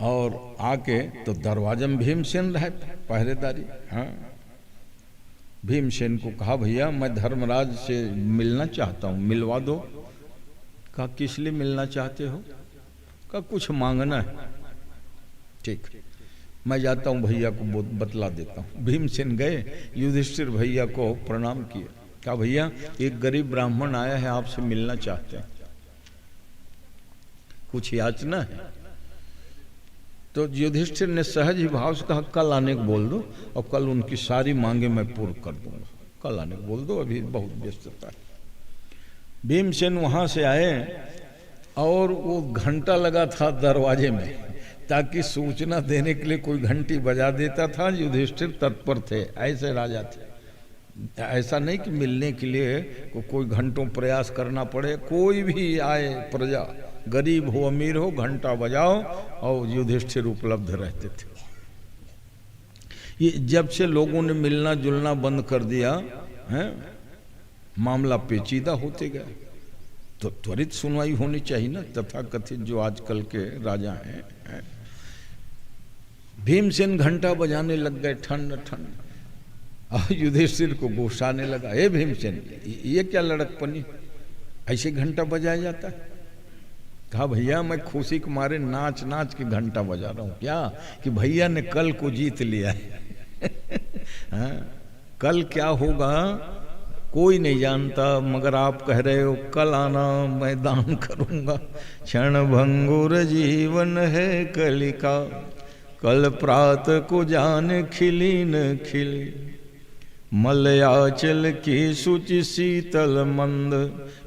और आके तो दरवाजा में भीमसेन रहे पहरेदारी। हाँ भीमसेन को कहा भैया मैं धर्मराज से मिलना चाहता हूँ, मिलवा दो। कहा किस लिए मिलना चाहते हो? कहा कुछ मांगना है। ठीक, मैं जाता हूँ, भैया को बतला देता हूँ। भीमसेन गए, युधिष्ठिर भैया को प्रणाम किए। कहा भैया एक गरीब ब्राह्मण आया है, आपसे मिलना चाहते हैं, कुछ याचना है। तो युधिष्ठिर ने सहज ही भाव से कहा कल आने को बोल दो और कल उनकी सारी मांगे मैं पूर्ण कर दूंगा। कल आने को बोल दो, अभी बहुत व्यस्तता है। भीमसेन वहां से आए और वो घंटा लगा था दरवाजे में, ताकि सूचना देने के लिए कोई घंटी बजा देता था। युधिष्ठिर तत्पर थे, ऐसे राजा थे। ऐसा नहीं कि मिलने के लिए कोई घंटों प्रयास करना पड़े, कोई भी आए प्रजा, गरीब हो अमीर हो, घंटा बजाओ और युधिष्ठिर उपलब्ध रहते थे। ये जब से लोगों ने मिलना जुलना बंद कर दिया है, मामला पेचीदा होते गया। तो त्वरित सुनवाई होनी चाहिए ना, तथा कथित जो आजकल के राजा हैं। भीमसेन घंटा बजाने लग गए, ठंड ठंड। और युधिष्ठिर को गुस्सा आने लगा, हे भीमसेन ये क्या लड़कपनी, ऐसे घंटा बजाया जाता है? कहा भैया मैं खुशी के मारे नाच नाच के घंटा बजा रहा हूँ। क्या कि भैया ने कल को जीत लिया है। कल क्या होगा कोई नहीं जानता, मगर आप कह रहे हो कल आना, मैं दान करूंगा। क्षण भंगुर जीवन है कलिका, कल प्रात को जान खिली न खिली। मलयाचल की सुचि शीतल मंद,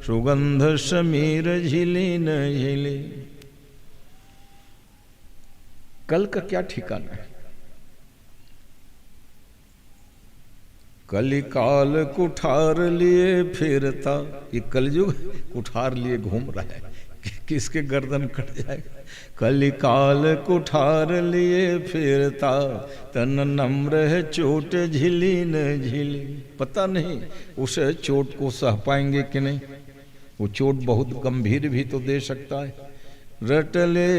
सुगंध समीर झिली न झिली। कल का क्या ठिकाना है? कलिकाल कुठार लिए फिरता, ये कलयुग कुठार लिए घूम रहा है, किसके गर्दन कट जाएगा। कलिकाल कुठार लिए फिरता, तन नम्र है चोट झिली न झिली। पता नहीं उस चोट को सह पाएंगे कि नहीं, वो चोट बहुत गंभीर भी तो दे सकता है। रटले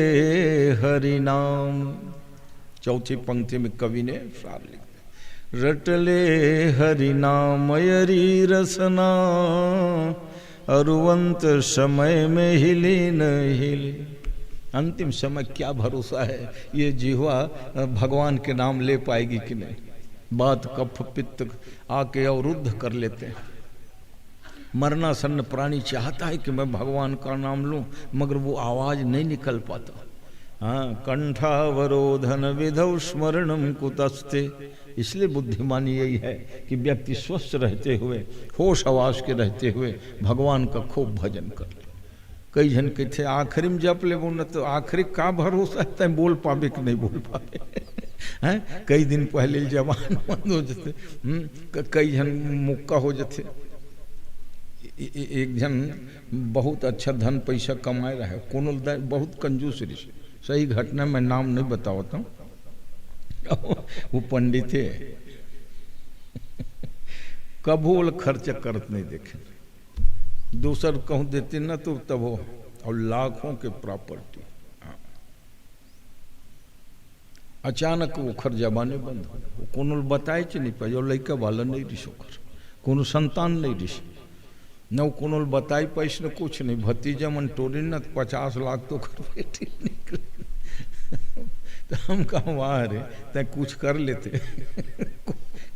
हरि नाम, चौथी पंक्ति में कवि ने सार लिखा, रटले हरि नाम यरी रसना, अरुवंत समय में हिली न हिली। अंतिम समय क्या भरोसा है, ये जीवा भगवान के नाम ले पाएगी कि नहीं। बात कफ पित्त आके अवरुद्ध कर लेते हैं। मरणासन्न प्राणी चाहता है कि मैं भगवान का नाम लूं, मगर वो आवाज नहीं निकल पाता। हाँ, कंठावरोधन विधौ स्मरणम कुतस्ते। इसलिए बुद्धिमानी यही है कि व्यक्ति स्वस्थ रहते हुए, होश आवास के रहते हुए भगवान का खूब भजन कर ले। कई जन के थे आखिरी में जप ले, वो न तो आखिरी का भरोसा है, बोल पावे कि नहीं बोल पावे। हैं, कई दिन पहले जवान बंद हो जाते, कई जन मुक्का हो जाते। एक जन बहुत अच्छा धन पैसा कमाए रहा है, कोनो बहुत कंजूस ऋषि, सही घटना मैं नाम नहीं बताता हूँ। वो पंडित है, कबूल खर्च करत नहीं देखे, दूसर कहूँ देते ना तो तब हो, और लाखों के प्रॉपर्टी। अचानक वो खर्जबाने बंद हो, कोनो बताए च नहीं पाए, और लड़का वाला नहीं रिशो कर, कोनो संतान नहीं रिश, न कोनो बताई पैस न कुछ नहीं। भतीजा मन टोरी न 50 लाख तो कर बेटी निकले। तो हम कहा वाह रे, तय कुछ कर लेते,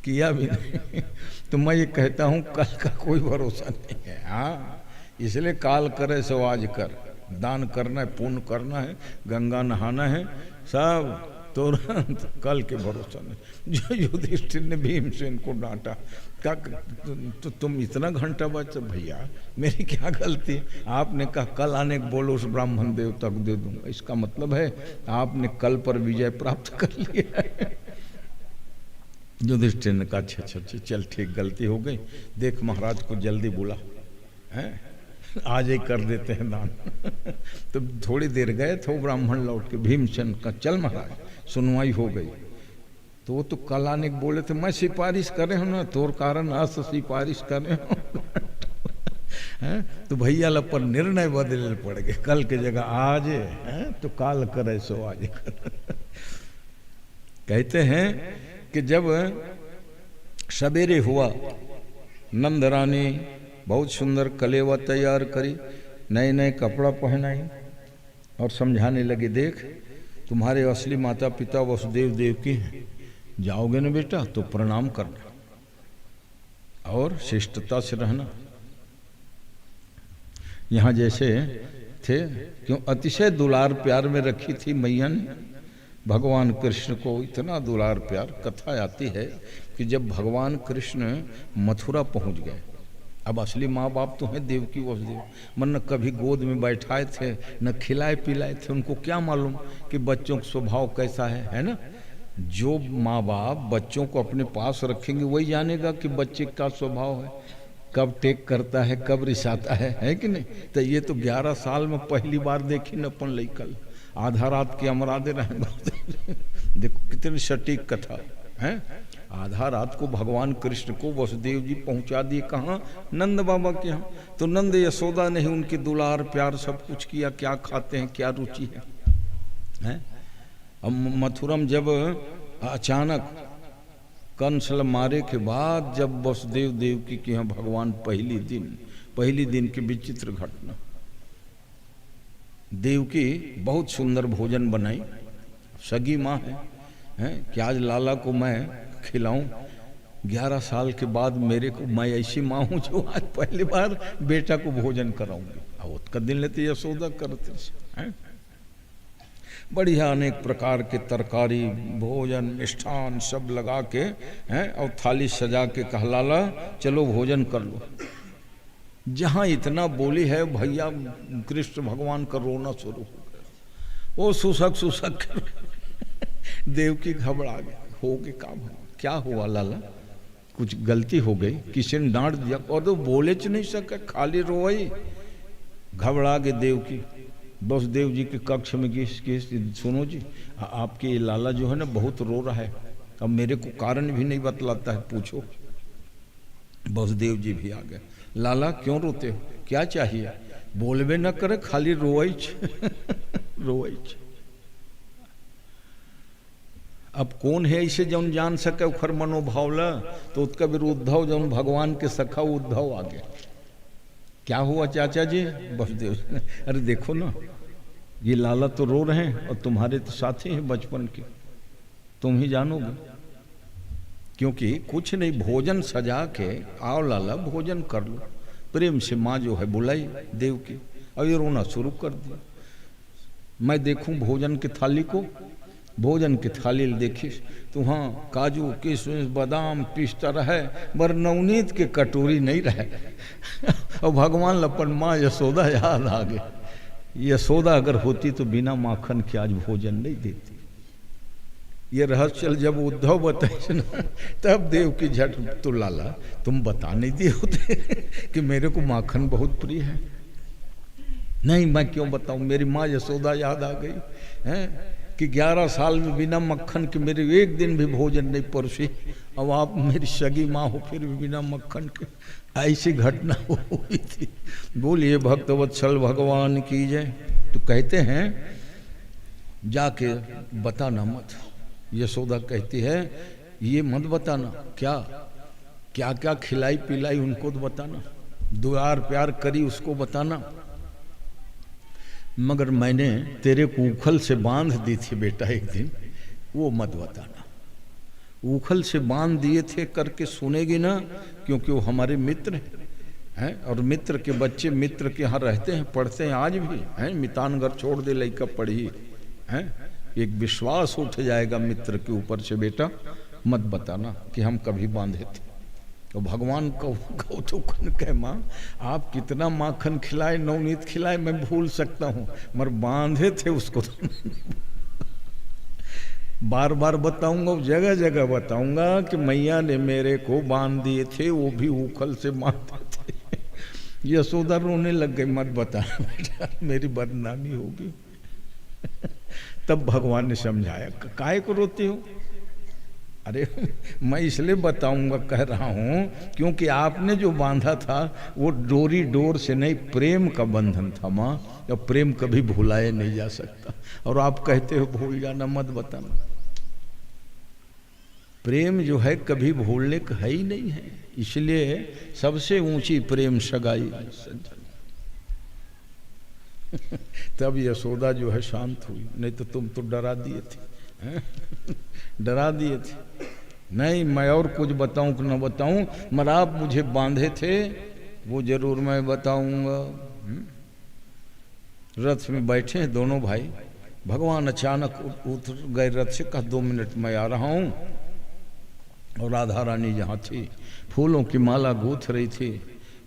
किया भी नहीं। तो मैं ये कहता हूँ कल का कोई भरोसा नहीं है। हाँ, इसलिए काल करे सो आज कर, दान करना है, पुण्य करना है, गंगा नहाना है, सब तुरंत, कल के भरोसा नहीं। जो युधिष्ठिर ने भीमसेन को डांटा, क्या तो तुम इतना घंटा बच, भैया मेरी क्या गलती है? आपने कहा कल आने को बोलो, उस ब्राह्मण देवता को दे दूंगा, इसका मतलब है आपने कल पर विजय प्राप्त कर लिया है। युधिष्ठिर ने कहा अच्छा अच्छा चल ठीक, गलती हो गई, देख महाराज को जल्दी बुला, हैं आज ही कर देते हैं दान। तो थोड़ी देर गए थे, वो ब्राह्मण लौट के भीमसेन का चल महाराज सुनवाई हो गई। तो वो तो कल आने को बोले थे, मैं सिफारिश करे हूँ ना, तोर कारण अस सिफारिश करे हूँ। तो भैया ला पर निर्णय बदले पड़ गए, कल के जगह आज है, तो काल करे सो आज कर। कहते हैं कि जब सवेरे हुआ, नंद रानी बहुत सुंदर कलेवा तैयार करी, नए नए कपड़ा पहनाई और समझाने लगे, देख तुम्हारे असली माता पिता वसुदेव देवकी हैं, जाओगे ना बेटा तो प्रणाम करना और शिष्टता से रहना। यहाँ जैसे थे, क्यों अतिशय दुलार प्यार में रखी थी मैया ने भगवान कृष्ण को, इतना दुलार प्यार। कथा आती है कि जब भगवान कृष्ण मथुरा पहुंच गए, अब असली माँ बाप तो हैं देवकी वसुदेव, मन न कभी गोद में बैठाए थे न खिलाए पिलाए थे, उनको क्या मालूम कि बच्चों का स्वभाव कैसा है ना। जो माँ बाप बच्चों को अपने पास रखेंगे वही जानेगा कि बच्चे का स्वभाव है, कब टेक करता है, कब रिसाता है कि नहीं। तो ये तो 11 साल में पहली बार देखी न अपन लइकल, आधा रात की अमरादे रहे। देखो कितनी सटीक कथा है। आधा रात को भगवान कृष्ण को वसुदेव जी पहुंचा दिए कहाँ, नंद बाबा के यहाँ। तो नंद यशोदा ने ही उनके दुलार प्यार सब कुछ किया, क्या खाते हैं क्या रुचि है। अब मथुरा में जब अचानक कंसल मारे के बाद जब वसुदेव देवकी के यहाँ भगवान पहली दिन की विचित्र घटना, देवकी बहुत सुंदर भोजन बनाई, सगी माँ है कि आज लाला को मैं खिलाऊं। 11 साल के बाद मेरे को, मैं ऐसी माँ हूँ जो आज पहली बार बेटा को भोजन कराऊंगी। अब उसका दिन लेते यशोदा करते हैं, बढ़िया अनेक प्रकार के तरकारी भोजन मिष्ठान सब लगा के हैं और थाली सजा के कहा, लाला चलो भोजन कर लो। जहाँ इतना बोली है भैया कृष्ण भगवान का रोना शुरू हो गया, वो सुसक देवकी घबरा गया, हो गए काम, क्या हुआ लाला, कुछ गलती हो गई, किसी ने डांट दिया? और तो बोले च नहीं सके, खाली रोई। घबरा गए देवकी, वसुदेव जी के कक्ष में गई, सुनो जी आपके लाला जो है ना बहुत रो रहा है, अब मेरे को कारण भी नहीं बतलाता है, पूछो। वसुदेव जी भी आ गए, लाला क्यों रोते हो, क्या चाहिए? बोलबे न करे, खाली रोइच रोइच। अब कौन है इसे जौन जान सके उखर मनोभाव ला, तो उसका भी उद्धव जौन भगवान के सखा उद्धव आ गया। क्या हुआ चाचा जी? वसुदेव, अरे देखो ना ये लाला तो रो रहे हैं और तुम्हारे तो साथी हैं बचपन के, तुम ही जानोगे। क्योंकि कुछ नहीं, भोजन सजा के आओ लाला भोजन कर लो। प्रेम से माँ जो है बुलाई देव की, और ये रोना शुरू कर दिया। मैं देखूं भोजन की थाली को, भोजन की थाली देखिस तो हाँ काजू किशमिश बादाम पिस्ता रहे, बर नवनीत के कटोरी नहीं रहे। और भगवान लपन माँ यशोदा याद आ गई। यशोदा अगर होती तो बिना माखन के आज भोजन नहीं देती। ये रहस्य जब उद्धव बताए ना, तब देव की झट, तो लाला तुम बता नहीं दिए होते कि मेरे को माखन बहुत प्रिय है। नहीं मैं क्यों बताऊं, मेरी माँ यशोदा याद आ गई है कि 11 साल में बिना मक्खन के मेरे एक दिन भी भोजन नहीं परोसी। अब आप मेरी सगी माँ हो फिर भी बिना मक्खन के, ऐसी घटना हुई थी। बोलिए भक्तवत्सल भगवान की जय। तो कहते हैं जाके बताना मत। यशोदा कहती है ये मत बताना, क्या क्या क्या खिलाई पिलाई उनको तो बताना, दुलार प्यार करी उसको बताना, मगर मैंने तेरे को उखल से बांध दी थी बेटा एक दिन, वो मत बताना। उखल से बांध दिए थे करके सुनेगी ना, क्योंकि वो हमारे मित्र हैं और मित्र के बच्चे मित्र के यहाँ रहते हैं, पढ़ते हैं आज भी हैं। मितानगर छोड़ दे लइका पढ़ी हैं, एक विश्वास उठ जाएगा मित्र के ऊपर से, बेटा मत बताना कि हम कभी बांधे थे। तो भगवान को तो कह माँ आप कितना माखन खिलाए नवनीत खिलाए मैं भूल सकता हूँ, मगर बांधे थे उसको तो बार बार बताऊंगा, जगह जगह बताऊंगा कि मैया ने मेरे को बांध दिए थे, वो भी उखल से बांधे थे। यशोदा रोने लग गई, मत बताना बेटा मेरी बदनामी होगी। तब भगवान ने समझाया, काहे को रोती हो? अरे मैं इसलिए बताऊंगा कह रहा हूँ क्योंकि आपने जो बांधा था वो डोरी डोर से नहीं, प्रेम का बंधन था माँ, और प्रेम कभी भुलाया नहीं जा सकता। और आप कहते हो भूल जाना मत बताना। प्रेम जो है कभी भूलने का है ही नहीं है, इसलिए सबसे ऊंची प्रेम सगाई। तब यशोदा जो है शांत हुई, नहीं तो तुम तो डरा दिए थे, डरा दिए थे। नहीं मैं और कुछ बताऊं कि न बताऊं, मगर आप मुझे बांधे थे वो जरूर मैं बताऊंगा। रथ में बैठे दोनों भाई, भगवान अचानक उतर गए रथ से, कहा 2 मिनट मैं आ रहा हूं। और राधा रानी जहाँ थी फूलों की माला गूंथ रही थी,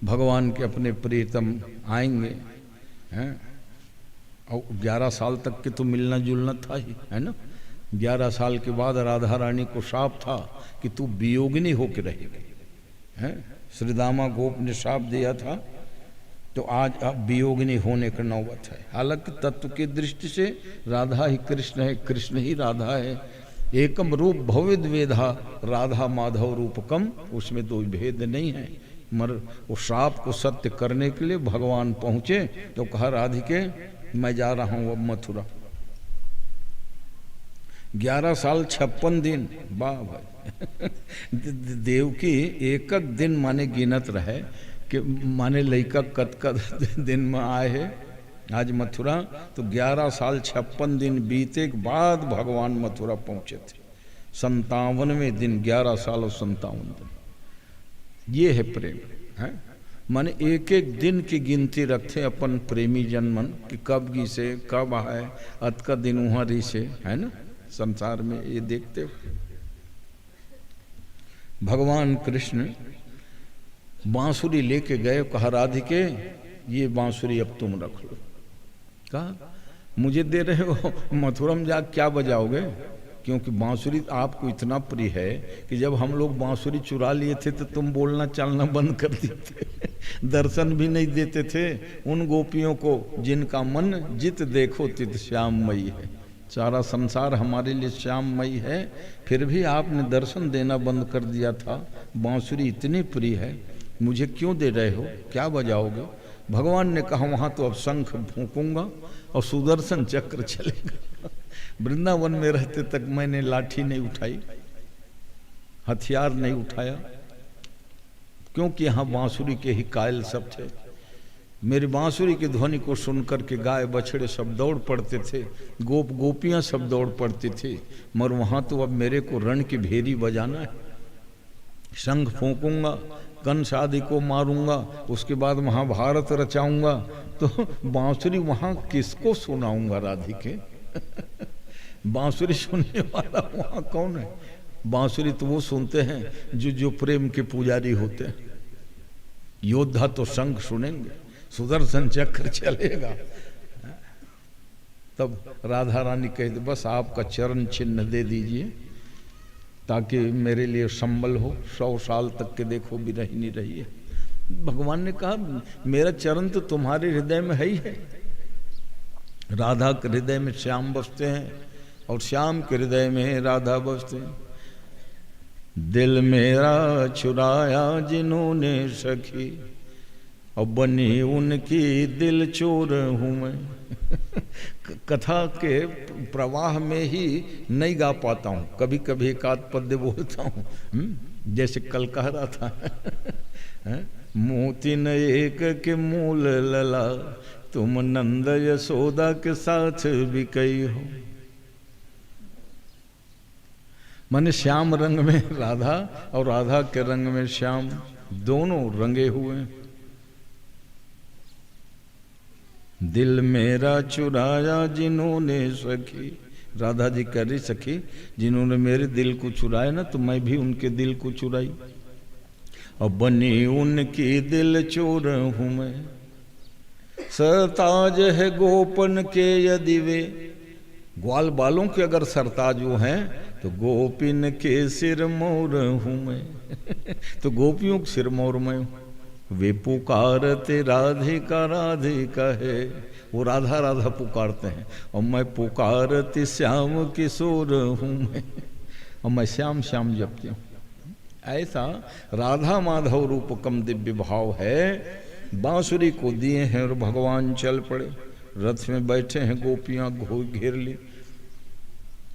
भगवान के अपने प्रियतम आएंगे हैं। और 11 साल तक के तो मिलना जुलना था ही, है ना। 11 साल के बाद राधा रानी को शाप था कि तू वियोगिनी होकर रहेगी, हैं। श्री दामा गोप ने शाप दिया था, तो आज अब वियोगिनी होने का नौबत है। हालांकि तत्व की दृष्टि से राधा ही कृष्ण है, कृष्ण ही राधा है। एकम रूप भविद वेधा राधा माधव रूपकम, उसमें दो भेद नहीं है। मगर वो श्राप को सत्य करने के लिए भगवान पहुँचे तो कहा राधिके मैं जा रहा हूँ अब मथुरा। 11 साल 56 दिन, वाह भाई। देवकी एक दिन माने गिनत रहे कि माने लइका कद दिन में आए है आज मथुरा, तो 11 साल 56 दिन बीते के बाद भगवान मथुरा पहुंचे थे। 57वें दिन 11 साल और 57 दिन, ये है प्रेम है। माने एक एक दिन की गिनती रखते अपन प्रेमी जनमन कि कब गी से कब आए, अत का दिन वहाँ री से, है ना। संसार में ये देखते हो। भगवान कृष्ण बांसुरी लेके गए, कहा राधिके ये बांसुरी अब तुम रख लो। कहा मुझे दे रहे हो, मथुरा में जा क्या बजाओगे? क्योंकि बांसुरी आपको इतना प्रिय है कि जब हम लोग बांसुरी चुरा लिए थे तो तुम बोलना चलना बंद कर दिए थे, दर्शन भी नहीं देते थे उन गोपियों को जिनका मन जित देखो तित श्याममयी है। सारा संसार हमारे लिए श्याममयी है, फिर भी आपने दर्शन देना बंद कर दिया था। बांसुरी इतनी प्रिय है, मुझे क्यों दे रहे हो, क्या बजाओगे? भगवान ने कहा वहाँ तो अब शंख फूंकूंगा और सुदर्शन चक्र चलेगा। वृंदावन में रहते तक मैंने लाठी नहीं उठाई, हथियार नहीं उठाया, क्योंकि यहाँ बांसुरी के ही कायल सब थे। मेरी बांसुरी की ध्वनि को सुनकर के गाय बछड़े सब दौड़ पड़ते थे, गोप गोपियाँ सब दौड़ पड़ती थी। मगर वहाँ तो अब मेरे को रण की भेरी बजाना है। शंख फूंकूंगा, कंस आदि को मारूंगा, उसके बाद महाभारत रचाऊंगा, तो बांसुरी वहाँ किसको सुनाऊंगा राधिके? बांसुरी सुनने वाला वहाँ कौन है? बांसुरी तो वो सुनते हैं जो प्रेम के पुजारी होते हैं। योद्धा तो शंख सुनेंगे, सुदर्शन चक्र चलेगा। तब राधा रानी कहते बस आपका चरण चिन्ह दे दीजिए ताकि मेरे लिए संबल हो, 100 साल तक के देखो विरहिनी रही है। भगवान ने कहा मेरा चरण तो तुम्हारे हृदय में है ही है। राधा के हृदय में श्याम बसते हैं और श्याम के हृदय में राधा बसते हैं। दिल मेरा चुराया जिन्होंने सखी और बनी उनकी दिल चोर हूँ मैं। कथा के प्रवाह में ही नहीं गा पाता हूँ, कभी कभी एक आध पद्य बोलता हूँ, जैसे कल कह रहा था मोती न एक के मूल लला, तुम नंद यशोदा के साथ भी कई हो। माने श्याम रंग में राधा और राधा के रंग में श्याम, दोनों रंगे हुए। दिल मेरा चुराया जिन्होंने सखी, राधा जी कह रही सखी जिन्होंने मेरे दिल को चुराया ना, तो मैं भी उनके दिल को चुराई और बनी उनकी दिल चोर हूं मैं। सरताज है गोपन के यदि वे, ग्वाल बालों के अगर सरताज वो हैं तो गोपिन के सिर मोर हूं मैं। तो गोपियों के सिर मोर मैं हूं। वे पुकारते राधिका राधिका है, वो राधा राधा पुकारते हैं और मैं पुकारती श्याम किशोर हूँ मैं, और मैं श्याम श्याम जपती हूँ। ऐसा राधा माधव रूपकम दिव्य भाव है। बांसुरी को दिए हैं और भगवान चल पड़े। रथ में बैठे हैं, गोपियाँ घेर ली।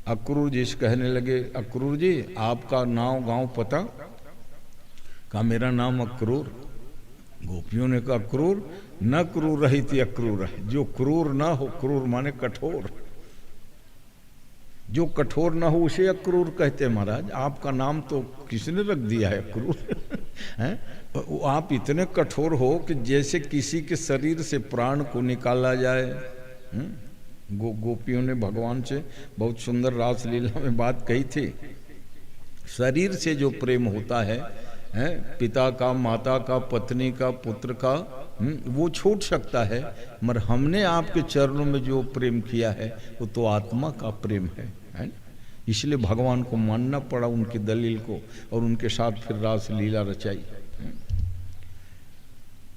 अक्रूर जी से कहने लगे, अक्रूर जी आपका नाम गांव पता? कहा मेरा नाम अक्रूर। गोपियों ने कहा अक्रूर न क्रूर रही थी अक्रूर रही, जो क्रूर ना हो, क्रूर माने कठोर, जो कठोर ना हो उसे अक्रूर कहते हैं। महाराज आपका नाम तो किसने रख दिया है अक्रूर हैं? आप इतने कठोर हो कि जैसे किसी के शरीर से प्राण को निकाला जाए। गोपियों ने भगवान से बहुत सुंदर रासलीला में बात कही थी। शरीर से जो प्रेम होता है, पिता का, माता का, पत्नी का, पुत्र का, वो छूट सकता है, मगर हमने आपके चरणों में जो प्रेम किया है वो तो आत्मा का प्रेम है ना? इसलिए भगवान को मानना पड़ा उनकी दलील को, और उनके साथ फिर रासलीला रचाई।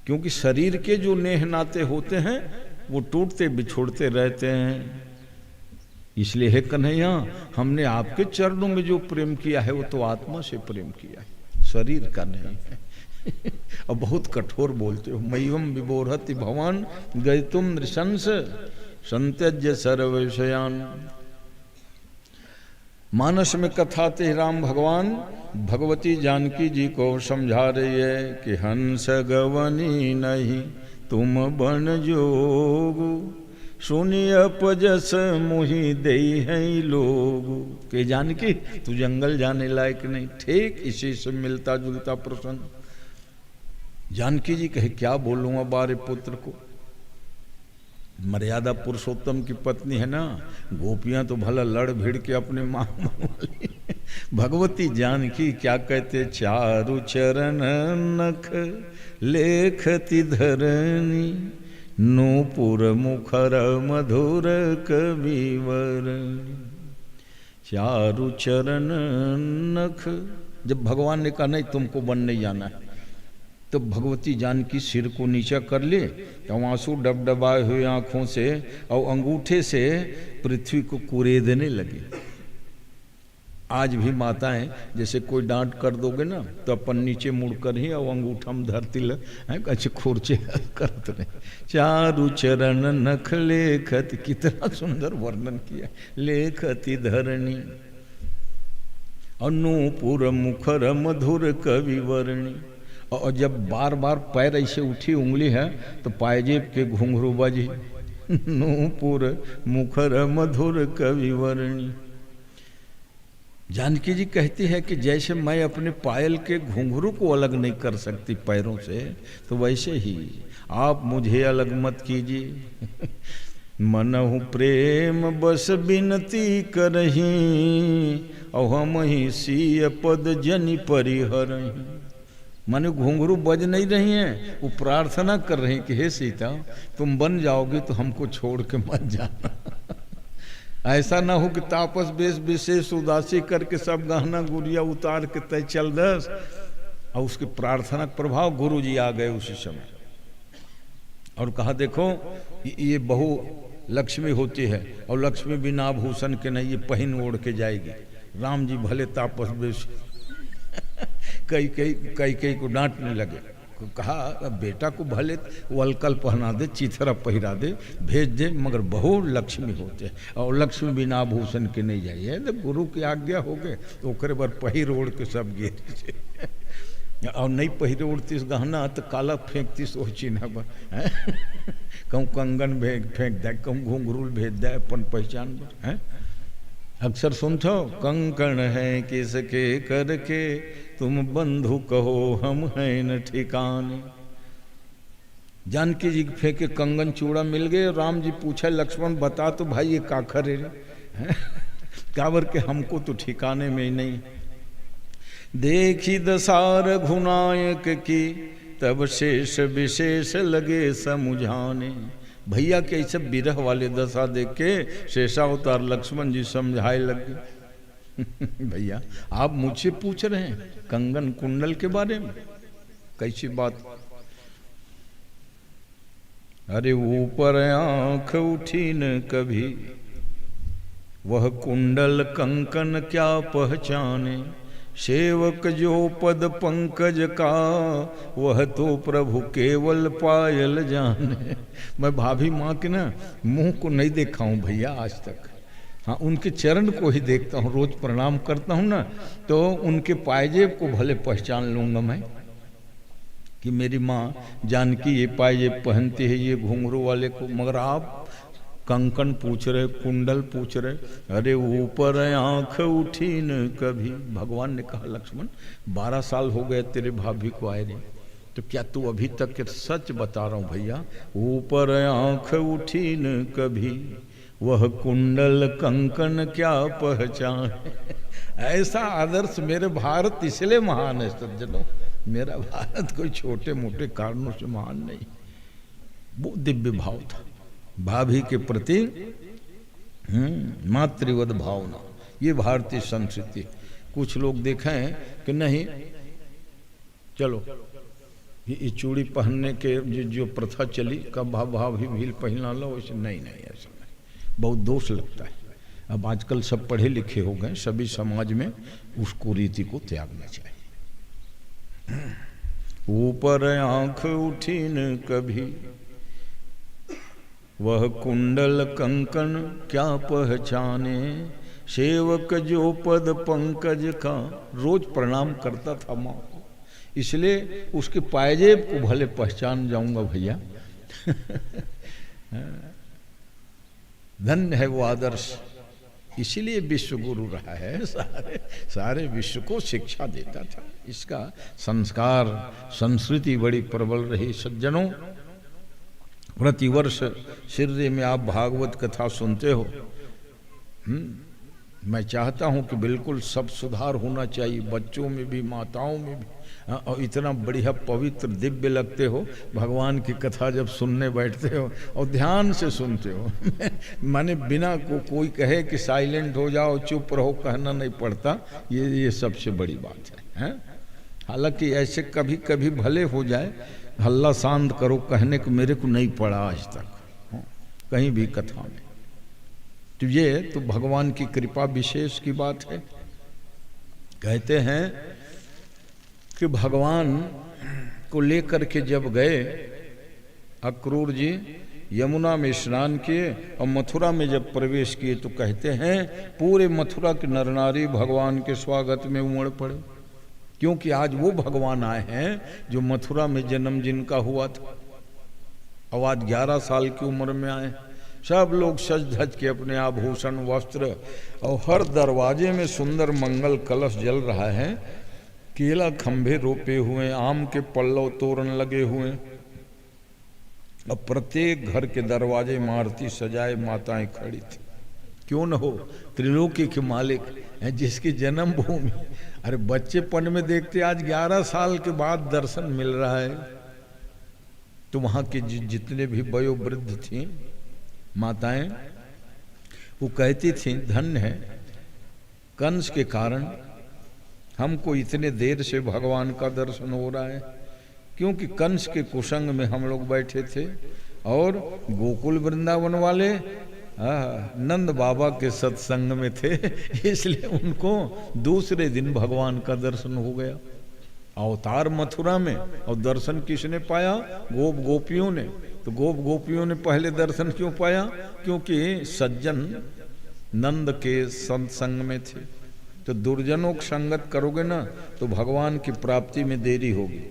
क्योंकि शरीर के जो नेह नाते होते हैं वो टूटते बिछोड़ते रहते हैं। इसलिए हे कन्हैया, हमने आपके चरणों में जो प्रेम किया है वो तो आत्मा से प्रेम किया है, शरीर का नहीं है। और बहुत कठोर बोलते हो। मह्यम विबोधति भवान गए तुम नृशंस संत्यज्य सर्व विषयान। मानस में कथा थे राम भगवान भगवती जानकी जी को समझा रही है कि हंस गवनी नहीं तुम बन जोग, सुनिय पजस मुहि दे हैं लोग। के जानकी तू जंगल जाने लायक नहीं। ठीक इसी से मिलता जुलता प्रश्न। जानकी जी कहे क्या बोलूँगा बारे पुत्र को, मर्यादा पुरुषोत्तम की पत्नी है ना। गोपियां तो भला लड़ भिड़ के अपने मां वाली। भगवती जानकी क्या कहते, चारु चरण नख लेखति धरणी, नूपुर मुखर मधुर कविवर। चारु चरण नख, जब भगवान ने कहा नहीं तुमको वन नहीं जाना है, तो भगवती जानकी सिर को नीचा कर ले, तो आंसू डबडबाए हुए आंखों से और अंगूठे से पृथ्वी को कुरेदने लगे। आज भी माताएं जैसे कोई डांट कर दोगे ना तो अपन नीचे मुड़कर ही और अंगूठा में धरती अच्छे खोरचे करत रहे। चारु चरण नख लेखत, कितना सुंदर वर्णन किया, लेखति धरणी, नूपुर मुखर मधुर कविवर्णी। और जब बार बार पैर ऐसे उठी उंगली है तो पायजेब के घुंघरू बजे, नूपुर मुखर मधुर कविवर्णी। जानकी जी कहती है कि जैसे मैं अपने पायल के घुंघरू को अलग नहीं कर सकती पैरों से, तो वैसे ही आप मुझे अलग मत कीजिए। मनहु प्रेम बस बिनती करही, और हम ही सीय पद जनि परिहरही। माने घुंघरू बज नहीं रही हैं, वो प्रार्थना कर रही कि हे सीता तुम बन जाओगे तो हमको छोड़ के मत जाना। ऐसा ना हो कि तापस बेश विशेष उदासी करके सब गहना गुड़िया उतार के तय चल दस। और उसके प्रार्थना का प्रभाव गुरु जी आ गए उसी समय और कहा देखो ये बहु लक्ष्मी होती है, और लक्ष्मी बिना आभूषण के नहीं, ये पहन ओढ़ के जाएगी। राम जी भले तापस बेश कई को डांटने लगे, कहा बेटा को भले वलकल पहना दे, चीथरा पहिरा दे, भेज दे, मगर बहु लक्ष्मी होते हैं और लक्ष्मी बिना आभूषण के नहीं जाइए। तो गुरु की आज्ञा हो गए तो ओकरे बार पहिर ओढ़ के सब गिर और नहीं पहिरे ओढ़ती गहना तो काला फेंकती सोची ना बा कहूँ कंगन फेंक दे, कहूँ घुंघरूल भेज दे अपन पहचान पर है। अक्सर सुनते हो कंकण है किसके करके तुम बंधु कहो हम हैं न ठिकाने। जानकी जी फेंके कंगन चूड़ा मिल गए। राम जी पूछा लक्ष्मण बता तो भाई ये काखर है काबर के हमको तो ठिकाने में ही नहीं। देखी दसार घुनायक की तब शेष विशेष लगे समुझाने। भैया के ऐसे विरह वाले दशा देख के शेषावतार लक्ष्मण जी समझाए लगे। भैया आप मुझसे पूछ रहे हैं कंगन कुंडल के बारे में, कैसी बात। अरे ऊपर आंख उठी न कभी, वह कुंडल कंकन क्या पहचाने। सेवक जो पद पंकज का, वह तो प्रभु केवल पायल जाने। मैं भाभी माँ के ना मुंह को नहीं देखा हूं भैया आज तक, हाँ, उनके चरण को ही देखता हूँ, रोज प्रणाम करता हूँ ना, तो उनके पायजेब को भले पहचान लूँगा मैं कि मेरी माँ जानकी ये पायजेब पहनती है, ये घुंघरू वाले को, मगर आप कंकन पूछ रहे, कुंडल पूछ रहे, अरे ऊपर आंख उठी न कभी। भगवान ने कहा लक्ष्मण 12 साल हो गए तेरे भाभी को आए नहीं, तो क्या तू अभी तक, सच बता रहा हूँ भैया, ऊपर आंख उठी न कभी, वह कुंडल कंकन क्या पहचान। ऐसा आदर्श मेरे भारत इसलिए महान है सज्जनों, मेरा भारत कोई छोटे मोटे कारणों से महान नहीं, वो दिव्य भाव था भाभी के प्रति, मातृवद भावना, ये भारतीय संस्कृति। कुछ लोग देखें कि नहीं चलो ये चूड़ी पहनने के जो प्रथा चली, कब भाभी भील पहना लो, वैसे नहीं ऐसा नहीं, बहुत दोष लगता है। अब आजकल सब पढ़े लिखे हो गए, सभी समाज में उसको रीति को त्यागना चाहिए। ऊपर आंख उठी न कभी, वह कुंडल कंकन क्या पहचाने, सेवक जो पद पंकज का। रोज प्रणाम करता था माँ को, इसलिए उसके पायजेब को भले पहचान जाऊंगा भैया। धन्य है वो आदर्श, इसीलिए विश्व गुरु रहा है, सारे विश्व को शिक्षा देता था। इसका संस्कार संस्कृति बड़ी प्रबल रही। सज्जनों, प्रतिवर्ष शिर्डी में आप भागवत कथा सुनते हो, मैं चाहता हूं कि बिल्कुल सब सुधार होना चाहिए, बच्चों में भी माताओं में भी। और इतना बढ़िया पवित्र दिव्य लगते हो भगवान की कथा जब सुनने बैठते हो और ध्यान से सुनते हो। माने बिना कोई कहे कि साइलेंट हो जाओ, चुप रहो, कहना नहीं पड़ता, ये सबसे बड़ी बात है। हालांकि ऐसे कभी कभी भले हो जाए, हल्ला शांत करो कहने को मेरे को नहीं पड़ा आज तक कहीं भी कथा में। तो ये तो भगवान की कृपा विशेष की बात है। कहते हैं कि भगवान को लेकर के जब गए अक्रूर जी, यमुना में स्नान किए और मथुरा में जब प्रवेश किए, तो कहते हैं पूरे मथुरा के नर नारी भगवान के स्वागत में उमड़ पड़े, क्योंकि आज वो भगवान आए हैं जो मथुरा में जन्म जिनका हुआ था। और आज 11 साल की उम्र में आए, सब लोग सज धज के अपने आभूषण वस्त्र, और हर दरवाजे में सुंदर मंगल कलश जल रहा है, केला खंभे रोपे हुए, आम के पल्लव तोरण लगे हुए, और प्रत्येक घर के दरवाजे में आरती सजाए माताएं खड़ी थी। क्यों न हो, त्रिलोकी के मालिक हैं जिसकी जन्मभूमि। अरे बच्चेपन में देखते, आज 11 साल के बाद दर्शन मिल रहा है। तो वहां के जितने भी वयोवृद्ध थी माताएं, वो कहती थी धन्य है कंस के कारण हमको इतने देर से भगवान का दर्शन हो रहा है, क्योंकि कंस के कुसंग में हम लोग बैठे थे और गोकुल वृंदावन वाले नंद बाबा के सत्संग में थे, इसलिए उनको दूसरे दिन भगवान का दर्शन हो गया। अवतार मथुरा में, और दर्शन किसने पाया? गोप गोपियों ने। तो गोप गोपियों ने पहले दर्शन क्यों पाया? क्योंकि सज्जन नंद के सत्संग में थे। तो दुर्जनों की संगत करोगे ना तो भगवान की प्राप्ति में देरी होगी,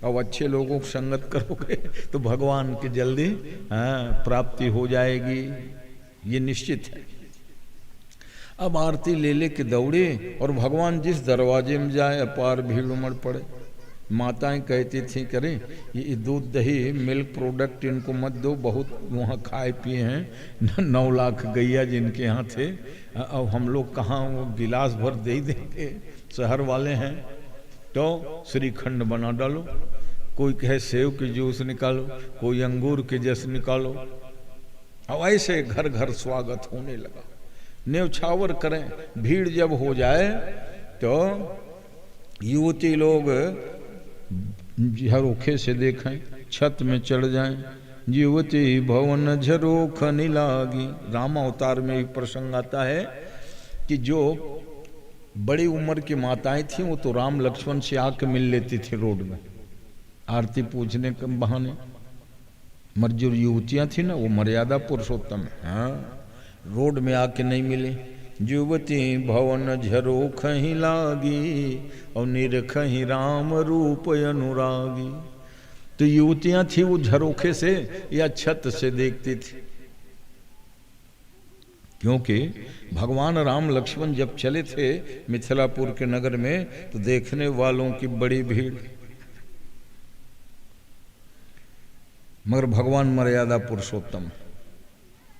और अच्छे लोगों की संगत करोगे तो भगवान की जल्दी प्राप्ति हो जाएगी, ये निश्चित है। अब आरती ले ले के दौड़े, और भगवान जिस दरवाजे में जाए अपार भीड़ उमड़ पड़े। माताएं कहती थी करें ये दूध दही मिल्क प्रोडक्ट इनको मत दो, बहुत वहाँ खाए पिए हैं, 9 लाख गैया जिनके यहाँ थे, अब हम लोग कहाँ वो गिलास भर दे ही देंगे, शहर वाले हैं। तो श्रीखंड बना डालो, कोई कहे सेव के जूस निकालो, कोई अंगूर के जस निकालो। अब ऐसे घर घर स्वागत होने लगा। न्यौछावर करें, भीड़ जब हो जाए तो युवती लोग झरोखे से देखें, छत में चढ़ जाएं, युवती भवन झरोख लागी। रामावतार में एक प्रसंग आता है कि जो बड़ी उम्र की माताएं थी वो तो राम लक्ष्मण से आके मिल लेती थी रोड में आरती पूछने के बहाने, मगर जो युवतियां थी ना वो मर्यादा पुरुषोत्तम, हाँ रोड में आके नहीं मिली। युवती भवन झरो खही लागी और निरखही राम रूप अनुरागी। तो युवतियां थी वो झरोखे से या छत से देखती थी, क्योंकि भगवान राम लक्ष्मण जब चले थे मिथिलापुर के नगर में तो देखने वालों की बड़ी भीड़, मगर भगवान मर्यादा पुरुषोत्तम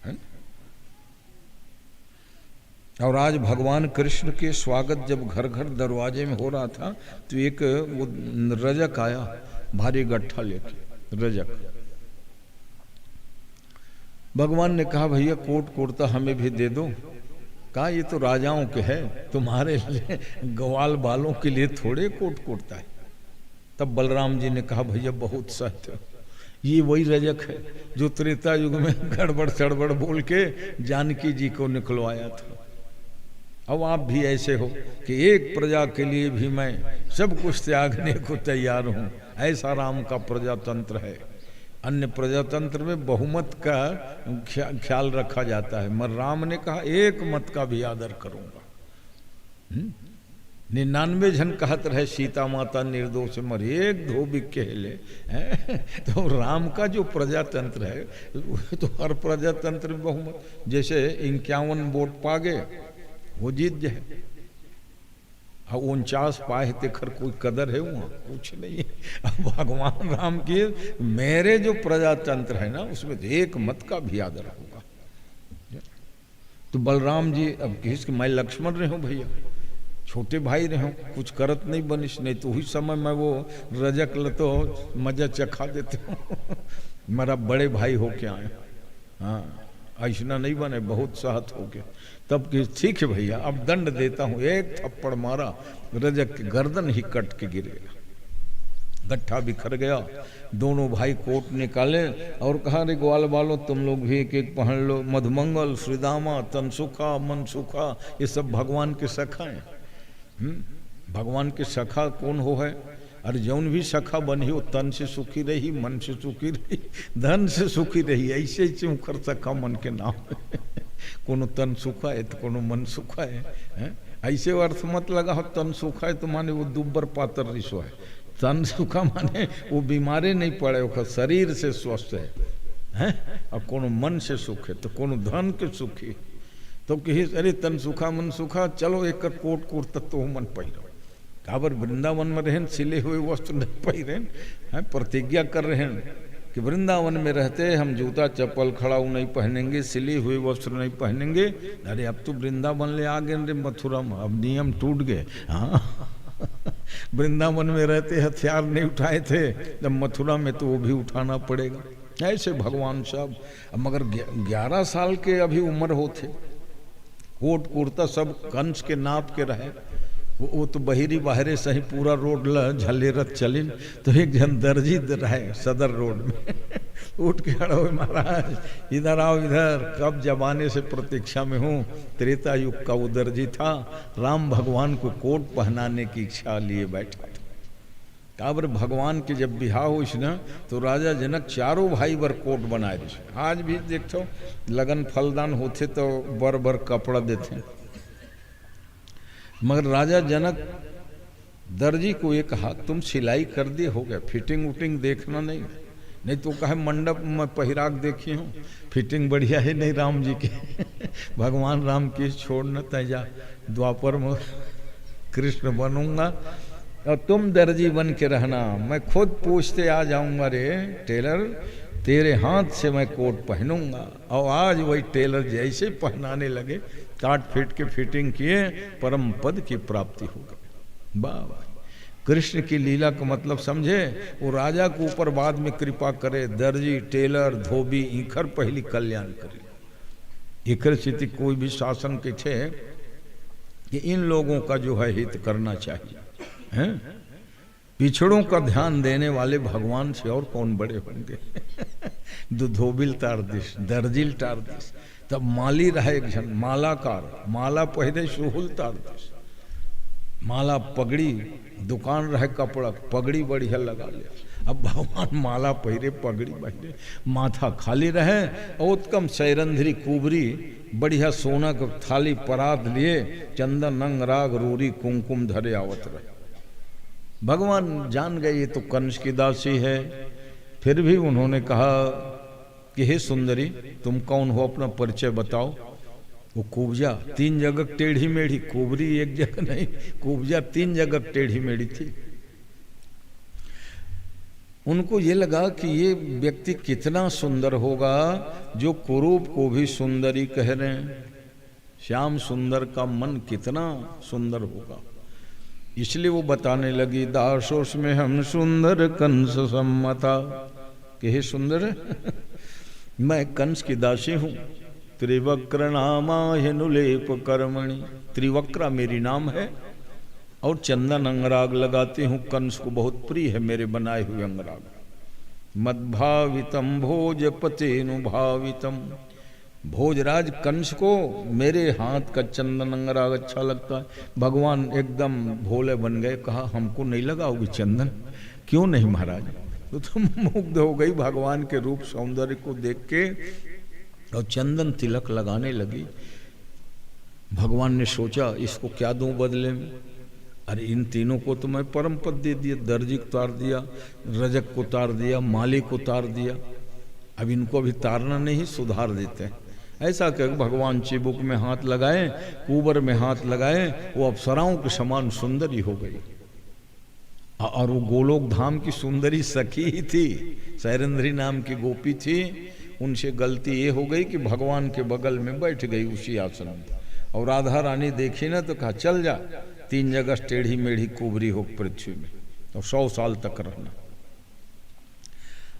है। और आज भगवान कृष्ण के स्वागत जब घर घर दरवाजे में हो रहा था तो एक वो रजक आया भारी गट्ठा लेके, रजक। भगवान ने कहा भैया कोट कुर्ता हमें भी दे दो। कहा ये तो राजाओं के है, तुम्हारे लिए ग्वाल बालों के लिए थोड़े कोट कुर्ता है। तब बलराम जी ने कहा भैया बहुत सत्य, ये वही रजक है जो त्रेता युग में गड़बड़ सड़बड़ बोल के जानकी जी को निकलवाया था। अब आप भी ऐसे हो कि एक प्रजा के लिए भी मैं सब कुछ त्यागने को तैयार हूं, ऐसा राम का प्रजातंत्र है। अन्य प्रजातंत्र में बहुमत का ख्याल रखा जाता है, मगर राम ने कहा एक मत का भी आदर करूंगा। 99 जन कहत रहे सीता माता निर्दोष मर एक धोबी कहले। तो राम का जो प्रजातंत्र है तो हर प्रजातंत्र में बहुमत, जैसे 51 वोट पा गए वो जीत जाए, 49 पाए तेखर कोई कदर है वहाँ कुछ नहीं है। अब भगवान राम की मेरे जो प्रजातंत्र है ना उसमें एक मत का भी आदर होगा। तो बलराम जी अब किसके, मैं लक्ष्मण रहे हूँ भैया, छोटे भाई रहे हूँ, कुछ करत नहीं बनिस, नहीं तो उसी समय मैं वो रजक लतो मजा चखा देते हूँ। मेरा बड़े भाई होके आए, हाँ ऐसा नहीं बने बहुत सहत हो गया। तब कि ठीक है भैया अब दंड देता हूं। एक थप्पड़ मारा, रजक की गर्दन ही कट के गिर गया, गट्ठा बिखर गया। दोनों भाई कोट निकाले और कहा रे ग्वाल वालों तुम लोग भी एक एक पहन लो। मधुमंगल, श्रीदामा, तनसुखा, मनसुखा ये सब भगवान के सखा हैं। भगवान के सखा कौन हो है? अरे जौन भी सखा बनी हो तन से सुखी रही, मन से सुखी रही, धन से सुखी रही, ऐसे ही चुखर सखा मन के नाम। कोनो तन सुखा है तो कोनो मन सुखा है, ऐसे अर्थ मत लगा हो तन सुखा है तो माने वो दुब्बर पातर रिसो है। तन सुखा माने वो बीमारे नहीं पड़े, वो शरीर से स्वस्थ है। और कोनो मन से सुख है तो कोनो धन के सुखी। तो कही अरे तन सुखा मन सुखा, चलो एक कोट कुर्ता तो मन पहिरो। काबर वृंदावन में रहन सिले हुए वस्त्र नहीं पहिरे हैं, प्रतिज्ञा कर रहे हैं कि वृंदावन में रहते हम जूता चप्पल खड़ाऊ नहीं पहनेंगे, सिले हुए वस्त्र नहीं पहनेंगे। अरे अब तो वृंदावन ले आ गए रे मथुरा में, अब नियम टूट गए। हाँ वृंदावन में रहते हथियार नहीं उठाए थे, जब मथुरा में तो वो भी उठाना पड़ेगा। ऐसे भगवान साहब, मगर 11 साल के अभी उम्र होते, कोट कुर्ता सब कंस के नाप के रहे। वो तो बहिरी बाहरे सही पूरा रोड झलेरत चलिन। तो एक जन दर्जी रहे सदर रोड में उठ के खड़ा हुए, महाराज इधर आओ इधर, कब जमाने से प्रतीक्षा में हूँ। त्रेता युग का वो दर्जी था, राम भगवान को कोट पहनाने की इच्छा लिए बैठा था। काबर भगवान के जब बिहार हो ना तो राजा जनक चारों भाई बर कोट बनाए थे। आज भी देखो लगन फलदान होते तो बर बर कपड़ा देते, मगर राजा जनक दर्जी को ये कहा तुम सिलाई कर दिए हो गया, फिटिंग उटिंग देखना नहीं। नहीं तो कहे मंडप में पहिराग देखी हूँ, फिटिंग बढ़िया है नहीं राम जी के। भगवान राम की छोड़ना तैजा, द्वापर में कृष्ण बनूंगा और तुम दर्जी बन के रहना। मैं खुद पूछते आ जाऊंगा रे टेलर, तेरे हाथ से मैं कोट पहनूंगा। और आज वही टेलर जैसे पहनाने लगे, काट फीट के फिटिंग किए, परम पद की प्राप्ति हो गई। वाह, कृष्ण की लीला का मतलब समझे। वो राजा के ऊपर बाद में कृपा करे, दर्जी टेलर धोबी इखर पहली कल्याण करे। इखर स्थिति कोई भी शासन के थे कि इन लोगों का जो है हित करना चाहिए, हैं? पिछड़ों का ध्यान देने वाले भगवान से और कौन बड़े होंगे। धोबिल तार दिस, दर्जिल तार दिस, तब माली रहे एक जन मालाकार, माला पहने सुहुल तार दिस, माला पगड़ी, दुकान रहे कपड़ा, पगड़ी बढ़िया लगा ले। अब भगवान माला पहिरे, पगड़ी पहिरे, माथा खाली रहे, और उत्तम सैरंध्री कुबरी बढ़िया सोना का थाली परात लिए, चंदन अंग राग रूरी कुमकुम धरे आवत रहे। भगवान जान गए ये तो कंस की दासी है। फिर भी उन्होंने कहा कि हे सुंदरी, तुम कौन हो, अपना परिचय बताओ। वो कुब्जा 3 जगह टेढ़ी मेढ़ी, कुबरी एक जगह नहीं, कुब्जा 3 जगह टेढ़ी मेढ़ी थी। उनको ये लगा कि ये व्यक्ति कितना सुंदर होगा जो कुरूप को भी सुंदरी कह रहे हैं। श्याम सुंदर का मन कितना सुंदर होगा। इसलिए वो बताने लगी, दासोस में हम सुंदर कंस सम्मता, कि हे सुंदर मैं कंस की दासी हूँ। त्रिवक्र नामानुलेप कर्मणि, त्रिवक्रा मेरी नाम है, और चंदन अंगराग लगाती हूँ। कंस को बहुत प्रिय है मेरे बनाए हुए अंगराग। मद्भावितम भोजपतेनुभावितम, भोजराज कंस को मेरे हाथ का चंदन अंगराग अच्छा लगता है। भगवान एकदम भोले बन गए, कहा हमको नहीं लगाओगी चंदन? क्यों नहीं महाराज। तो तुम मुग्ध हो गई भगवान के रूप सौंदर्य को देख के, और चंदन तिलक लगाने लगी। भगवान ने सोचा इसको क्या दूं बदले में। अरे इन तीनों को तो मैं परम पद दे दिया, दर्जी को उतार दिया, रजक को उतार दिया, माली को उतार दिया, अब इनको अभी तारना नहीं, सुधार देते हैं। ऐसा कह भगवान चिबुक में हाथ लगाए, कुबर में हाथ लगाए, वो अप्सराओं के समान सुंदरी हो गई। और वो गोलोक धाम की सुंदरी सखी ही थी, सैरंध्री नाम की गोपी थी। उनसे गलती ये हो गई कि भगवान के बगल में बैठ गई उसी आसन में, और राधा रानी देखी ना तो कहा चल जा, 3 जगह टेढ़ी मेढ़ी कुबरी हो पृथ्वी में, और 100 साल तक रहना।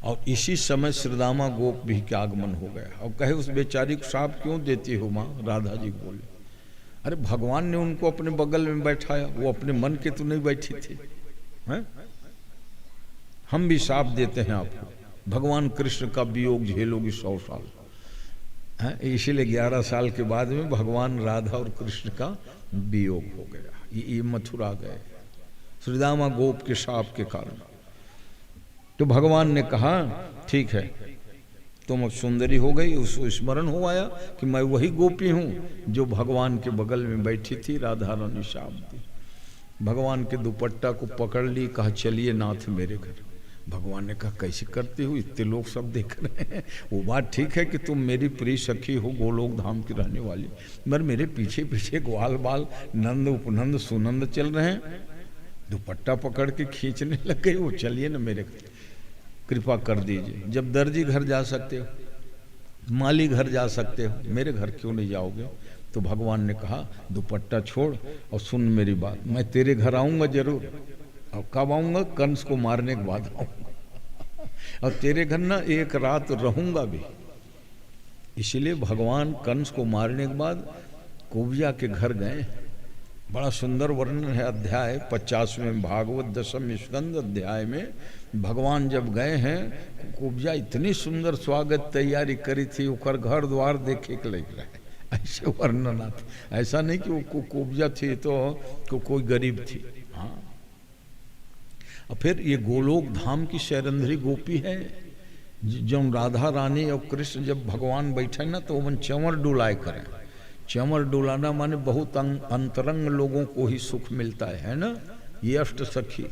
और इसी समय श्रीदामा गोप भी का आगमन हो गया। और कहे उस बेचारी को साप क्यों देती हो माँ? राधा जी बोले अरे भगवान ने उनको अपने बगल में बैठाया, वो अपने मन के तो नहीं बैठी थी हैं? हम भी साप देते हैं आपको, भगवान कृष्ण का वियोग झेलोगी 100 साल है। इसीलिए 11 साल के बाद में भगवान राधा और कृष्ण का वियोग हो गया। ये मथुरा गए श्रीदामा गोप के शाप के कारण। तो भगवान ने कहा ठीक है, तुम अब सुंदरी हो गई। उसको स्मरण हो आया कि मैं वही गोपी हूँ जो भगवान के बगल में बैठी थी, राधा रानी शाप दी। भगवान के दुपट्टा को पकड़ ली, कहा चलिए नाथ मेरे घर। भगवान ने कहा कैसे करती हो, इतने लोग सब देख रहे हैं। वो बात ठीक है कि तुम मेरी प्रिय सखी हो, गोलोक धाम की रहने वाली, मगर मेरे पीछे पीछे ग्वाल बाल नंद उपनंद सुनंद चल रहे हैं, दुपट्टा पकड़ के खींचने लग गई। वो चलिए ना मेरे घर, कृपा कर दीजिए। जब दर्जी घर जा सकते हो, माली घर जा सकते हो, मेरे घर क्यों नहीं जाओगे? तो भगवान ने कहा दुपट्टा छोड़ और सुन मेरी बात, मैं तेरे घर आऊंगा जरूर। और कब आऊंगा? कंस को मारने के बाद आऊंगा, और तेरे घर ना एक रात रहूंगा भी। इसीलिए भगवान कंस को मारने के बाद कुब्जा के घर गए। बड़ा सुंदर वर्णन है अध्याय 50वें भागवत 10वें स्कंद अध्याय में। भगवान जब गए हैं, कुब्जा इतनी सुंदर स्वागत तैयारी करी थी, ओकर घर द्वार देखे के लग रहा है, ऐसे वर्णन आता। ऐसा नहीं कि वो कुब्जा थी तो कोई गरीब थी। हाँ, और फिर ये गोलोक धाम की शैरंध्री गोपी है। जब राधा रानी और कृष्ण जब भगवान बैठे ना तो वो चंवर डुलाए करें। चंवर डुलाना माने बहुत अंतरंग लोगों को ही सुख मिलता है ना। ये अष्ट सखी,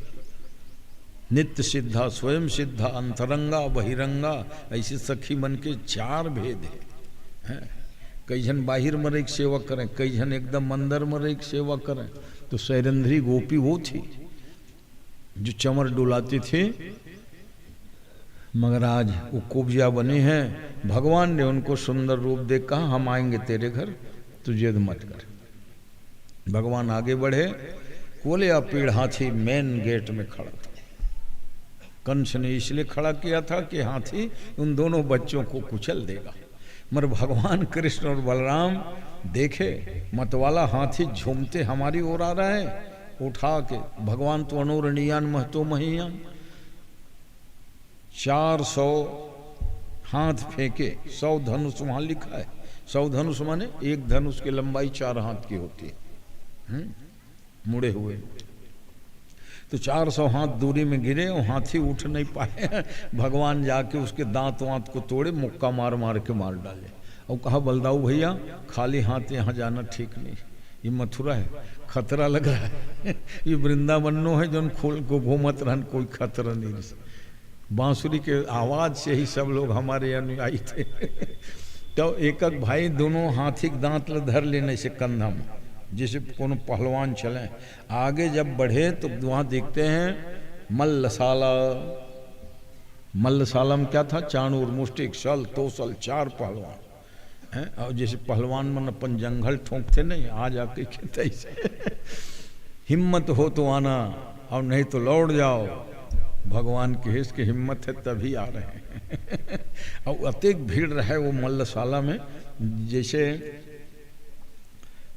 नित्य सिद्धा, स्वयं सिद्धा, अंतरंगा, बहिरंगा, ऐसे सखी मन के 4 भेद है। कई जन बाहिर मरे की सेवा करें, कई जन एकदम अंदर मरे की सेवा करें। तो शैरंध्री गोपी वो थी जो चंवर डुलाती थी। मगर आज वो कुब्जा बनी है। भगवान ने उनको सुंदर रूप देख कहा हम आएंगे तेरे घर, तू जिद मत कर। भगवान आगे बढ़े, कोलिया पीड़ हाथी मेन गेट में खड़ा था। कंस ने इसलिए खड़ा किया था कि हाथी उन दोनों बच्चों को कुचल देगा। मगर भगवान कृष्ण और बलराम देखे मतवाला हाथी झूमते हमारी ओर आ रहा है, उठा के भगवान तो अनुरणीयान महतो महियान 400 हाथ फेंके। 100 धनुष वहां लिखा है। 100 धनुष माने एक धनुष की लंबाई 4 हाथ की होती है, मुड़े हुए। तो 400 हाथ दूरी में गिरे और हाथी उठ नहीं पाए। भगवान जाके उसके दांत वांत को तोड़े, मुक्का मार मार के मार डाले और कहा बलदाऊ भैया खाली हाथ यहाँ जाना ठीक नहीं, ये मथुरा है, खतरा लग रहा है। ये वृंदावनो है जो खोल को घूमत रहन, कोई खतरा नहीं। बांसुरी के आवाज से ही सब लोग हमारे अनुयायी थे। तो एक एक भाई दोनों हाथी के दांत धर लेने से कंधा में, जैसे कोनो पहलवान चले। आगे जब बढ़े तो वहाँ देखते हैं मल्लशाला। मल्लशाला में क्या था? चाणूर, मुष्टिक, शल, तोसल, 4 पहलवान हैं। और जैसे पहलवान मन अपन जंगल ठोंकते नहीं, आ जाके कहते ऐसे हिम्मत हो तो आना और नहीं तो लौट जाओ। भगवान की हिस्स की हिम्मत है तभी आ रहे हैं। और अत्यधिक भीड़ रहे वो मल्लशाला में। जैसे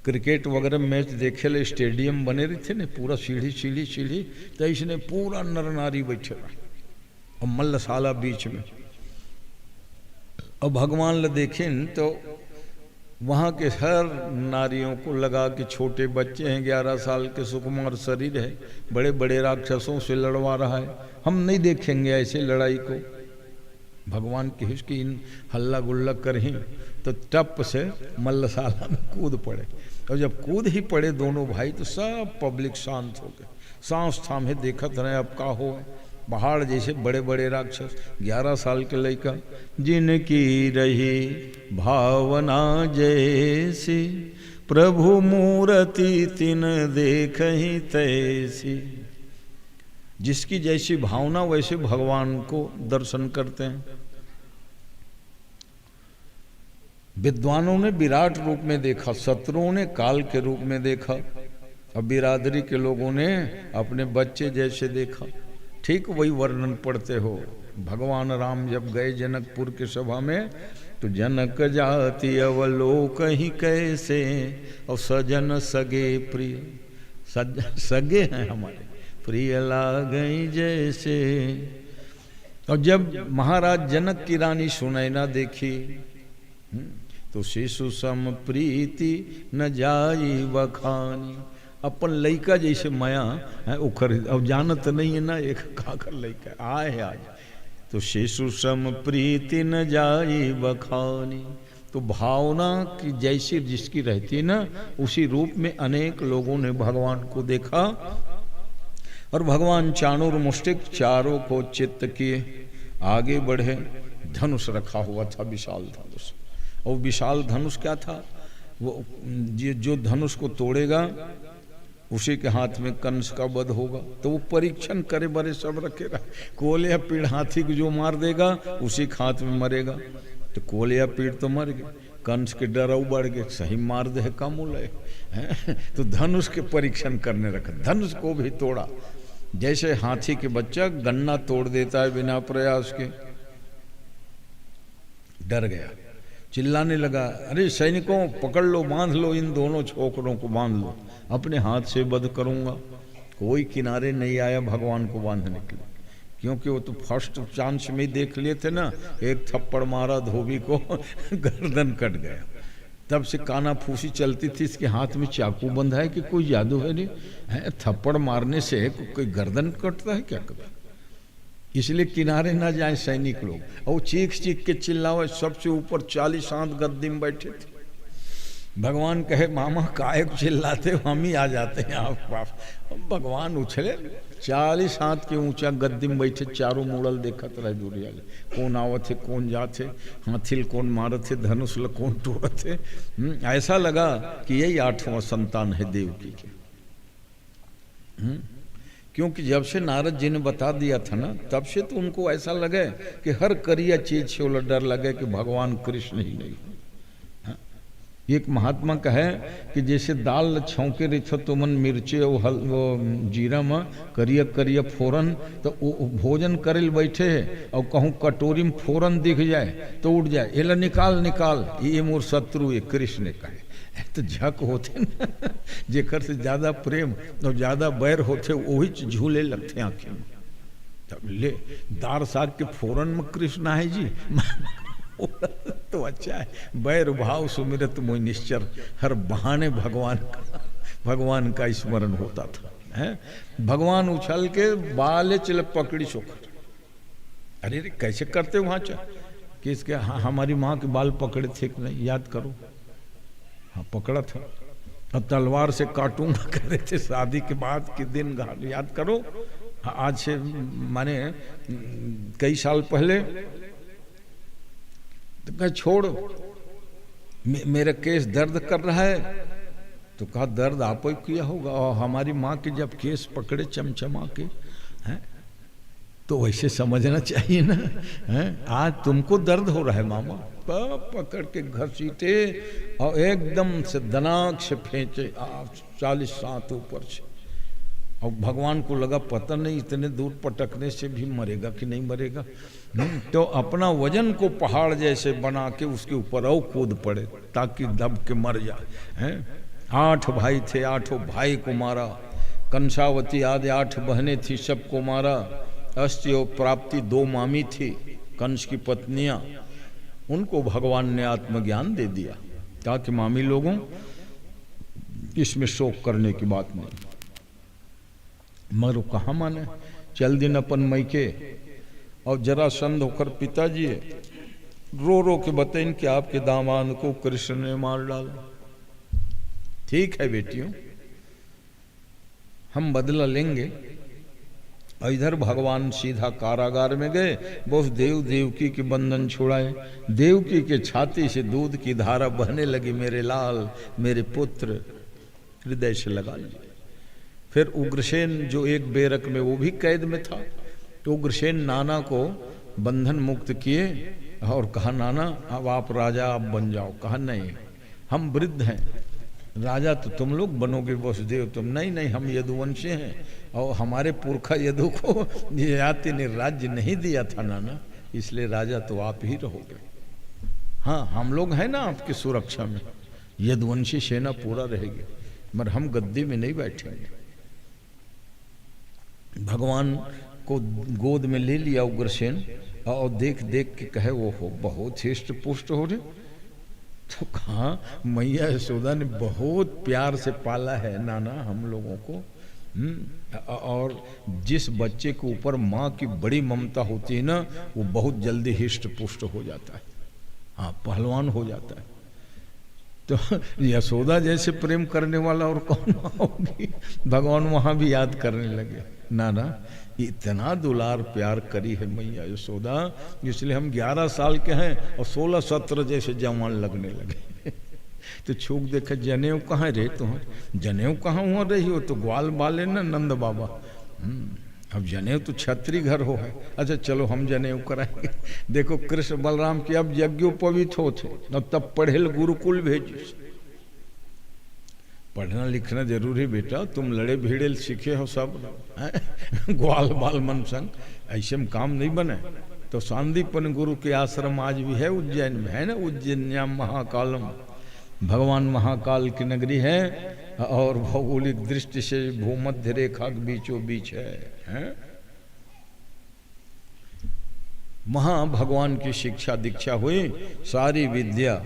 क्रिकेट वगैरह मैच देखे ले स्टेडियम बने रहे थे ना, पूरा सीढ़ी सीढ़ी सीढ़ी, तो इसने पूरा नर नारी बैठे रहा और मल्लशाला बीच में। और भगवान ल देखें तो वहाँ के हर नारियों को लगा कि छोटे बच्चे हैं, 11 साल के सुकुमार शरीर है, बड़े बड़े राक्षसों से लड़वा रहा है, हम नहीं देखेंगे ऐसे लड़ाई को। भगवान की हिस्की इन हल्ला गुल्ला कर ही तो टप से मल्लशाला में कूद पड़े। और जब कूद ही पड़े दोनों भाई तो सब पब्लिक शांत हो गए, सांस थामे देखत रहे अब का हो। पहाड़ जैसे बड़े बड़े राक्षस, 11 साल के लड़का, जिनकी रही भावना जैसी प्रभु मूर्ति तिन देखहि तैसी। जिसकी जैसी भावना वैसे भगवान को दर्शन करते हैं। विद्वानों ने विराट रूप में देखा, शत्रुओं ने काल के रूप में देखा, और बिरादरी के लोगों ने अपने बच्चे जैसे देखा। ठीक वही वर्णन पढ़ते हो। भगवान राम जब गए जनकपुर की सभा में तो जनक जाति अवलोक ही कैसे, और सजन सगे प्रिय, सगे हैं हमारे, प्रिय लागई जैसे। और जब महाराज जनक की रानी सुनैना देखी तो शिशु सम प्रीति न जाई बखानी। अपन लइका जैसे माया है उखर, अब जानत नहीं है ना एक काकर लइका आए है आज। तो शिशु सम प्रीति न जाई बखानी। तो भावना की जैसी जिसकी रहती है ना, उसी रूप में अनेक लोगों ने भगवान को देखा। और भगवान चाणूर मुष्टिक चारों को चित्त किए, आगे बढ़े। धनुष रखा हुआ था, विशाल धनुष। और विशाल धनुष क्या था? वो जो धनुष को तोड़ेगा उसी के हाथ में कंस का वध होगा। तो वो परीक्षण करे बड़े सब रखेगा। कोलिया पीड़ हाथी को जो मार देगा उसी के हाथ में मरेगा। तो कोलिया पीड़ तो मर गए, कंस के डर बढ़ गए, सही मार दे कम उलय। तो धनुष के परीक्षण करने रखा, धनुष को भी तोड़ा। जैसे हाथी के बच्चा गन्ना तोड़ देता है बिना प्रयास के। डर गया, चिल्लाने लगा, अरे सैनिकों पकड़ लो, बांध लो, इन दोनों छोकरों को बांध लो, अपने हाथ से वध करूंगा। कोई किनारे नहीं आया भगवान को बांधने के लिए, क्योंकि वो तो फर्स्ट चांस में ही देख लिए थे ना। एक थप्पड़ मारा धोबी को, गर्दन कट गया। तब से काना फूसी चलती थी, इसके हाथ में चाकू बंधा है कि कोई जादू है नहीं है, थप्पड़ मारने से कोई गर्दन कटता है क्या कभी। इसलिए किनारे ना जाए सैनिक लोग। और चीख चीख के चिल्लाओ, सबसे ऊपर 40 हाथ गद्दी में बैठे थे। भगवान कहे मामा काहे को चिल्लाते हो, हम ही आ जाते हैं आप पास। भगवान उछले, 40 हाथ के ऊंचा गद्दी में बैठे, चारों मुड़ल देखत रहे दूरिया, कौन आवत है कौन जाते, हाथिल कौन मारत है, धनुष ल कौन तोड़त है। ऐसा लगा कि यही 8वां संतान है देवकी के। क्योंकि जब से नारद जी ने बता दिया था ना, तब से तो उनको ऐसा लगे कि हर करिया चीज से वो डर लगे कि भगवान कृष्ण ही नहीं। एक महात्मा का है कि जैसे दाल छौके रही तो मन मिर्चे वो जीरा में करिया करिया फोरन, तो भोजन करे बैठे है और कहूँ कटोरी में फोरन दिख जाए तो उठ जाए, एला निकाल निकाल, ये मोर शत्रु है, कृष्ण कहे। तो झक होते ना, जेकर से ज्यादा प्रेम और ज्यादा बैर होते वही झूले लगते आंखें में। तब ले दार साग के फोरन में कृष्ण है जी। तो अच्छा है, बैर भाव सुमिरत मोहि निश्चर, हर बहाने भगवान का स्मरण होता था हैं। भगवान उछल के बाले चले पकड़ी चोकर, अरे रे कैसे करते वहां कि इसके हाँ हमारी माँ के बाल पकड़े थे कि नहीं, याद करो। हाँ पकड़ा था, अब तलवार से काटूंगा कह रहे थे शादी के बाद के दिन, याद करो। आज से माने कई साल पहले। तो कहा छोड़, मेरा केस दर्द कर रहा है। तो कहा दर्द आप ही किया होगा, और हमारी माँ के जब केस पकड़े चमचमा के हैं तो वैसे समझना चाहिए ना, हैं? आज तुमको दर्द हो रहा है मामा, पकड़ के घसीटे और एकदम से दनाक से फेंचे 40 सात ऊपर से। और भगवान को लगा पता नहीं इतने दूर पटकने से भी मरेगा कि नहीं मरेगा। तो अपना वजन को पहाड़ जैसे बना के उसके ऊपर और कूद पड़े ताकि दब के मर जाए, हैं? 8 भाई थे, 8 भाई को मारा। कंसावती आदि 8 बहनें थी, सबको मारा। अस्ति और प्राप्ति 2 मामी थी, कंस की पत्नियां, उनको भगवान ने आत्मज्ञान दे दिया ताकि मामी लोगों इसमें शोक करने की बात नहीं। मरो कहाँ माने, चल दिन अपन मैके। और जरासंध होकर पिताजी रो रो के बताइन कि आपके दामाद को कृष्ण ने मार डाला। ठीक है बेटियों, हम बदला लेंगे। और इधर भगवान सीधा कारागार में गए, बस देवकी के बंधन छुड़ाए। देवकी के छाती से दूध की धारा बहने लगी, मेरे लाल मेरे पुत्र, हृदय से लगा लिए। फिर उग्रसेन जो एक बेरक में वो भी कैद में था, तो उग्रसेन नाना को बंधन मुक्त किए और कहा नाना अब आप राजा आप बन जाओ। कहा नहीं, हम वृद्ध हैं, राजा तो तुम लोग बनोगे वसुदेव, तुम नहीं नहीं हम यदुवंशी हैं और हमारे पुरखा यदु को ययाति ने राज्य नहीं दिया था नाना, इसलिए राजा तो आप ही रहोगे। हाँ हम लोग हैं ना आपकी सुरक्षा में, यदुवंशी सेना पूरा रहेगी, मगर हम गद्दी में नहीं बैठेंगे। भगवान को गोद में ले लिया उग्रसेन और देख देख के कहे वो हो बहुत हिष्ट पुष्ट हो रहे। तो कहा मैया यशोदा ने बहुत प्यार से पाला है नाना हम लोगों को, और जिस बच्चे के ऊपर माँ की बड़ी ममता होती है ना वो बहुत जल्दी हिष्ट पुष्ट हो जाता है, हाँ पहलवान हो जाता है। तो यशोदा जैसे प्रेम करने वाला और कौन होगी। भगवान वहां भी याद करने लगे, नाना इतना दुलार प्यार करी है मैया यशोदा, इसलिए हम 11 साल के हैं और 16-17 जैसे जवान लगने लगे। तो छूक देखा जनेऊ कहाँ रे तुम, जनेऊ कहाँ हुआ रही हो, तो ग्वाल बाले ना नंद बाबा। अब जनेऊ तो छत्री घर हो है। अच्छा चलो हम जनेऊ कराएंगे। देखो कृष्ण बलराम की अब यज्ञोपवीत हो थे, अब तब पढ़ेल गुरुकुल भेजिस। पढ़ना लिखना जरूरी बेटा, तुम लड़े भिड़े सीखे हो सब, ग्वाल बाल मन संग, ऐसे में काम नहीं बने। तो सांदीपन गुरु के आश्रम आज भी है उज्जैन में, है ना, उज्जैन्याम महाकालम, भगवान महाकाल की नगरी है और भौगोलिक दृष्टि से भूमध्य रेखा के बीचों बीच है? वहां भगवान की शिक्षा दीक्षा हुई, सारी विद्या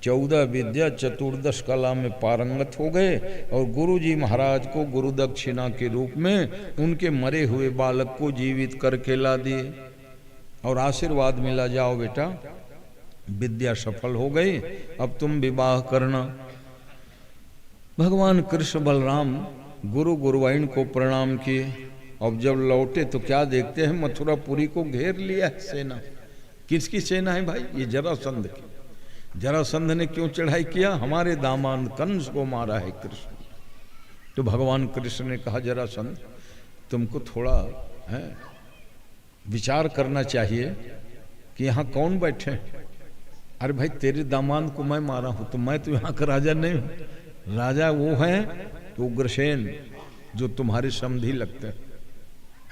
14 विद्या 14 कला में पारंगत हो गए और गुरुजी महाराज को गुरु दक्षिणा के रूप में उनके मरे हुए बालक को जीवित करके ला दिए और आशीर्वाद मिला, जाओ बेटा विद्या सफल हो गई, अब तुम विवाह करना। भगवान कृष्ण बलराम गुरु गुरुवाइन को प्रणाम किए। अब जब लौटे तो क्या देखते हैं, मथुरापुरी को घेर लिया है सेना। किसकी सेना है भाई? ये जरासंध की। जरासंध ने क्यों चढ़ाई किया? हमारे दामाद कंस को मारा है कृष्ण। तो भगवान कृष्ण ने कहा जरासंध तुमको थोड़ा विचार करना चाहिए कि यहाँ कौन बैठे। अरे भाई तेरे दामाद को मैं मारा हूं तो मैं तो यहाँ का राजा नहीं हूं, राजा वो है तो उग्रसेन जो तुम्हारे समधी लगते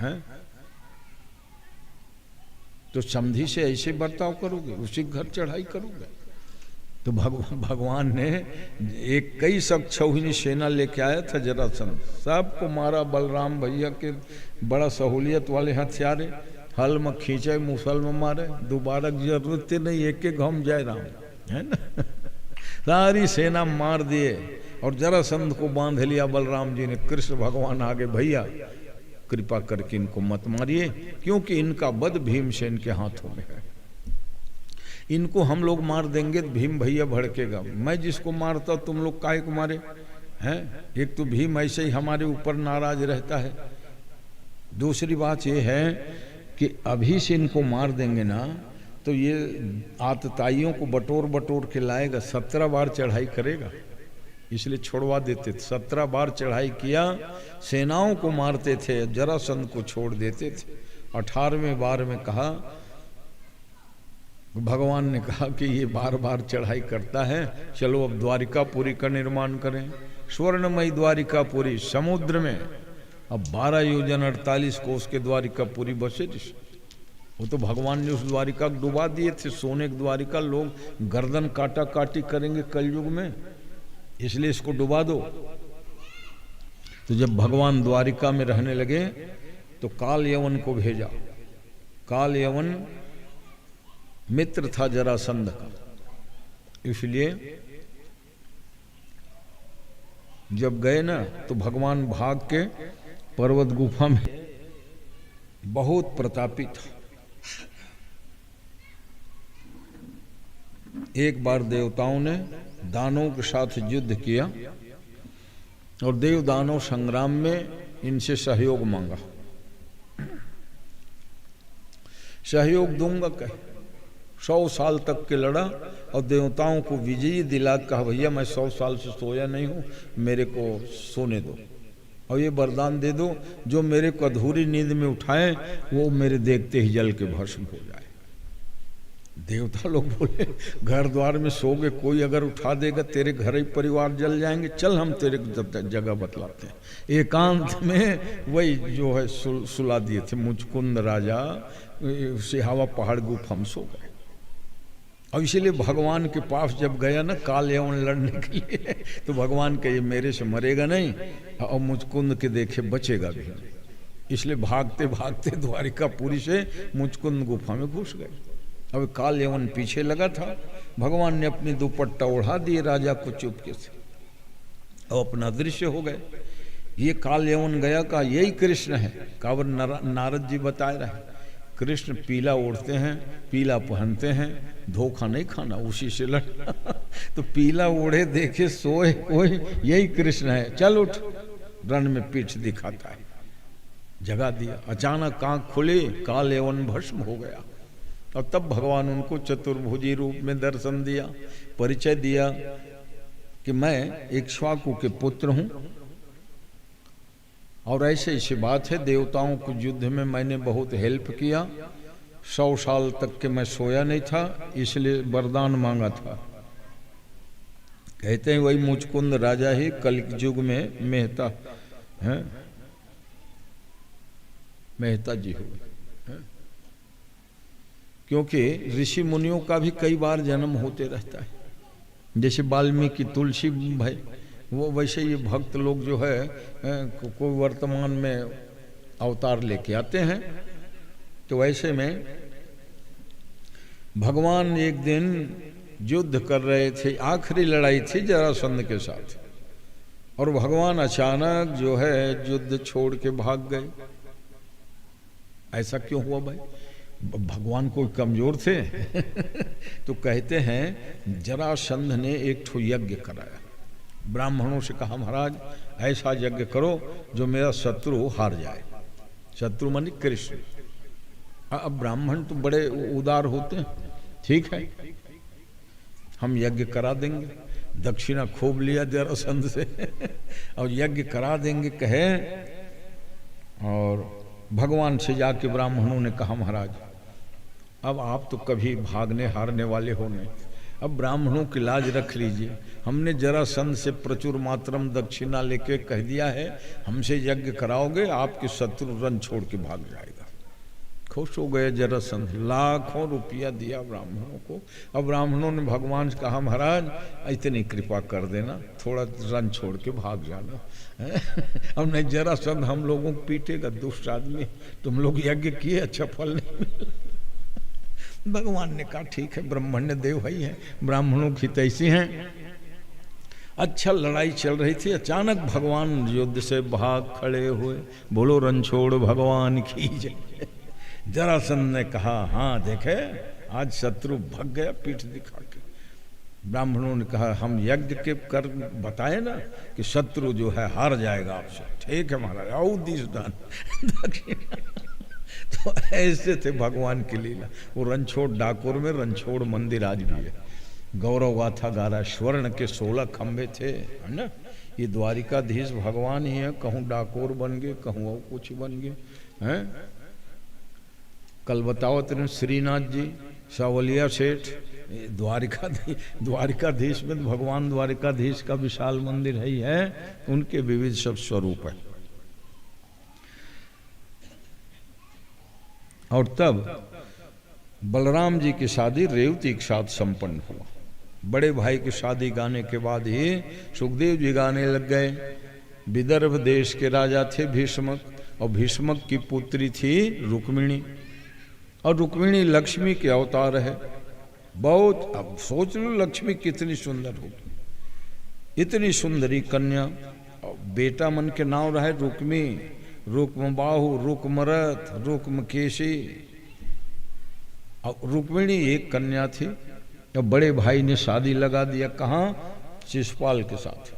हैं। तो समधी से ऐसे बर्ताव करोगे, उसी घर चढ़ाई करोगे। तो भगवान ने एक कई सब छौहिनी सेना लेके आया था जरासंध, सबको मारा। बलराम भैया के बड़ा सहूलियत वाले हथियार, हल में खींचे मुसल में मारे, दोबारा जरूरत नहीं, एक एक हम जाए राम, है ना। सारी सेना मार दिए और जरासंध को बांध लिया बलराम जी ने। कृष्ण भगवान आगे, भैया कृपा करके इनको मत मारिए, क्योंकि इनका वध भीमसेन के हाथों में है। इनको हम लोग मार देंगे तो भीम भैया भड़केगा। मैं जिसको मारता तुम लोग काहे को मारे हैं? एक तो भीम ऐसे ही हमारे ऊपर नाराज रहता है, दूसरी बात ये है कि अभी से इनको मार देंगे ना तो ये आतताइयों को बटोर बटोर के लाएगा, 17 बार चढ़ाई करेगा, इसलिए छोड़वा देते थे। 17 बार चढ़ाई किया, सेनाओं को मारते थे, जरासंध को छोड़ देते थे। 18वें बार में कहा, भगवान ने कहा कि ये बार बार चढ़ाई करता है, चलो अब द्वारिकापुरी का निर्माण करें। स्वर्णमयी द्वारिकापुरी समुद्र में, अब 12 योजन 48 कोस के द्वारिकापुरी बसे। वो तो भगवान ने उस द्वारिका को डुबा दिए थे, सोने की द्वारिका। लोग गर्दन काटा काटी करेंगे कलयुग में, इसलिए इसको डुबा दो। तो जब भगवान द्वारिका में रहने लगे तो काल यवन को भेजा। काल यवन मित्र था जरासंध का, इसलिए जब गए ना तो भगवान भाग के पर्वत गुफा में, बहुत प्रतापी था। एक बार देवताओं ने दानवों के साथ युद्ध किया और देव दानव संग्राम में इनसे सहयोग मांगा। सहयोग दूंगा कहे, 100 साल तक के लड़ा और देवताओं को विजयी दिला। कहा भैया मैं 100 साल से सोया नहीं हूँ, मेरे को सोने दो और ये वरदान दे दो, जो मेरे को अधूरी नींद में उठाए वो मेरे देखते ही जल के भस्म हो जाए। देवता लोग बोले, घर द्वार में सोगे, कोई अगर उठा देगा तेरे घर ही परिवार जल जाएंगे, चल हम तेरे जगह बतलाते हैं। एकांत में वही जो है सुला दिए थे मुचकुंद राजा, सिहावा पहाड़ गुफा हम सो गए। और इसीलिए भगवान के पास जब गया ना काल यवन लड़ने के लिए, तो भगवान कहे मेरे से मरेगा नहीं और मुचकुंद के देखे बचेगा भी नहीं, इसलिए भागते भागते द्वारिकापुरी से मुचकुंद गुफा में घुस गए। अब काल यवन पीछे लगा था, भगवान ने अपनी दुपट्टा ओढ़ा दिए राजा को चुपके से और अपना दृश्य हो गए। ये काल यवन गया, का यही कृष्ण है। कावर नारद जी बताए रहे, कृष्ण पीला ओढ़ते हैं, पीला पहनते हैं, धोखा नहीं खाना, उसी से लड़ना। तो पीला ओढ़े देखे सोए कोई, यही कृष्ण है, चल उठ। रण में पीठ दिखाता है, जगा दिया। अचानक आंख खुली, काल यवन भस्म हो गया। और तब भगवान उनको चतुर्भुजी रूप में दर्शन दिया, परिचय दिया कि मैं इक्ष्वाकु के पुत्र हूं। और ऐसे बात है, देवताओं को युद्ध में मैंने बहुत हेल्प किया। 100 साल तक के मैं सोया नहीं था, इसलिए वरदान मांगा था। कहते हैं वही मुचकुंद राजा ही कलयुग में मेहता है, मेहता जी हुए। क्योंकि ऋषि मुनियों का भी कई बार जन्म होते रहता है, जैसे वाल्मीकि तुलसी भाई, वो वैसे ये भक्त लोग जो है कोई वर्तमान में अवतार लेके आते हैं। तो ऐसे में भगवान एक दिन युद्ध कर रहे थे, आखिरी लड़ाई थी जरासंध के साथ, और भगवान अचानक जो है युद्ध छोड़ के भाग गए। ऐसा क्यों हुआ भाई? भगवान कोई कमजोर थे? तो कहते हैं जरासंध ने एक ठो यज्ञ कराया, ब्राह्मणों से कहा महाराज ऐसा यज्ञ करो जो मेरा शत्रु हार जाए। शत्रु मानी कृष्ण। अब ब्राह्मण तो बड़े उदार होते हैं, ठीक है हम यज्ञ करा देंगे। दक्षिणा खूब लिया जरासंध से और यज्ञ करा देंगे कहे। और भगवान से जाके ब्राह्मणों ने कहा महाराज अब आप तो कभी भागने हारने वाले हो नहीं, अब ब्राह्मणों की लाज रख लीजिए। हमने जरासंध से प्रचुर मात्रम दक्षिणा लेके कह दिया है, हमसे यज्ञ कराओगे आपके शत्रु रन छोड़ के भाग जाएगा। खुश हो गए जरासंध, लाखों रुपया दिया ब्राह्मणों को। अब ब्राह्मणों ने भगवान से कहा महाराज इतनी कृपा कर देना, थोड़ा रन छोड़ के भाग जाना। अब नहीं जरासंध हम लोगों को पीटेगा, दुष्ट आदमी, तुम लोग यज्ञ किए अच्छा फल नहीं मिला। भगवान ने कहा ठीक है, ब्राह्मण्य देव ही है, ब्राह्मणों की तैसी हैं। अच्छा लड़ाई चल रही थी, अचानक भगवान युद्ध से भाग खड़े हुए। बोलो रणछोड़ भगवान की जय। जरासंध ने कहा हाँ देखे आज शत्रु भग गया पीठ दिखा के। ब्राह्मणों ने कहा हम यज्ञ के कर बताए ना कि शत्रु जो है हार जाएगा आपसे। ठीक है महाराज, आओ दिस दान दक्षिणा। तो ऐसे थे भगवान की लीला। वो रणछोड़ डाकोर में रणछोड़ मंदिर आज भी है। गौरव गाथा गा रहा, स्वर्ण के 16 खंभे थे, है ना। ये द्वारिकाधीश भगवान ही है, कहूँ डाकोर बन गए, कहूँ और कुछ बन गए हैं। कल बताओ तेरे श्रीनाथ जी, सावलिया सेठ, द्वारिकाधीश में भगवान द्वारिकाधीश का विशाल मंदिर है ही है। उनके विविध सब स्वरूप है। और तब बलराम जी की शादी रेवती के साथ संपन्न हुआ। बड़े भाई की शादी गाने के बाद ही सुखदेव जी गाने लग गए। विदर्भ देश के राजा थे भीष्मक, और भीष्मक की पुत्री थी रुक्मिणी, और रुक्मिणी लक्ष्मी के अवतार है। बहुत, अब सोच लो लक्ष्मी कितनी सुंदर होगी, इतनी सुंदरी कन्या। बेटा मन के नाम रहे रुक्मी, रुक्म बाहु, रुक्मरथ, रुक्म केशी। और रुक्मिणी एक कन्या थी। तो बड़े भाई ने शादी लगा दिया, कहाँ? शिशुपाल के साथ।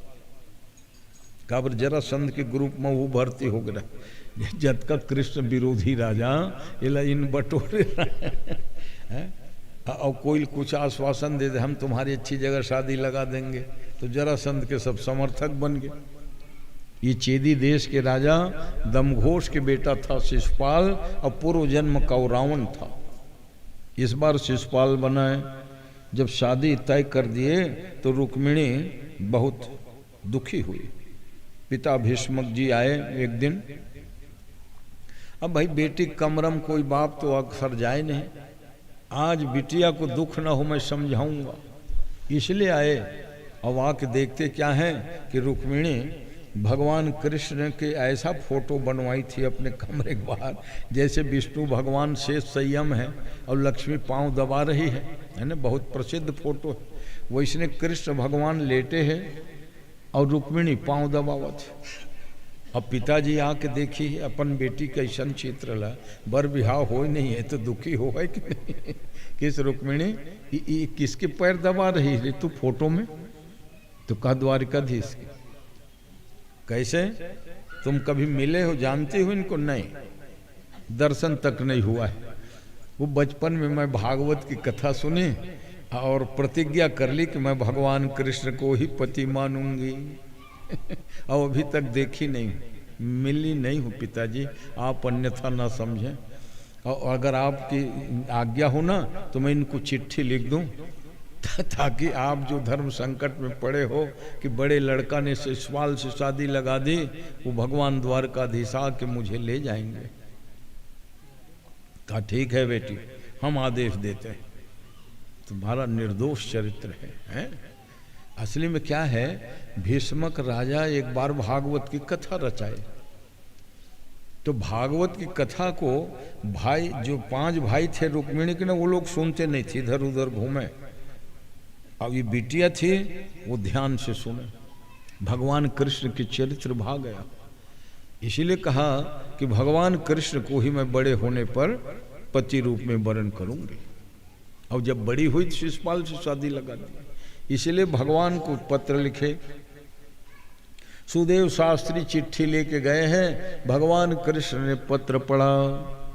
काबर जरासंध के ग्रुप में वो भर्ती हो गया। जब का कृष्ण विरोधी राजा इला इन बटोरे है। और कोई कुछ आश्वासन दे दे हम तुम्हारी अच्छी जगह शादी लगा देंगे, तो जरासंध के सब समर्थक बन गए। ये चेदी देश के राजा दमघोष के बेटा था शिशुपाल, और पूर्व जन्म का रावण था। इस बार शिशुपाल बना है। जब शादी तय कर दिए तो रुक्मिणी बहुत दुखी हुई। पिता भीष्मक जी आए एक दिन। अब भाई बेटी कमरम कोई बाप तो अक्सर जाए नहीं, आज बिटिया को दुख ना हो मैं समझाऊंगा, इसलिए आए। अब आके देखते क्या है कि रुक्मिणी भगवान कृष्ण के ऐसा फोटो बनवाई थी अपने कमरे के बाहर, जैसे विष्णु भगवान शेष संयम है और लक्ष्मी पांव दबा रही है ना। बहुत प्रसिद्ध फोटो है। वैसने कृष्ण भगवान लेटे हैं और रुक्मिणी पांव दबावत है। अब पिताजी आके देखी अपन बेटी कैसन चित्र ला, बर बिहाव हो नहीं है तो दुखी हो है कि नहीं। किस रुक्मिणी किसके पैर दबा रही है तू फोटो में? तो कहा द्वारिकाधीश की। कैसे? तुम कभी मिले हो, जानते हो इनको? नहीं, दर्शन तक नहीं हुआ है। वो बचपन में मैं भागवत की कथा सुनी और प्रतिज्ञा कर ली कि मैं भगवान कृष्ण को ही पति मानूंगी। और अभी तक देखी नहीं, मिली नहीं हूँ पिताजी, आप अन्यथा ना समझें। और अगर आपकी आज्ञा हो ना तो मैं इनको चिट्ठी लिख दूं, ताकि आप जो धर्म संकट में पड़े हो कि बड़े लड़का ने शिशुपाल से शादी लगा दी, वो भगवान द्वारकाधीश के मुझे ले जाएंगे। कहा ठीक है बेटी, हम आदेश देते हैं। तुम्हारा निर्दोष चरित्र है। असली में क्या है, भीष्मक राजा एक बार भागवत की कथा रचाए। तो भागवत की कथा को भाई, जो 5 भाई थे रुक्मिणी के ना, वो लोग सुनते नहीं थे, इधर उधर घूमे। अब ये बिटिया थी, वो ध्यान से सुने। भगवान कृष्ण के चरित्र भाग गया। इसीलिए कहा कि भगवान कृष्ण को ही मैं बड़े होने पर पति रूप में वर्ण करूंगी। और जब बड़ी हुई तो शिशुपाल से शादी लगा दी। इसलिए भगवान को पत्र लिखे। सुदेव शास्त्री चिट्ठी लेके गए हैं, भगवान कृष्ण ने पत्र पढ़ा।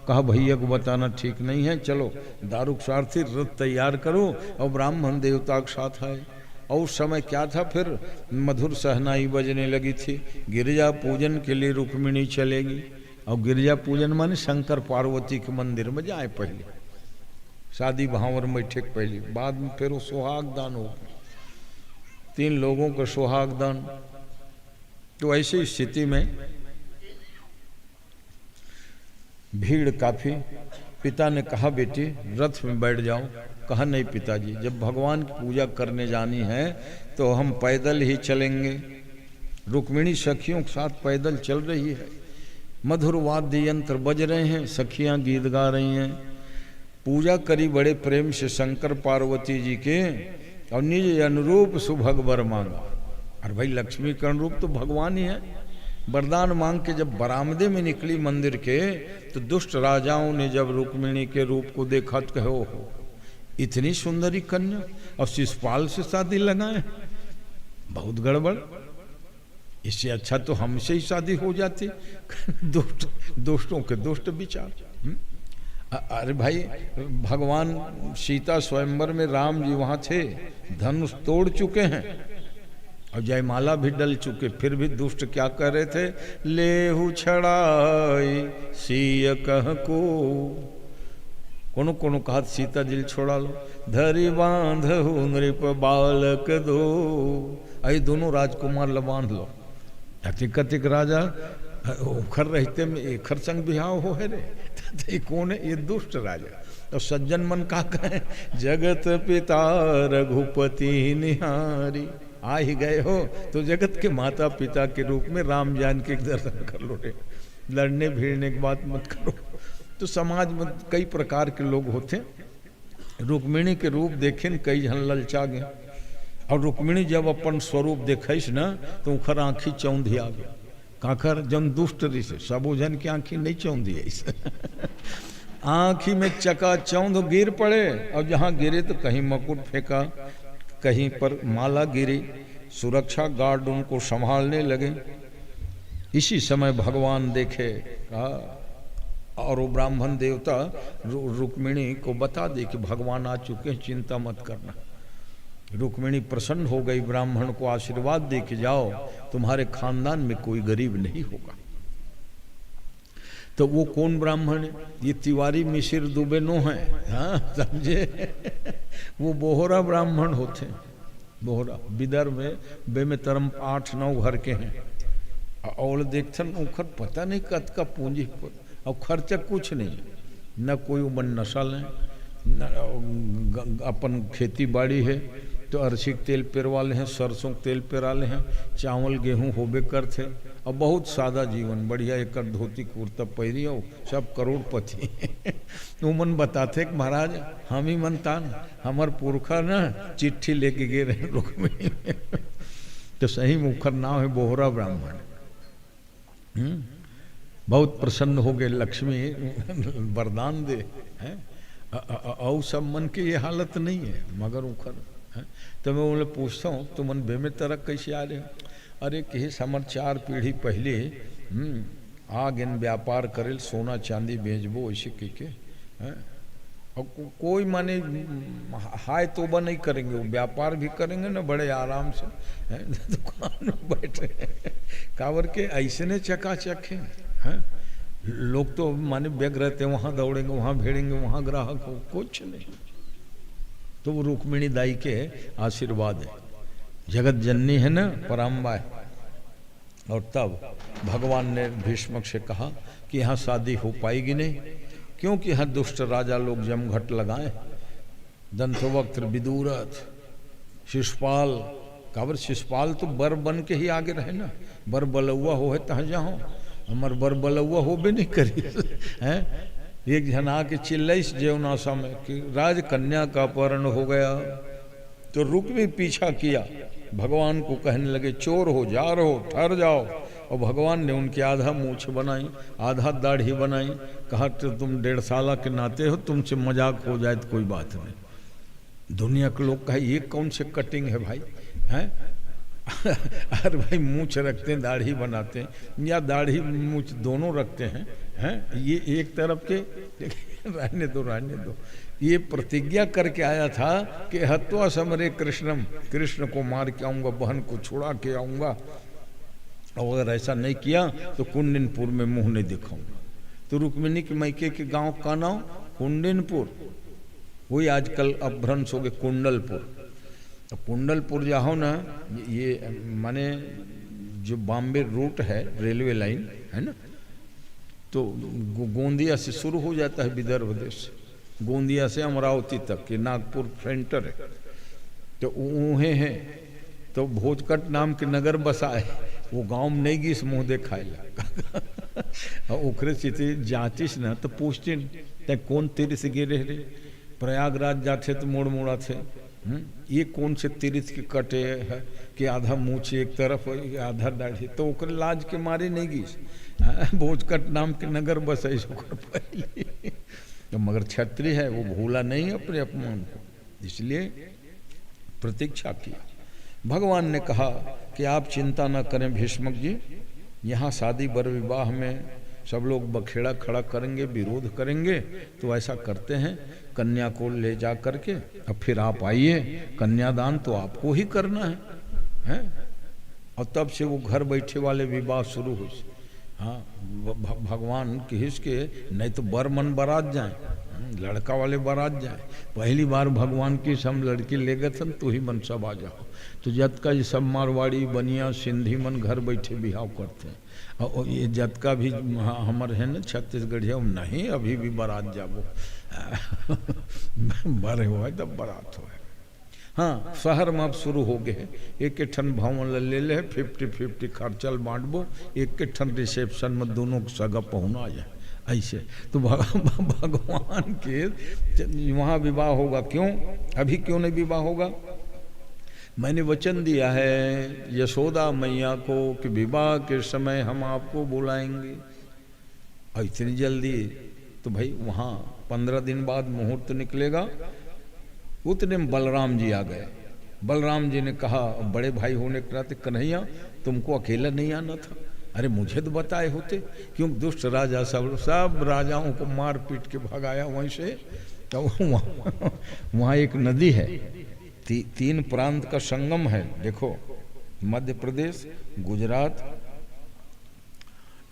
कहा भैया को बताना ठीक नहीं है, चलो दारुक सारथी रथ तैयार करो और ब्राह्मण देवता के साथ आए। और उस समय क्या था, फिर मधुर सहनाई बजने लगी थी। गिरजा पूजन के लिए रुक्मिणी चलेगी। और गिरजा पूजन माने शंकर पार्वती के मंदिर में जाए पहले, शादी भावर में ठीक पहले, बाद में फिर वो सुहाग दान हो, 3 लोगों का सुहाग दान। तो ऐसी स्थिति में भीड़ काफी। पिता ने कहा बेटी रथ में बैठ जाओ। कहा नहीं पिताजी, जब भगवान की पूजा करने जानी है तो हम पैदल ही चलेंगे। रुक्मिणी सखियों के साथ पैदल चल रही है। मधुर वाद्य यंत्र बज रहे हैं, सखियां गीत गा रही हैं। पूजा करी बड़े प्रेम से, शंकर पार्वती जी के और निज अनुरूप सुभग वर मांगा। और भाई लक्ष्मीकरण रूप तो भगवान ही है। वरदान मांग के जब बरामदे में निकली मंदिर के, तो दुष्ट राजाओं ने जब रुक्मिणी के रूप को देखा तो कहो हो इतनी सुंदरी कन्या और शिशुपाल से शादी लगाए, बहुत गड़बड़, इससे अच्छा तो हमसे ही शादी हो जाती। दोस्तों के दुष्ट विचार। अरे भाई भगवान सीता स्वयंवर में राम जी वहां थे, धनुष तोड़ चुके हैं और जयमाला भी डल चुके, फिर भी दुष्ट क्या कर रहे थे, लेहु छड़ाई सिय कह को, कोनो कोनो कहा सीता दिल छोड़ा लो, धरी बांधहु नृप बालक दो, आई दोनों राजकुमार ल बांध लो। कतिक राजा उखर रहते में एखर संग बिहाव हो है रे, तो कौन है ये दुष्ट राजा। तो सज्जन मन का कहे, जगत पिता रघुपति निहारी, आ ही गए हो तो जगत के माता पिता के रूप में राम जानकी के दर्शन कर लो रे, लड़ने भिड़ने की बात मत करो। तो समाज में कई प्रकार के लोग होते, रुक्मिणी के रूप देखे कई जन ललचा गए, और रुक्मिणी जब अपन स्वरूप देखिस न तो उखर आँखी चौंधी आ गया, काकर जन दुष्ट ऋषि सबो जन की आँखी नहीं चौंधी है आँखी में चका चौंध गिर पड़े, और जहाँ गिरे तो कहीं मकुट फेंका, कहीं पर माला गिरी, सुरक्षा गार्ड उनको संभालने लगे। इसी समय भगवान देखे और वो ब्राह्मण देवता रुक्मिणी को बता दे कि भगवान आ चुके हैं, चिंता मत करना। रुक्मिणी प्रसन्न हो गई, ब्राह्मण को आशीर्वाद दे के जाओ तुम्हारे खानदान में कोई गरीब नहीं होगा। तो वो कौन ब्राह्मण है, ये तिवारी मिसिर दुबे नो है, हाँ समझे वो बोहरा ब्राह्मण होते हैं, बोहरा विदर्भ में बे में तरम 8-9 घर के हैं, और देखथन उखर पता नहीं कत का पूंजी और खर्चा कुछ नहीं, न कोई उमन नस्ल है, न अपन खेती बाड़ी है, तो अरसी के तेल पेर वाले हैं, सरसों के तेल पेर वाले हैं, चावल गेहूं होबे करते, और बहुत सादा जीवन, बढ़िया एक धोती कुर्ता पहरी हो, सब करोड़पति उमन बताते कि महाराज हम ही मनतान, हमार पुरखा न चिट्ठी लेके गए रहे रुक्मिणी तो सही मुखर नाम है बोहरा ब्राह्मण। बहुत प्रसन्न हो गए, लक्ष्मी वरदान दे हैं, और सब मन की ये हालत नहीं है, मगर उखर है। तो मैं उन्हें पूछता हूँ तो मन बे में तरक कैसे आ रहे हो, अरे कि हमार 4 पीढ़ी पहले आग इन व्यापार करेल, सोना चांदी बेचबो ऐसे कह के, और कोई माने हाय तोबा नहीं करेंगे, वो व्यापार भी करेंगे ना बड़े आराम से, दुकान में बैठे कावर के ऐसे ने चकाचक है। लोग तो माने व्यग रहते, वहाँ दौड़ेंगे, वहाँ भेड़ेंगे, वहाँ ग्राहक हो, कुछ नहीं। तो वो रुक्मिणी दाई के आशीर्वाद है, जगत जननी है ना, पराम्बा है। और तब भगवान ने भीष्मक से कहा कि यहाँ शादी हो पाएगी नहीं, क्योंकि यहाँ दुष्ट राजा लोग जमघट लगाए, दंतवक्त, विदुरथ, शिशुपाल, काबर शिशुपाल तो बर बन के ही आगे रहे ना, बर बलौआ हो है तह जाओ, हमार बर बलौआ हो भी नहीं करी है। एक जन आके चिल्लाइस जेवनाशा में कि राजकन्या का अपहरण हो गया, तो रुक भी पीछा किया, भगवान को कहने लगे चोर हो, जा रहो, ठहर जाओ। और भगवान ने उनकी आधा मूछ बनाई, आधा दाढ़ी बनाई, कहा तो तुम 1.5 साल के नाते हो, तुमसे मजाक हो जाए तो कोई बात नहीं। दुनिया के लोग कहे ये कौन से कटिंग है भाई, हैं अरे भाई मूछ रखते हैं, दाढ़ी बनाते हैं, या दाढ़ी मूछ दोनों रखते हैं, हैं ये एक तरफ के रहने दो। ये प्रतिज्ञा करके आया था कि हत्वा समरे कृष्णम, कृष्ण को मार के आऊँगा, बहन को छुड़ा के आऊँगा, और अगर ऐसा नहीं किया तो कुंडनपुर में मुंह नहीं दिखाऊंगा। तो रुक्मिणी के मैके के गांव का नाम कुंडनपुर, वही आजकल अपभ्रंश हो गए कुंडलपुर। तो कुंडलपुर जाओ ना, ये माने जो बॉम्बे रूट है, रेलवे लाइन है ना, तो गोंदिया से शुरू हो जाता है विदर्भ देश, गोंदिया से अमरावती तक के नागपुर सेंटर है। तो उन्हें है तो भोजकट नाम के नगर बसा है, वो गांव में नहीं गई मुँह देखाएला ओखरे स्थिति जातिस न तो पूछते ते कौन तीर से गिरे रे, प्रयागराज जाते तो मोड़ मोड़ा थे, ये कौन से तीर्थ के कटे है कि आधा मूछ एक तरफ आधा दाढ़ी, तो ओकर लाज के मारे नहीं गीस भोजकट नाम के नगर बस ऐसो कर पहले तो मगर क्षत्रिय है वो भूला नहीं अपने अपमान को, इसलिए प्रतीक्षा किया। भगवान ने कहा कि आप चिंता न करें भीष्मक जी, यहाँ शादी बर विवाह में सब लोग बखेड़ा खड़ा करेंगे, विरोध करेंगे, तो ऐसा करते हैं कन्या को ले जा करके अब फिर आप आइए, कन्यादान तो आपको ही करना है? और तब से वो घर बैठे वाले विवाह शुरू हो। हाँ, भगवान किस के नहीं तो बर मन बारात जाए, लड़का वाले बारात जाए। पहली बार भगवान की हम लड़की ले गए थे तो ही मन सब आ जाओ, तो जत का ये सब मारवाड़ी बनिया सिंधी मन घर बैठे बिहाव करते हैं। और ये जत का भी हमारे है ना छत्तीसगढ़िया नहीं अभी भी बारात जाबो बड़े हुआ तब बारात हुआ। हाँ, शहर में अब शुरू हो गए, एक ठन भवन ले ले 50-50 खर्चल बांटबो, एक ठन रिसेप्शन में दोनों सगा पहुना जाए ऐसे। तो भगवान के वहाँ विवाह होगा, क्यों अभी क्यों नहीं विवाह होगा? मैंने वचन दिया है यशोदा मैया को कि विवाह के समय हम आपको बुलाएंगे। और इतनी जल्दी तो भाई वहाँ 15 दिन बाद मुहूर्त निकलेगा। उतने में बलराम जी आ गए। बलराम जी ने कहा बड़े भाई होने के नाते कन्हैया तुमको अकेला नहीं आना था, अरे मुझे तो बताए होते, क्यों दुष्ट राजा सब राजाओं को मार पीट के भगाया वहीं से। तो वहाँ एक नदी है, 3 प्रांत का संगम है। देखो मध्य प्रदेश, गुजरात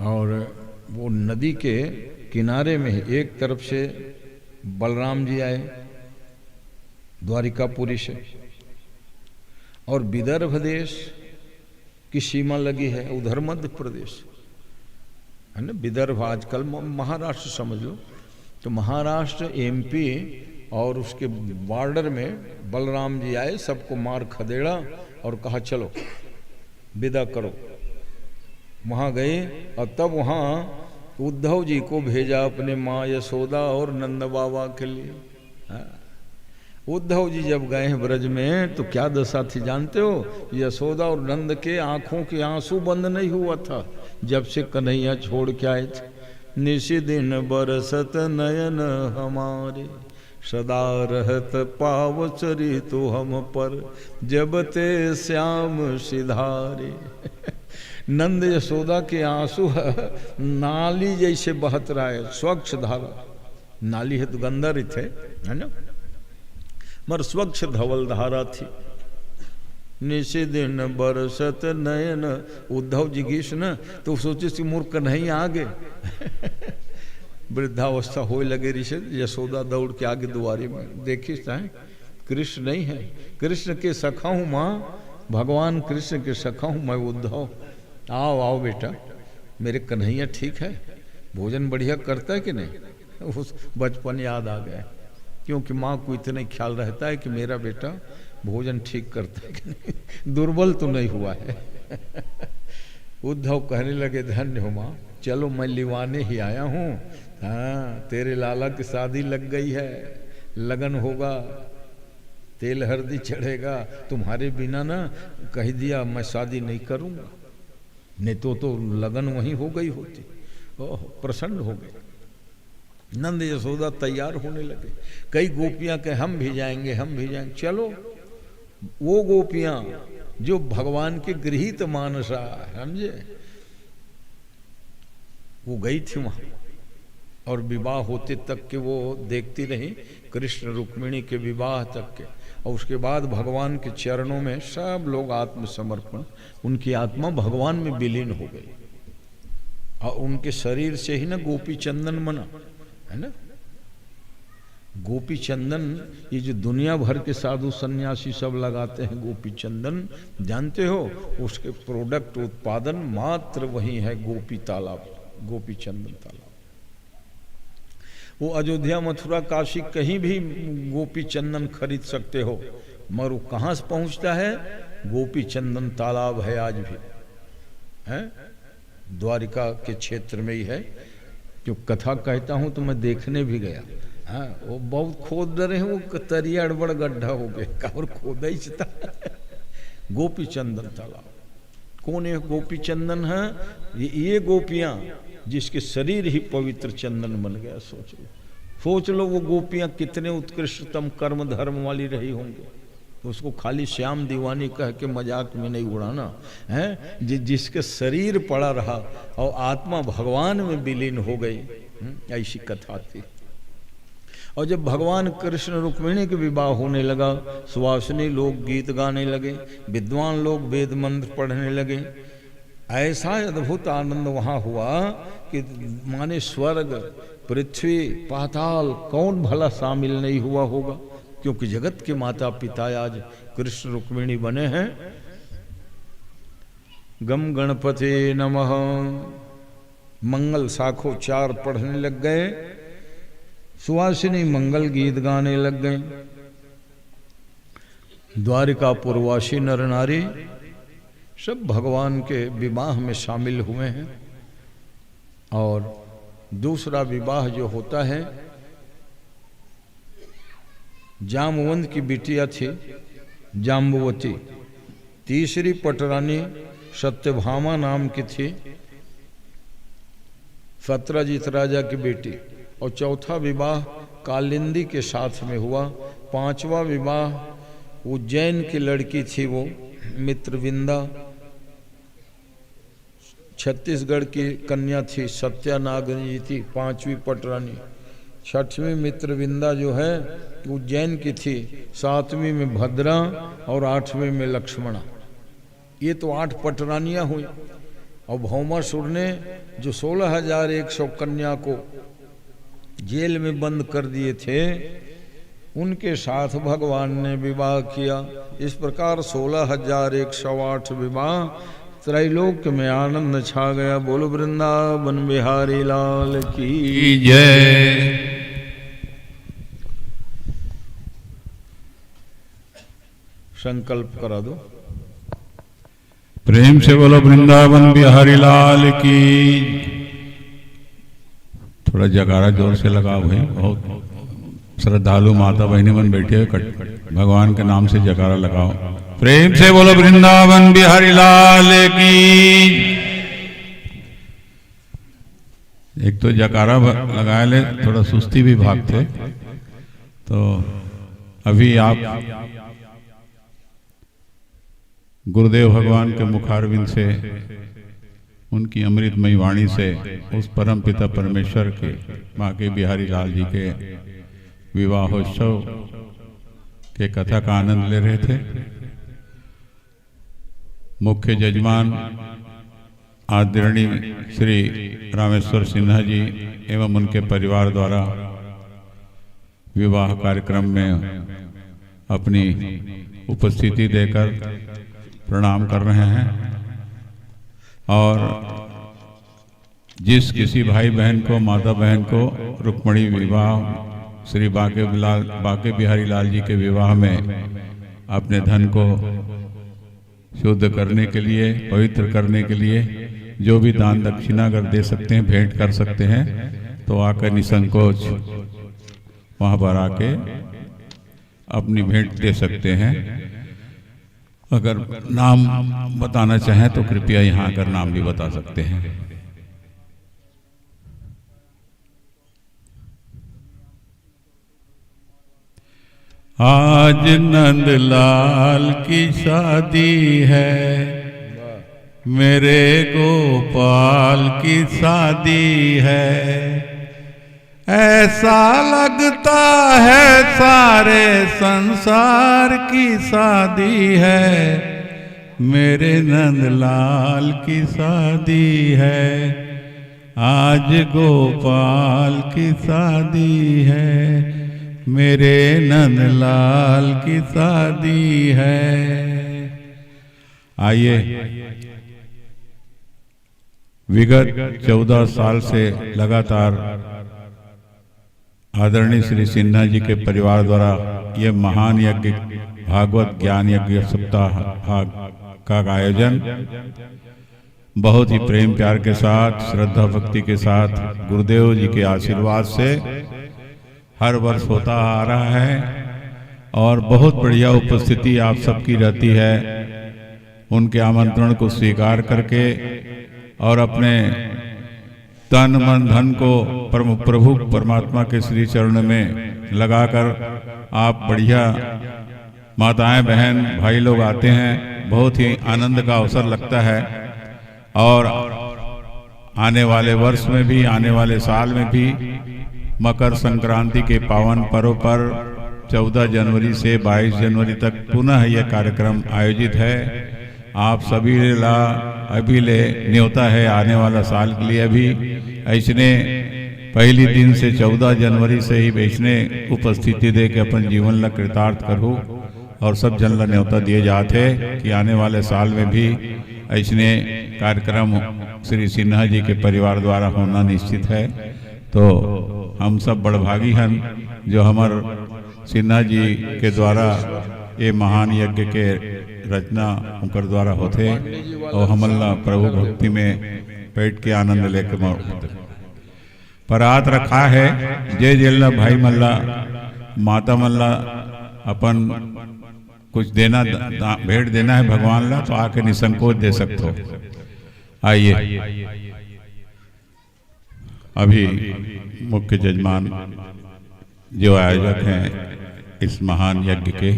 और वो नदी के किनारे में एक तरफ से बलराम जी आए द्वारिकापुरी से, और विदर्भ देश की सीमा लगी है उधर मध्य प्रदेश है ना। विदर्भ आजकल महाराष्ट्र समझ लो, तो महाराष्ट्र एमपी और उसके बॉर्डर में बलराम जी आए, सबको मार खदेड़ा और कहा चलो विदा करो। वहाँ गए और तब वहाँ उद्धव जी को भेजा अपने माँ यशोदा और नंद बाबा के लिए। उद्धव जी जब गए हैं ब्रज में तो क्या दशा थी जानते हो? यशोदा और नंद के आंखों के आंसू बंद नहीं हुआ था जब से कन्हैया छोड़ के आए थे। निशि दिन बरसत नयन हमारे, सदा रहत पाव चरी तो हम पर, जब ते श्याम सिधारे। नंद यशोदा के आंसू नाली जैसे बहत रहा है, स्वच्छ धारा। नाली है तो गंदा थे है ना, मगर स्वच्छ धवल धारा थी। निशि दिन बरसत नयन, उद्धव जी गीस न तो सोचे सी मूर्ख नहीं आगे वृद्धावस्था हो लगे ऋषि। यशोदा दौड़ के आगे दुआरे में देखी चाहे कृष्ण नहीं है, कृष्ण के सखा हूँ माँ, भगवान कृष्ण के सखा हूँ मैं उद्धव। आओ आओ बेटा, मेरे कन्हैया ठीक है, भोजन बढ़िया करता है कि नहीं? उस बचपन याद आ गया, क्योंकि माँ को इतना ख्याल रहता है कि मेरा बेटा भोजन ठीक करता है कि नहीं, दुर्बल तो नहीं हुआ है। उद्धव कहने लगे धन्य हो माँ, चलो मैं लिवाने ही आया हूँ। हाँ, तेरे लाला की शादी लग गई है, लगन होगा, तेल हल्दी चढ़ेगा, तुम्हारे बिना ना कह दिया मैं शादी नहीं करूँगा, नहीं तो लगन वहीं हो गई होती। ओह, प्रसन्न हो गए। नंद यशोदा तैयार होने लगे। कई गोपियां के हम भी जाएंगे हम भी जाएंगे। चलो वो गोपियां जो भगवान के गृहीत मानसा समझे, वो गई थी वहां और विवाह होते तक के वो देखती रही, कृष्ण रुक्मिणी के विवाह तक के। और उसके बाद भगवान के चरणों में सब लोग आत्मसमर्पण, उनकी आत्मा भगवान में विलीन हो गई और उनके शरीर से ही ना गोपी चंदन बना है ना। गोपी चंदन ये जो दुनिया भर के साधु सन्यासी सब लगाते हैं गोपी चंदन, जानते हो उसके प्रोडक्ट उत्पादन मात्र वही है गोपी तालाब, गोपी चंदन तालाब। वो अयोध्या मथुरा काशी कहीं भी गोपी चंदन खरीद सकते हो, मगर वो कहाँ से पहुँचता है? गोपी चंदन तालाब है आज भी है, द्वारिका के क्षेत्र में ही है। जो कथा कहता हूँ तो मैं देखने भी गया। हाँ वो बहुत खोद रहे हैं, वो तरिया अड़बड़ गड्ढा हो गया और खोदा ही था। गोपी चंदन तालाब, कौन है गोपी चंदन है? ये गोपियां जिसके शरीर ही पवित्र चंदन बन गया। सोच लो वो गोपियां कितने उत्कृष्टतम कर्म धर्म वाली रही होंगी। तो उसको खाली श्याम दीवानी कह के मजाक में नहीं उड़ाना है। जिसके शरीर पड़ा रहा और आत्मा भगवान में विलीन हो गई, ऐसी कथा थी। और जब भगवान कृष्ण रुक्मिणी के विवाह होने लगा, सुवासिनी लोग गीत गाने लगे, विद्वान लोग वेद मंत्र पढ़ने लगे। ऐसा अद्भुत आनंद वहाँ हुआ कि माने स्वर्ग पृथ्वी पाताल कौन भला शामिल नहीं हुआ होगा, क्योंकि जगत के माता पिता आज कृष्ण रुक्मिणी बने हैं। गम गणपति नमः मंगल साखो 4 पढ़ने लग गए, सुवासिनी मंगल गीत गाने लग गए। द्वारिका पुरवासी नर नारी सब भगवान के विवाह में शामिल हुए हैं। और दूसरा विवाह जो होता है, जामवंत की बिटिया थी जाम्बुवती, तीसरी पटरानी सत्यभामा नाम की थी, सत्रजीत राजा की बेटी। और चौथा विवाह कालिंदी के साथ में हुआ। 5वां विवाह उज्जैन की लड़की थी वो मित्रविंदा, छत्तीसगढ़ की कन्या थी सत्यानागनी थी 5वीं पटरानी। 6वीं मित्रविंदा जो है उज्जैन की थी, 7वीं में भद्रा और 8वीं में लक्ष्मणा। ये तो 8 पटरानियां हुई। और भौमासुर ने जो 16,100 कन्या को जेल में बंद कर दिए थे, उनके साथ भगवान ने विवाह किया। इस प्रकार 16,108 विवाह, त्रैलोक में आनंद छा गया। बोलो वृंदावन बिहारी लाल की जय। संकल्प करा दो। प्रेम से बोलो वृंदावन बिहारी लाल की। थोड़ा जगारा जोर से लगाओ भाई, बहुत श्रद्धालु माता बहनी मन बैठे हुए, भगवान के नाम से जगारा लगाओ। प्रेम से बोलो वृंदावन बिहारी लाल की। एक तो जकारा लगाए ले, थोड़ा सुस्ती भी भागते। तो अभी आप गुरुदेव भगवान के मुखारविंद से, उनकी अमृतमयी वाणी से, उस परम पिता परमेश्वर के बांके बिहारी लाल जी के विवाहोत्सव के कथा का आनंद ले रहे थे। मुख्य जजमान आदरणीय श्री रामेश्वर सिन्हा जी एवं उनके परिवार द्वारा विवाह कार्यक्रम में अपनी उपस्थिति देकर प्रणाम कर रहे हैं। और जिस किसी भाई बहन को, माता बहन को रुक्मिणी विवाह श्री बांके बिहारी लाल जी के विवाह में अपने धन को शुद्ध करने के लिए, पवित्र करने के लिए जो भी दान दक्षिणा अगर दे सकते हैं, भेंट कर सकते हैं, तो आकर निसंकोच वहाँ पर आके अपनी भेंट दे सकते हैं। अगर नाम बताना चाहें तो कृपया यहाँ आकर नाम भी बता सकते हैं। आज नंदलाल की शादी है, मेरे गोपाल की शादी है। ऐसा लगता है सारे संसार की शादी है, मेरे नंदलाल की शादी है। आज गोपाल की शादी है, मेरे नंदलाल की शादी है। आइए, विगत 14 साल से लगातार आदरणीय श्री सिन्हा जी के परिवार द्वारा ये महान यज्ञ भागवत ज्ञान यज्ञ सप्ताह का आयोजन बहुत ही प्रेम प्यार के साथ, श्रद्धा भक्ति के साथ, गुरुदेव जी के आशीर्वाद से हर वर्ष होता आ रहा है और बहुत बढ़िया उपस्थिति आप सबकी रहती है। उनके आमंत्रण को स्वीकार करके और अपने तन मन धन को प्रभु परमात्मा के श्री चरण में लगाकर आप बढ़िया माताएं बहन भाई लोग आते हैं, बहुत ही आनंद का अवसर लगता है। और आने वाले वर्ष में भी, आने वाले साल में भी मकर संक्रांति के पावन पर्व पर 14 जनवरी से 22 जनवरी तक पुनः यह कार्यक्रम आयोजित है। आप सभी ला अभी ले न्योता है आने वाला साल के लिए। अभी ऐसने पहली दिन से 14 जनवरी से ही वैसने उपस्थिति दे के अपन जीवन ला कृतार्थ करूँ और सब जन ला न्योता दिए जाते कि आने वाले साल में भी ऐसने कार्यक्रम श्री सिन्हा जी के परिवार द्वारा होना निश्चित है। तो हम सब बड़भागी हैं जो हमार सिन्हा जी के द्वारा ये महान यज्ञ के रचना उनकर द्वारा होते और हमला प्रभु भक्ति में बैठ के आनंद लेकर पर हाथ रखा है। जय जेलना भाई मल्ला माता मल्ला अपन कुछ देना भेंट देना है भगवान ला तो आके निसंकोच दे सकते हो। आइए अभी मुख्य जजमान जो आयोजक हैं इस महान यज्ञ के